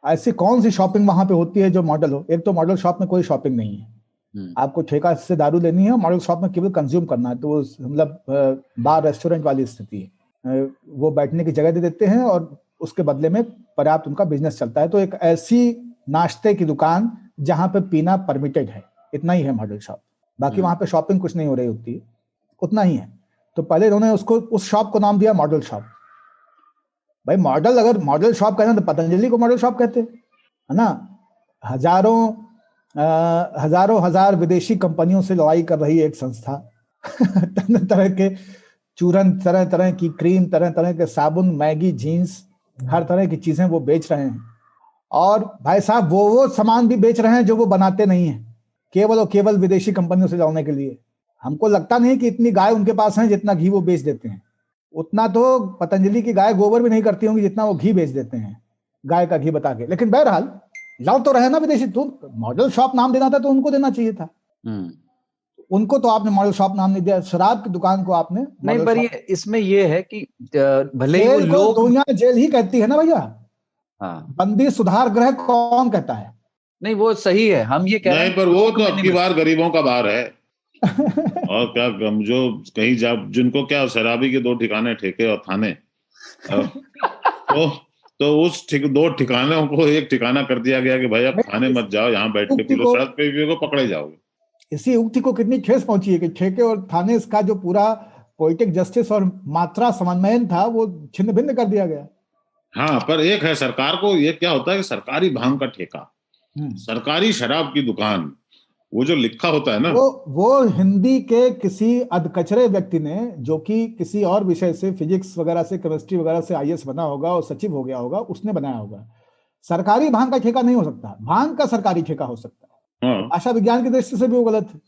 Speaker 4: ऐसी कौन सी शॉपिंग वहां पे होती है जो मॉडल हो? एक तो मॉडल शॉप में कोई शॉपिंग नहीं है, आपको ठेका से दारू लेनी है, मॉडल शॉप में केवल कंज्यूम करना है, तो मतलब बार रेस्टोरेंट वाली स्थिति है। वो बैठने की जगह दे देते हैं और उसके बदले में पर्याप्त उनका बिजनेस चलता है। तो एक ऐसी नाश्ते की दुकान जहां पे पीना परमिटेड है, इतना ही है मॉडल शॉप। बाकी वहां पे शॉपिंग कुछ नहीं हो रही होती है, उतना ही है। तो पहले इन्होंने उसको, उस शॉप को नाम दिया मॉडल शॉप। भाई मॉडल, अगर मॉडल शॉप कहना तो पतंजलि को मॉडल शॉप कहते है ना। हजार विदेशी कंपनियों से लड़ाई कर रही है एक संस्था तरह तरह के चूरन, तरह तरह की क्रीम, तरह तरह के साबुन, मैगी, जीन्स, हर तरह की चीजें वो बेच रहे हैं। और भाई साहब वो सामान भी बेच रहे हैं जो वो बनाते नहीं है, केवल और केवल विदेशी कंपनियों से लड़ने के लिए। हमको लगता नहीं कि इतनी गाय उनके पास है जितना घी वो बेच देते हैं। उतना तो पतंजलि की गाय गोबर भी नहीं करती होंगी जितना वो घी बेच देते हैं, गाय का घी बता के। लेकिन बहरहाल लड़ तो रहे ना विदेशी। तो मॉडल शॉप नाम देना था तो उनको देना चाहिए था, उनको तो आपने मॉडल शॉप नाम नहीं दिया। शराब की दुकान को आपने
Speaker 2: नहीं, पर ये इसमें ये है कि भले ही वो लोग,
Speaker 4: दुनिया जेल ही कहती है ना भैया।
Speaker 2: हाँ,
Speaker 4: बंदी सुधार गृह कौन कहता है?
Speaker 2: नहीं वो सही है, हम ये कह रहे हैं
Speaker 3: नहीं, पर वो तो अब की बार गरीबों का बार है। और क्या जो कहीं जा, जिनको क्या शराबी के 2 ठिकाने, ठेके और थाने, तो उस दो ठिकानों को एक ठिकाना कर दिया गया कि भाई अब थाने मत जाओ, यहाँ बैठ के पी लो, सड़क पे पी को पकड़े जाओगे।
Speaker 4: इसी उक्ति को कितनी ठेस पहुंची है कि ठेके और थाने इसका जो पूरा पोइटिक जस्टिस और मात्रा समन्वयन था वो छिन्न भिन्न कर दिया गया।
Speaker 3: हाँ, पर एक है, सरकार को ये क्या होता है कि सरकारी भांग का ठेका, सरकारी शराब की दुकान, वो जो लिखा होता है ना,
Speaker 4: वो हिंदी के किसी अधकचरे व्यक्ति ने, जो कि किसी और विषय से, फिजिक्स वगैरह से, केमिस्ट्री वगैरह से आईएएस बना होगा और सचिव हो गया होगा, उसने बनाया होगा। सरकारी भांग का ठेका नहीं हो सकता, भांग का सरकारी ठेका हो सकता है। भाषा विज्ञान की दृष्टि से भी वो गलत है।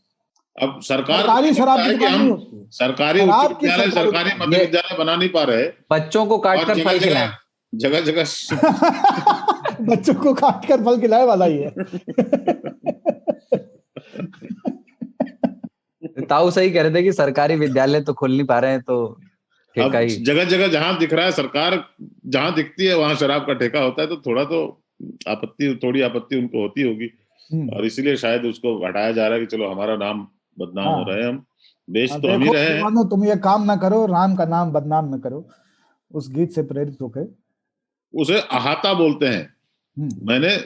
Speaker 3: अब सरकारी
Speaker 4: शराब की दुकान नहीं होती,
Speaker 3: सरकारी उच्च विद्यालय, सरकारी मध्य विद्यालय बना नहीं पा रहे,
Speaker 2: बच्चों को काटकर फल खिलाएं,
Speaker 3: जगह जगह
Speaker 4: बच्चों को काटकर फल खिलाए वाला ही है।
Speaker 2: ताऊ सही कह रहे थे कि सरकारी विद्यालय तो खोल नहीं पा रहे हैं, तो ठेका ही
Speaker 3: जगह जगह जहां दिख रहा है, सरकार जहां दिखती है वहां शराब का ठेका होता है, तो थोड़ी आपत्ति उनको होती होगी, और इसीलिए शायद उसको हटाया जा रहा है कि चलो हमारा नाम बदनाम हो रहा है, हम बेच तो हम ही रहे हैं।
Speaker 4: तुम ये काम ना करो, राम का नाम बदनाम न करो, उस गीत से प्रेरित होकर
Speaker 3: उसे अहाता बोलते हैं।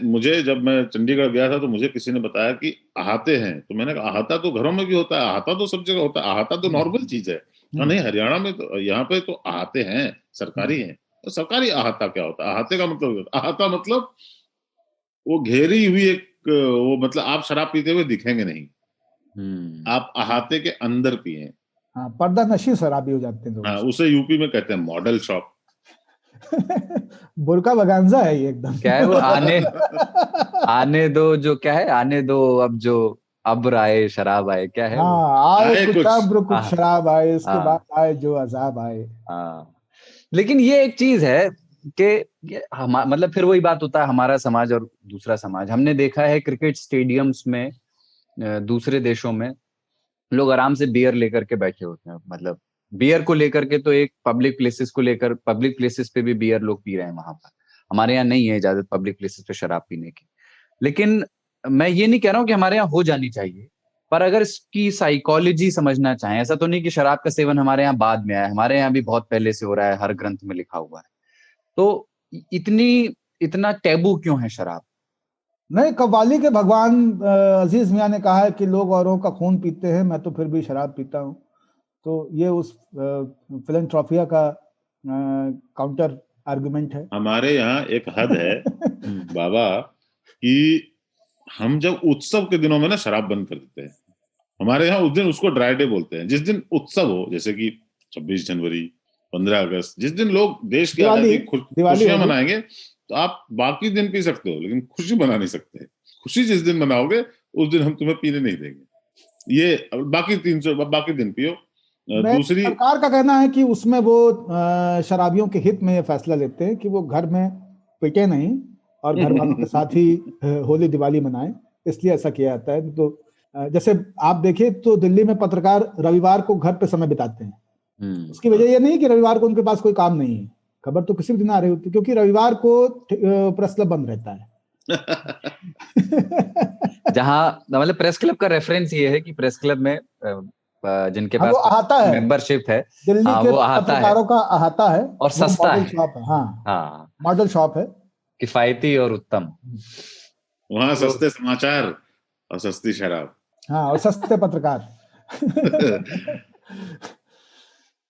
Speaker 3: मुझे जब मैं चंडीगढ़ गया था तो मुझे किसी ने बताया कि अहाते हैं, तो मैंने कहा अहाता तो घरों में भी होता है, अहाता तो सब जगह होता है, अहाता तो नॉर्मल चीज है। नहीं, हरियाणा में तो, यहाँ पे तो अहाते हैं, सरकारी हैं। तो सरकारी अहाता क्या होता है? अहाते का मतलब, अहाता मतलब वो घेरी हुई एक, वो मतलब आप शराब पीते हुए दिखेंगे नहीं, आप अहाते के अंदर पिए।
Speaker 4: हाँ, पर्दा नशी शराबी हो जाते हैं।
Speaker 3: हाँ, उसे यूपी में कहते हैं मॉडल शॉप।
Speaker 4: बुरका बगांजा है ये एकदम।
Speaker 2: क्या है वो, आने दो, जो क्या है, आने दो अब जो अब्र आए शराब आए, क्या है?
Speaker 4: हाँ, आए कुछ अब्र कुछ शराब आए, इसके बाद आए जो अजाब आए।
Speaker 2: हाँ, लेकिन ये एक चीज है कि मतलब फिर वही बात होता है, हमारा समाज और दूसरा समाज। हमने देखा है क्रिकेट स्टेडियम्स में दूसरे देशों में लोग आराम से बियर लेकर के बैठे होते हैं, मतलब बियर को लेकर के, तो एक पब्लिक प्लेसेस पे भी बियर लोग पी रहे हैं वहां पर। हमारे यहाँ नहीं है इजाजत पब्लिक प्लेसेस पे शराब पीने की। लेकिन मैं ये नहीं कह रहा हूँ कि हमारे यहाँ हो जानी चाहिए, पर अगर इसकी साइकोलॉजी समझना चाहें, ऐसा तो नहीं कि शराब का सेवन हमारे यहाँ बाद में आया, हमारे यहाँ भी बहुत पहले से हो रहा है, हर ग्रंथ में लिखा हुआ है। तो इतना टैबू क्यों है शराब?
Speaker 4: नहीं, कव्वाली के भगवान अजीज मियां ने कहा है कि लोग औरों का खून पीते हैं, मैं तो फिर भी शराब पीता हूँ। तो ये उस फिलैंथ्रोपिया का काउंटर आर्गुमेंट है।
Speaker 3: हमारे यहाँ एक हद है बाबा कि हम जब उत्सव के दिनों में ना शराब बंद कर देते हैं। हमारे यहाँ उस दिन उसको ड्राई डे बोलते हैं, जिस दिन उत्सव हो, जैसे कि 26 जनवरी, 15 अगस्त, जिस दिन लोग देश की आजादी खुशियां मनाएंगे, तो आप बाकी दिन पी सकते हो, लेकिन खुशी मना नहीं सकते। खुशी जिस दिन मनाओगे उस दिन हम तुम्हें पीने नहीं देंगे। ये बाकी दिन पियो। दूसरी,
Speaker 4: सरकार का कहना है कि उसमें वो शराबियों के हित में ये फैसला लेते हैं कि वो घर में पिटे नहीं और घर वालों के साथ ही होली दिवाली मनाएं, इसलिए ऐसा किया जाता है। तो जैसे आप देखिए तो दिल्ली में पत्रकार रविवार को घर पे समय बिताते हैं। उसकी वजह यह नहीं कि रविवार को उनके पास कोई काम नहीं है, खबर तो किसी भी दिन आ रही होती, क्योंकि रविवार को प्रेस क्लब बंद रहता है।
Speaker 2: जहां मतलब प्रेस क्लब का रेफरेंस ये है कि प्रेस क्लब में जिनके पास
Speaker 4: अहाता है,
Speaker 2: मेंबरशिप है,
Speaker 4: दिल्ली के पत्रकारों का अहाता है
Speaker 2: और सस्ता है।
Speaker 4: हाँ, मॉडल शॉप है,
Speaker 2: किफायती और उत्तम।
Speaker 3: वहां सस्ते समाचार और सस्ती शराब,
Speaker 4: हाँ, और सस्ते पत्रकार।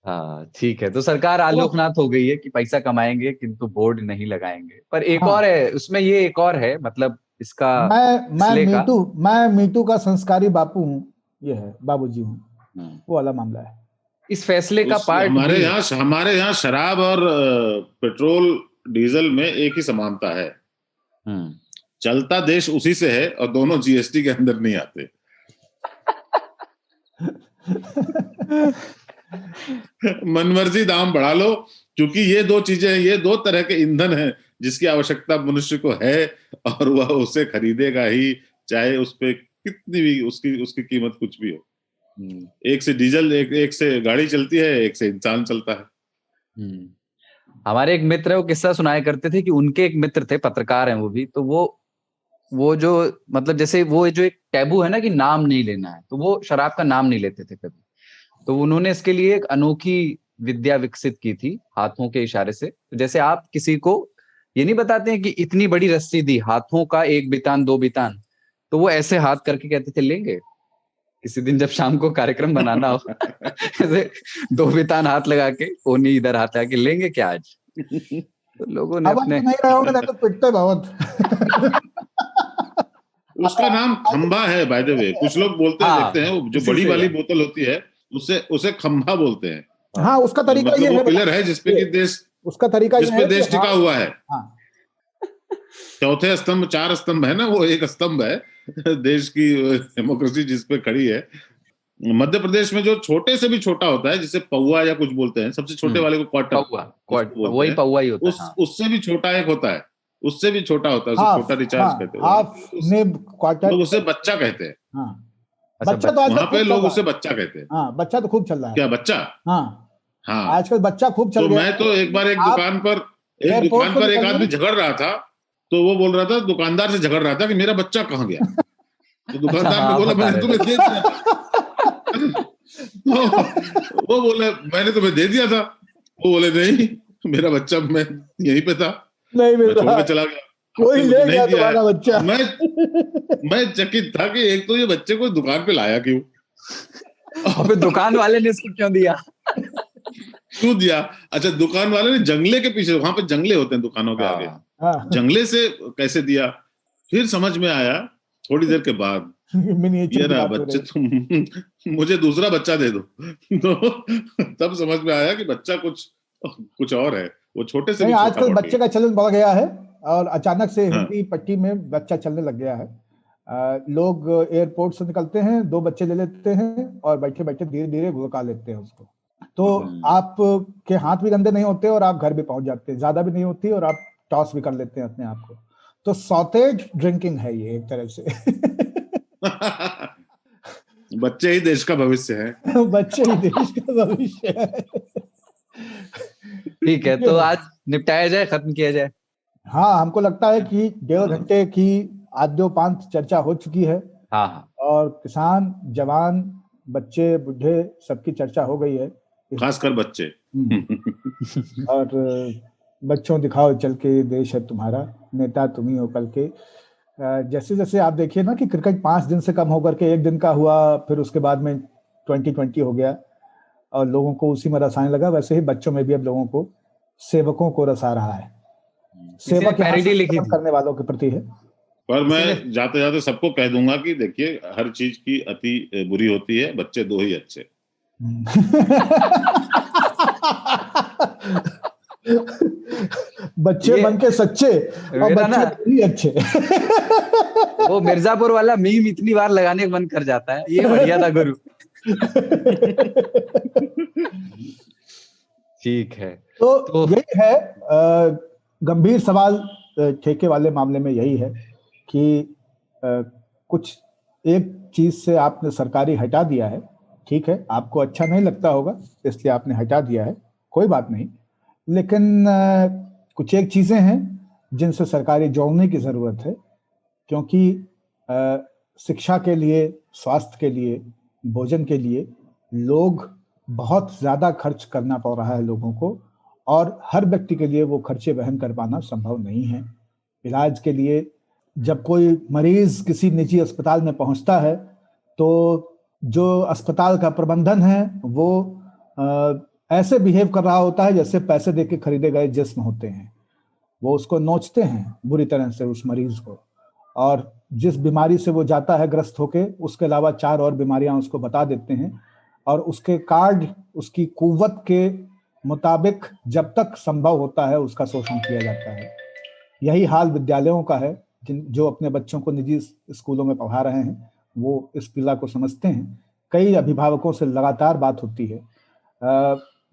Speaker 2: हाँ, ठीक है। तो सरकार आलोकनाथ हो गई है कि पैसा कमाएंगे किंतु बोर्ड नहीं लगाएंगे। पर एक और है उसमें, ये एक और है, मतलब इसका
Speaker 4: मैं मीटू का संस्कारी बापू हूँ, ये है बाबूजी हूँ, वो वाला मामला है।
Speaker 2: इस फैसले का पार्ट
Speaker 3: हमारे यहाँ शराब और पेट्रोल डीजल में एक ही समानता है, चलता देश उसी से है, और दोनों जीएसटी के अंदर नहीं आते। मनमर्जी दाम बढ़ा लो, क्योंकि ये दो चीजें, ये दो तरह के ईंधन हैं जिसकी आवश्यकता मनुष्य को है, और वह उसे खरीदेगा ही, चाहे उस पे कितनी भी उसकी कीमत कुछ भी हो। एक से डीजल, एक से गाड़ी चलती है, एक से इंसान चलता है।
Speaker 2: हमारे एक मित्र है, वो किस्सा सुनाया करते थे कि उनके एक मित्र थे, पत्रकार हैं वो भी, तो वो वो जो मतलब जैसे वो जो एक टैबू है ना कि नाम नहीं लेना है, तो वो शराब का नाम नहीं लेते थे कभी। तो उन्होंने इसके लिए एक अनोखी विद्या विकसित की थी हाथों के इशारे से। तो जैसे आप किसी को ये नहीं बताते हैं कि इतनी बड़ी रस्सी दी, हाथों का 1 बितान 2 बितान, तो वो ऐसे हाथ करके कहते थे लेंगे। किसी दिन जब शाम को कार्यक्रम बनाना हो ऐसे 2 बितान हाथ लगा के, कोनी इधर हाथ लगा के, लेंगे क्या आज? तो लोगों ने
Speaker 4: अब
Speaker 2: अपने
Speaker 4: नहीं रहोगे ना तो पिटते बहुत।
Speaker 3: उसका नाम खंभा है बाय द वे, कुछ लोग बोलते हैं,
Speaker 2: हाँ,
Speaker 3: देखते हैं वो जो
Speaker 2: उसी
Speaker 3: बड़ी
Speaker 2: से
Speaker 3: वाली
Speaker 2: है।
Speaker 3: बोतल होती है उसे उसे खंभा बोलते हैं।
Speaker 4: हाँ, उसका तरीका
Speaker 3: मतलब
Speaker 4: ये
Speaker 3: वो
Speaker 4: है
Speaker 3: पिलर है जिसपे कि देश
Speaker 4: उसका तरीका ये
Speaker 3: जिसपे
Speaker 4: है
Speaker 3: देश
Speaker 4: कि
Speaker 3: टिका
Speaker 4: हाँ,
Speaker 3: हुआ है।
Speaker 4: हाँ,
Speaker 3: चौथे स्तंभ, 4 स्तंभ है ना, वो एक स्तंभ है देश की डेमोक्रेसी जिसपे खड़ी है। मध्य प्रदेश में जो छोटे से भी छोटा होता है, जिसे पौवा या कुछ बोलते हैं, सबसे छोटे वाले को क्वार्टर जिसको बोलते
Speaker 2: वही
Speaker 3: हैं,
Speaker 2: पौवा ही होता है। हाँ।
Speaker 3: उससे भी छोटा एक होता है, उससे भी छोटा होता है, उसे
Speaker 4: हाफ,
Speaker 3: छोटा रिचार्ज कहते हैं
Speaker 4: हाफ निब क्वार्टर,
Speaker 3: लोग उसे बच्चा कहते हैं।
Speaker 4: हाँ,
Speaker 2: अच्छा,
Speaker 4: बच्चा तो आजकल
Speaker 3: वहां पे
Speaker 4: खूब चल
Speaker 3: लोग
Speaker 4: रहा
Speaker 3: उसे
Speaker 4: है।
Speaker 3: बच्चा कहते हैं।
Speaker 4: हाँ, बच्चा तो खूब चल रहा है।
Speaker 3: क्या बच्चा?
Speaker 4: हाँ,
Speaker 3: हाँ।
Speaker 4: आजकल बच्चा खूब चल
Speaker 3: तो
Speaker 4: गया
Speaker 3: मैं
Speaker 4: है।
Speaker 3: तो एक बार एक
Speaker 4: आप
Speaker 3: दुकान पर
Speaker 4: एयरपोर्ट को
Speaker 3: एक आदमी
Speaker 4: निकलना,
Speaker 3: झगड़ रहा था, तो वो बोल रहा था, दुकानदार से झगड़ रहा था कि मेरा बच्चा कहाँ गया। तो
Speaker 2: अच्छा,
Speaker 3: दुकानदार ने
Speaker 2: हाँ,
Speaker 3: बोला
Speaker 2: बता
Speaker 3: मैंने
Speaker 2: रहे
Speaker 3: तुम्हें
Speaker 2: थे।
Speaker 3: दे दिया था। वो बोले मैंने तुम्हें दे दिया था। वो बोले नहीं, मेरा बच्चा मैं यहीं पे था,
Speaker 4: नहीं मिल
Speaker 3: मैं छोड़
Speaker 4: रहा
Speaker 3: के
Speaker 4: है,
Speaker 3: चला गया,
Speaker 4: कोई
Speaker 3: आपने मुझे
Speaker 4: ले
Speaker 3: नहीं
Speaker 4: गया
Speaker 3: दिया है।
Speaker 4: तुम्हारा बच्चा।
Speaker 3: मैं चकित था कि एक तो ये बच्चे को दुकान पे लाया क्यों,
Speaker 2: और फिर दुकान वाले ने इसको क्यों दिया?
Speaker 3: क्यों दिया। अच्छा, दुकान वाले ने जंगले के पीछे, वहां पे जंगले होते हैं दुकानों के आगे,
Speaker 2: हाँ,
Speaker 4: हाँ,
Speaker 3: जंगले से कैसे दिया। फिर समझ में आया थोड़ी देर के बाद,
Speaker 4: मिनिएचर
Speaker 3: ये
Speaker 4: की
Speaker 3: रहा
Speaker 4: बात हो
Speaker 3: बच्चे,
Speaker 4: रही।
Speaker 3: तुम मुझे दूसरा बच्चा दे दो। तो तब समझ में आया कि बच्चा कुछ और है, वो छोटे से
Speaker 4: नहीं,
Speaker 3: भी छोटा
Speaker 4: आजकल
Speaker 3: बॉटल
Speaker 4: बच्चे
Speaker 3: है।
Speaker 4: का चलन बढ़ गया है और अचानक से
Speaker 3: हाँ।
Speaker 4: हिंदी पट्टी में बच्चा चलने लग गया है। लोग एयरपोर्ट से निकलते हैं, 2 बच्चे ले लेते हैं और बैठे बैठे धीरे धीरे घुड़का लेते हैं उसको। तो आप के हाथ भी गंदे नहीं होते और आप घर भी पहुंच जाते हैं, ज्यादा भी नहीं होती और आप टॉस भी कर लेते हैं अपने आप को। तो सॉटेज ड्रिंकिंग है ये एक तरह से।
Speaker 3: बच्चे ही देश का भविष्य है।
Speaker 4: बच्चे ही देश का भविष्य है।
Speaker 2: ठीक है, तो आज निपटाया जाए, खत्म किया जाए।
Speaker 4: हाँ, हमको लगता है कि 1.5 घंटे की आद्योपांत चर्चा हो चुकी है
Speaker 2: हाँ, हाँ,
Speaker 4: और किसान, जवान, बच्चे, बूढ़े सबकी चर्चा हो गई है।
Speaker 3: खासकर बच्चे।
Speaker 4: और बच्चों दिखाओ चल के, देश है तुम्हारा, नेता तुम ही हो कल के। जैसे जैसे आप देखिए ना कि क्रिकेट 5 दिन से कम होकर के 1 दिन का हुआ, फिर उसके बाद में 2020 हो गया और लोगों को उसी में रस आने लगा, वैसे ही बच्चों में भी अब लोगों को, सेवकों को रस आ रहा है। सेवक
Speaker 2: पैरोडी लिखी थी
Speaker 4: करने वालों के प्रति है।
Speaker 3: पर मैं जाते जाते सबको कह दूंगा कि देखिए, हर चीज की अति बुरी होती है, बच्चे 2 ही अच्छे।
Speaker 4: बच्चे बन के सच्चे और बच्चे भी अच्छे।
Speaker 2: वो मिर्जापुर वाला मीम इतनी बार लगाने का मन कर जाता है, ये बढ़िया था गुरु। ठीक है,
Speaker 4: तो यही है गंभीर सवाल ठेके वाले मामले में, यही है कि कुछ एक चीज से आपने सरकारी हटा दिया है, ठीक है, आपको अच्छा नहीं लगता होगा इसलिए आपने हटा दिया है, कोई बात नहीं, लेकिन कुछ एक चीजें हैं जिनसे सरकारी जोड़ने की जरूरत है, क्योंकि शिक्षा के लिए, स्वास्थ्य के लिए, भोजन के लिए लोग बहुत ज्यादा खर्च करना पड़ रहा है लोगों को, और हर व्यक्ति के लिए वो खर्चे वहन कर पाना संभव नहीं है। इलाज के लिए जब कोई मरीज किसी निजी अस्पताल में पहुंचता है तो जो अस्पताल का प्रबंधन है वो ऐसे बिहेव कर रहा होता है जैसे पैसे देके खरीदे गए जिस्म होते हैं। वो उसको नोचते हैं बुरी तरह से उस मरीज को, और जिस बीमारी से वो जाता है ग्रस्त होके, उसके अलावा 4 और बीमारियां उसको बता देते हैं, और उसके कार्ड उसकी कुव्वत के मुताबिक जब तक संभव होता है उसका शोषण किया जाता है। यही हाल विद्यालयों का है। जो अपने बच्चों को निजी स्कूलों में पढ़ा रहे हैं वो इस पीड़ा को समझते हैं। कई अभिभावकों से लगातार बात होती है।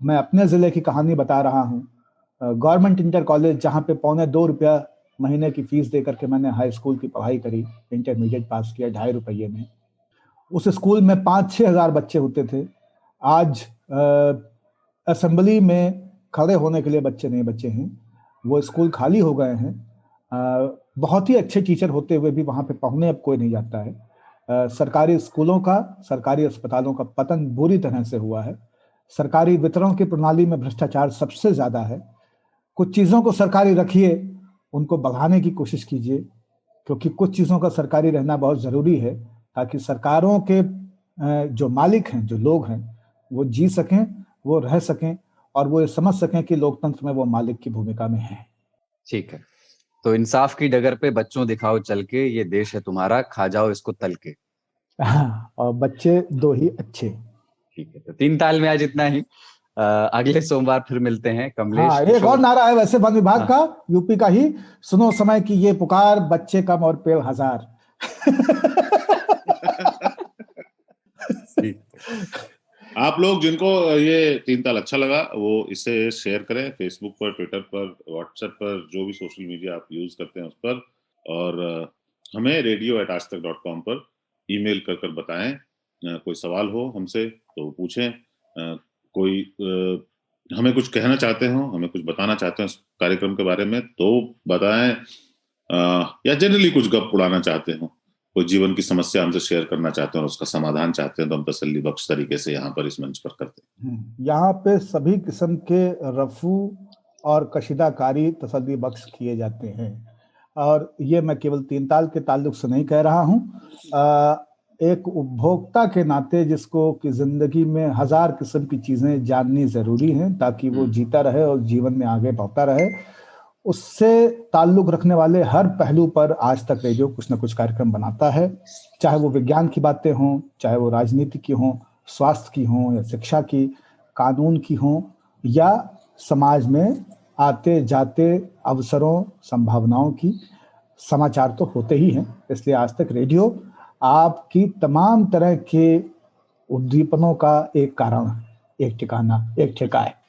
Speaker 4: मैं अपने जिले की कहानी बता रहा हूँ। गवर्नमेंट इंटर कॉलेज, जहाँ पे ₹2.25 महीने की फीस दे करके मैंने हाई स्कूल की पढ़ाई करी, इंटरमीडिएट पास किया ₹2.5 में। उस स्कूल में 5-6 हजार बच्चे होते थे। आज असेंबली में खड़े होने के लिए बच्चे नहीं बचे हैं। वो स्कूल खाली हो गए हैं। बहुत ही अच्छे टीचर होते हुए भी वहां पे पढ़ने अब कोई नहीं जाता है। सरकारी स्कूलों का, सरकारी अस्पतालों का पतन बुरी तरह से हुआ है। सरकारी वितरण की प्रणाली में भ्रष्टाचार सबसे ज्यादा है। कुछ चीजों को सरकारी रखिए, उनको बढ़ाने की कोशिश कीजिए, क्योंकि कुछ चीजों का सरकारी रहना बहुत जरूरी है, ताकि सरकारों के जो मालिक हैं, जो लोग हैं, वो जी सकें, वो रह सकें और वो ये समझ सकें कि लोकतंत्र में वो मालिक की भूमिका में है।
Speaker 2: ठीक है, तो इंसाफ की डगर पे बच्चों दिखाओ चल के, ये देश है तुम्हारा, खा जाओ इसको तल के।
Speaker 4: हाँ, और बच्चे दो ही अच्छे।
Speaker 2: ठीक है, तो 3 ताल में आज इतना ही। अगले सोमवार फिर मिलते हैं। कमलेश,
Speaker 4: हाँ, एक और नारा है वैसे वन विभाग का, यूपी का ही, सुनो समय की ये पुकार, बच्चे कम और पेड़ हजार।
Speaker 3: आप लोग जिनको ये 3 ताल अच्छा लगा वो इसे शेयर करें फेसबुक पर, ट्विटर पर, व्हाट्सएप पर, जो भी सोशल मीडिया आप यूज करते हैं उस पर, और हमें radio@aajtak.com पर ईमेल कर बताएं। कोई सवाल हो हमसे तो पूछें, कोई हमें कुछ कहना चाहते हो, हमें कुछ बताना चाहते हो इस कार्यक्रम के बारे में तो बताएं, या जनरली कुछ गप उड़ाना चाहते हो, कोई जीवन की समस्या हमसे शेयर करना चाहते हैं और उसका समाधान चाहते हैं, तो हम तसल्ली बख्श तरीके से यहाँ पर इस मंच पर करते हैं।
Speaker 4: यहाँ पे सभी किस्म के रफू और कशीदाकारी तसल्ली बख्श किए जाते हैं, और ये मैं केवल 3 ताल के ताल्लुक से नहीं कह रहा हूँ। एक उपभोक्ता के नाते जिसको कि जिंदगी में 1000 किस्म की चीजें जाननी जरूरी हैं ताकि वो जीता रहे और जीवन में आगे बढ़ता रहे, उससे ताल्लुक रखने वाले हर पहलू पर आज तक रेडियो कुछ न कुछ कार्यक्रम बनाता है। चाहे वो विज्ञान की बातें हों, चाहे वो राजनीति की हों, स्वास्थ्य की हों, या शिक्षा की, कानून की हों, या समाज में आते जाते अवसरों, संभावनाओं की, समाचार तो होते ही हैं। इसलिए आज तक रेडियो आपकी तमाम तरह के उद्दीपनों का एक कारण, एक ठिकाना, एक ठेका है।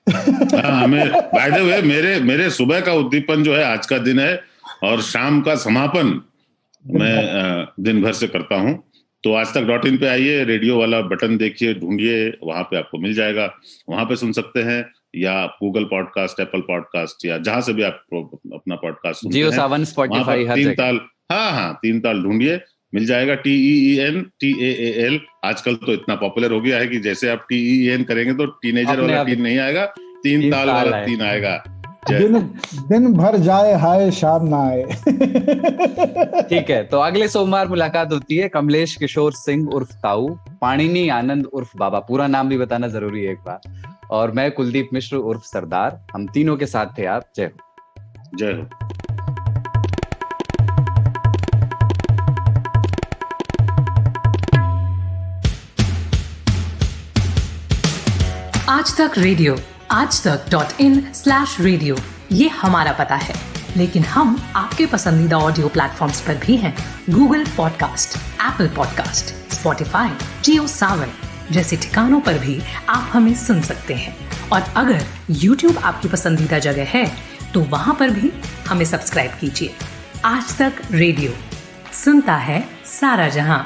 Speaker 3: हमें बाय द वे मेरे सुबह का उद्दीपन जो है आज का दिन है, और शाम का समापन मैं दिन भर से करता हूं। तो aajtak.in पे आइए, रेडियो वाला बटन देखिए, ढूंढिए, वहां पे आपको मिल जाएगा, वहां पे सुन सकते हैं, या गूगल पॉडकास्ट, एप्पल पॉडकास्ट, या जहां से भी आप अपना पॉडकास्ट सुनते हैं,
Speaker 2: JioSaavn, Spotify, हर
Speaker 3: 3
Speaker 2: जगह।
Speaker 3: ताल, हाँ 3 ताल ढूंढिए, मिल जाएगा। TEEN आजकल तो इतना पॉपुलर हो गया है कि जैसे आप TEN करेंगे तो टीनेजर वाला टीन नहीं आएगा, 3 ताल वाला 3 आएगा।
Speaker 4: दिन भर जाए हाय शाम ना आए।
Speaker 2: ठीक है, तो अगले सोमवार मुलाकात होती है। कमलेश किशोर सिंह उर्फ ताऊ, पाणिनी आनंद उर्फ बाबा, पूरा नाम भी बताना जरूरी है एक बार, और मैं कुलदीप मिश्र उर्फ सरदार, हम तीनों के साथ थे आप। जय हो।
Speaker 3: जय हो।
Speaker 5: आज तक रेडियो, aajtak.in/radio, ये हमारा पता है, लेकिन हम आपके पसंदीदा ऑडियो प्लेटफॉर्म्स पर भी हैं। Google podcast, Apple podcast, Spotify, JioSaavn जैसे ठिकानों पर भी आप हमें सुन सकते हैं। और अगर YouTube आपकी पसंदीदा जगह है तो वहां पर भी हमें सब्सक्राइब कीजिए। आज तक रेडियो, सुनता है सारा जहां।